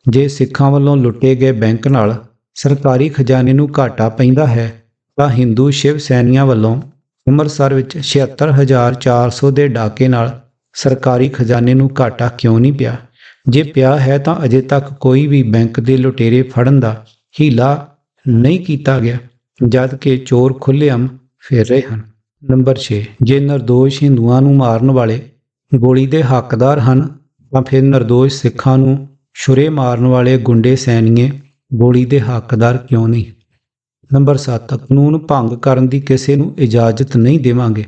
ਜੇ ਸਿੱਖਾਂ ਵੱਲੋਂ ਲੁੱਟੇ ਗਏ ਬੈਂਕ ਨਾਲ ਸਰਕਾਰੀ ਖਜ਼ਾਨੇ ਨੂੰ ਘਾਟਾ ਪੈਂਦਾ ਹੈ ਤਾਂ ਹਿੰਦੂ ਸ਼ਿਵ ਸੈਨੀਆਂ ਵੱਲੋਂ ਅੰਮ੍ਰਿਤਸਰ ਵਿੱਚ 76,400 ਦੇ ਡਾਕੇ ਨਾਲ ਸਰਕਾਰੀ ਖਜ਼ਾਨੇ ਨੂੰ ਘਾਟਾ ਕਿਉਂ ਨਹੀਂ ਪਿਆ? ਜੇ ਪਿਆ ਹੈ ਤਾਂ ਅਜੇ ਤੱਕ ਕੋਈ ਵੀ ਬੈਂਕ ਦੇ ਲੁਟੇਰੇ ਫੜਨ ਦਾ ਹੀਲਾ ਨਹੀਂ ਕੀਤਾ ਗਿਆ, ਜਦ ਕਿ ਚੋਰ ਖੁੱਲ੍ਹੇਆਮ ਫਿਰ ਰਹੇ ਹਨ। ਨੰਬਰ 6, ਜੇ ਨਿਰਦੋਸ਼ ਹਿੰਦੂਆਂ ਨੂੰ ਮਾਰਨ ਵਾਲੇ ਗੋਲੀ ਦੇ ਹੱਕਦਾਰ ਹਨ ਤਾਂ ਫਿਰ ਨਿਰਦੋਸ਼ ਸਿੱਖਾਂ ਨੂੰ ਛੁਰੇ ਮਾਰਨ ਵਾਲੇ ਗੁੰਡੇ ਸੈਨੀਏ ਗੋਲੀ ਦੇ ਹੱਕਦਾਰ ਕਿਉਂ ਨਹੀਂ? ਨੰਬਰ 7, ਕਾਨੂੰਨ ਭੰਗ ਕਰਨ ਦੀ ਕਿਸੇ ਨੂੰ ਇਜਾਜ਼ਤ ਨਹੀਂ ਦੇਵਾਂਗੇ।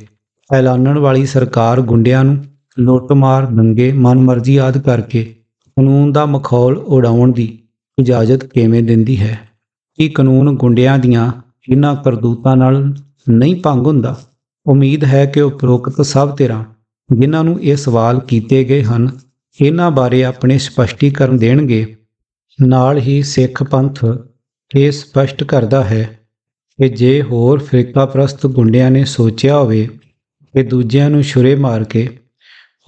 ਐਲਾਨਣ ਵਾਲੀ ਸਰਕਾਰ ਗੁੰਡਿਆਂ ਨੂੰ ਲੁੱਟ-ਮਾਰ, ਦੰਗੇ, ਮਨਮਰਜ਼ੀ ਆਦਿ ਕਰਕੇ ਕਾਨੂੰਨ ਦਾ ਮਖੌਲ ਉਡਾਉਣ ਦੀ ਇਜਾਜ਼ਤ ਕਿਵੇਂ ਦਿੰਦੀ ਹੈ? ਕੀ ਕਾਨੂੰਨ ਗੁੰਡਿਆਂ ਦੀਆਂ ਇਹਨਾਂ ਕਰਤੂਤਾਂ ਨਾਲ ਨਹੀਂ ਭੰਗ ਹੁੰਦਾ? ਉਮੀਦ ਹੈ ਕਿ ਉਪਰੋਕਤ ਸਭ ਧਿਰਾਂ ਜਿਨ੍ਹਾਂ ਨੂੰ ਇਹ ਸਵਾਲ ਕੀਤੇ ਗਏ ਹਨ, ਇਹਨਾਂ ਬਾਰੇ ਆਪਣੇ ਸਪਸ਼ਟੀਕਰਨ ਦੇਣਗੇ। ਨਾਲ ਹੀ ਸਿੱਖ ਪੰਥ ਇਹ ਸਪਸ਼ਟ ਕਰਦਾ ਹੈ ਕਿ ਜੇ ਹੋਰ ਫਿਰਕਾਪ੍ਰਸਤ ਗੁੰਡਿਆਂ ਨੇ ਸੋਚਿਆ ਹੋਵੇ ਕਿ ਦੂਜਿਆਂ ਨੂੰ ਛੁਰੇ ਮਾਰ ਕੇ,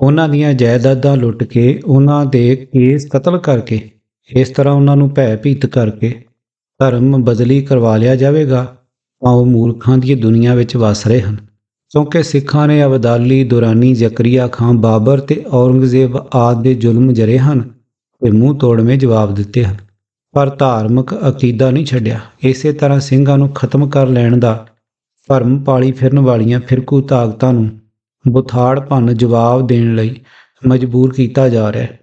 ਉਹਨਾਂ ਦੀਆਂ ਜਾਇਦਾਦਾਂ ਲੁੱਟ ਕੇ, ਉਹਨਾਂ ਦੇ ਕੇਸ ਕਤਲ ਕਰਕੇ, ਇਸ ਤਰ੍ਹਾਂ ਉਹਨਾਂ ਨੂੰ ਭੈ-ਭੀਤ ਕਰਕੇ ਧਰਮ ਬਦਲੀ ਕਰਵਾ ਲਿਆ ਜਾਵੇਗਾ, ਤਾਂ ਉਹ ਮੂਰਖਾਂ ਦੀ ਦੁਨੀਆ ਵਿੱਚ ਵਸ ਰਹੇ ਹਨ। ਕਿਉਂਕਿ ਸਿੱਖਾਂ ਨੇ ਅਬਦਾਲੀ, ਦੁਰਾਨੀ, ਜ਼ਕਰੀਆ ਖਾਂ, ਬਾਬਰ ਤੇ ਔਰੰਗਜ਼ੇਬ ਆਦਿ ਦੇ ਜ਼ੁਲਮ ਜਰੇ ਹਨ ਤੇ ਮੂੰਹ ਤੋੜਵੇਂ ਜਵਾਬ ਦਿੱਤੇ ਹਨ, ਪਰ ਧਾਰਮਿਕ ਅਕੀਦਾ ਨਹੀਂ ਛੱਡਿਆ। ਇਸੇ ਤਰ੍ਹਾਂ ਸਿੰਘਾਂ ਨੂੰ ਖਤਮ ਕਰ ਲੈਣ ਦਾ ਭਰਮ ਪਾਲੀ ਫਿਰਨ ਵਾਲੀਆਂ ਫਿਰਕੂ ਤਾਕਤਾਂ ਨੂੰ ਬੁਥਾੜ ਭੰਨ ਜਵਾਬ ਦੇਣ ਲਈ ਮਜਬੂਰ ਕੀਤਾ ਜਾ ਰਿਹਾ ਹੈ,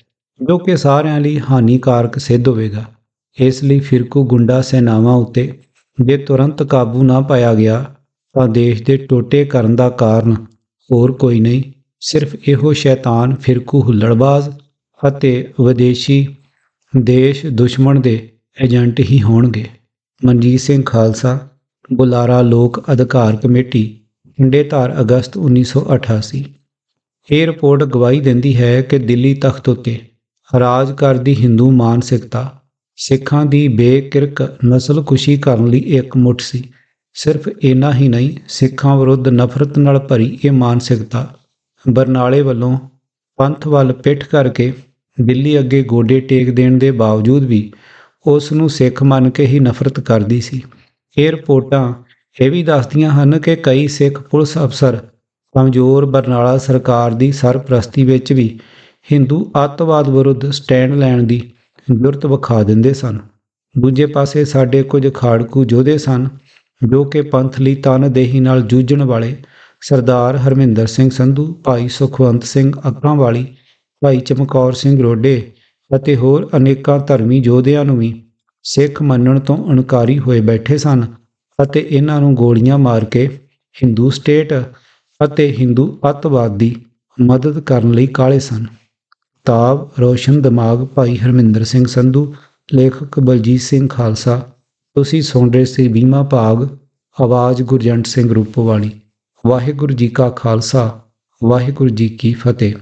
ਜੋ ਕਿ ਸਾਰਿਆਂ ਲਈ ਹਾਨੀਕਾਰਕ ਸਿੱਧ ਹੋਵੇਗਾ। ਇਸ ਲਈ ਫਿਰਕੂ ਗੁੰਡਾ ਸੈਨਾਵਾਂ ਉੱਤੇ ਜੇ ਤੁਰੰਤ ਕਾਬੂ ਨਾ ਪਾਇਆ ਗਿਆ ਤਾਂ ਦੇਸ਼ ਦੇ ਟੋਟੇ ਕਰਨ ਦਾ ਕਾਰਨ ਹੋਰ ਕੋਈ ਨਹੀਂ, ਸਿਰਫ ਇਹੋ ਸ਼ੈਤਾਨ ਫਿਰਕੂ ਹੁੱਲੜਬਾਜ਼ ਅਤੇ ਵਿਦੇਸ਼ੀ ਦੇਸ਼ ਦੁਸ਼ਮਣ ਦੇ ਏਜੰਟ ਹੀ ਹੋਣਗੇ। ਮਨਜੀਤ ਸਿੰਘ ਖਾਲਸਾ, ਬੁਲਾਰਾ ਲੋਕ ਅਧਿਕਾਰ ਕਮੇਟੀ, ਖੰਡੇਧਾਰ, ਅਗਸਤ 1988। ਇਹ ਰਿਪੋਰਟ ਗਵਾਹੀ ਦਿੰਦੀ ਹੈ ਕਿ ਦਿੱਲੀ ਤਖਤ ਉੱਤੇ ਰਾਜ ਕਰਦੀ ਹਿੰਦੂ ਮਾਨਸਿਕਤਾ ਸਿੱਖਾਂ ਦੀ ਬੇਕਿਰਕ ਨਸਲਕੁਸ਼ੀ ਕਰਨ ਲਈ ਇਕਮੁੱਠ ਸੀ। ਸਿਰਫ ਇੰਨਾ ਹੀ ਨਹੀਂ, ਸਿੱਖਾਂ ਵਿਰੁੱਧ ਨਫ਼ਰਤ ਨਾਲ ਭਰੀ ਇਹ ਮਾਨਸਿਕਤਾ ਬਰਨਾਲੇ ਵੱਲੋਂ ਪੰਥ ਵੱਲ ਪਿੱਠ ਕਰਕੇ ਦਿੱਲੀ ਅੱਗੇ ਗੋਡੇ ਟੇਕ ਦੇਣ ਦੇ ਬਾਵਜੂਦ ਵੀ ਉਸ ਨੂੰ ਸਿੱਖ ਮੰਨ ਕੇ ਹੀ ਨਫ਼ਰਤ ਕਰਦੀ ਸੀ। ਇਹ ਰਿਪੋਰਟਾਂ ਇਹ ਵੀ ਦੱਸਦੀਆਂ ਹਨ ਕਿ ਕਈ ਸਿੱਖ ਪੁਲਿਸ ਅਫਸਰ ਕਮਜ਼ੋਰ ਬਰਨਾਲਾ ਸਰਕਾਰ ਦੀ ਸਰਪ੍ਰਸਤੀ ਵਿੱਚ ਵੀ ਹਿੰਦੂ ਅੱਤਵਾਦ ਵਿਰੁੱਧ ਸਟੈਂਡ ਲੈਣ ਦੀ ਜੁਰਤ ਵਿਖਾ ਦਿੰਦੇ ਸਨ। ਦੂਜੇ ਪਾਸੇ ਸਾਡੇ ਕੁਝ ਖਾੜਕੂ ਯੋਧੇ ਸਨ ਜੋ ਕਿ ਪੰਥ ਲਈ ਤਨਦੇਹੀ ਨਾਲ ਜੂਝਣ ਵਾਲੇ ਸਰਦਾਰ ਹਰਮਿੰਦਰ ਸਿੰਘ ਸੰਧੂ, ਭਾਈ ਸੁਖਵੰਤ ਸਿੰਘ ਅੱਖਾਂ ਵਾਲੀ, ਭਾਈ ਚਮਕੌਰ ਸਿੰਘ ਰੋਡੇ ਅਤੇ ਹੋਰ ਅਨੇਕਾਂ ਧਰਮੀ ਯੋਧਿਆਂ ਨੂੰ ਵੀ ਸਿੱਖ ਮੰਨਣ ਤੋਂ ਇਨਕਾਰੀ ਹੋਏ ਬੈਠੇ ਸਨ ਅਤੇ ਇਹਨਾਂ ਨੂੰ ਗੋਲੀਆਂ ਮਾਰ ਕੇ ਹਿੰਦੂ ਸਟੇਟ ਅਤੇ ਹਿੰਦੂ ਅੱਤਵਾਦ ਦੀ ਮਦਦ ਕਰਨ ਲਈ ਕਾਹਲੇ ਸਨ। ਕਿਤਾਬ ਰੋਸ਼ਨ ਦਿਮਾਗ, ਭਾਈ ਹਰਮਿੰਦਰ ਸਿੰਘ ਸੰਧੂ, ਲੇਖਕ ਬਲਜੀਤ ਸਿੰਘ ਖਾਲਸਾ। ਤੁਸੀਂ ਸੁਣ ਰਹੇ ਸੀ 20ਵਾਂ ਭਾਗ, ਆਵਾਜ਼ ਗੁਰਜੰਟ ਸਿੰਘ ਰੂਪੋਵਾਲੀ। ਵਾਹਿਗੁਰੂ ਜੀ ਕਾ ਖਾਲਸਾ, ਵਾਹਿਗੁਰੂ ਜੀ ਕੀ ਫਤਿਹ।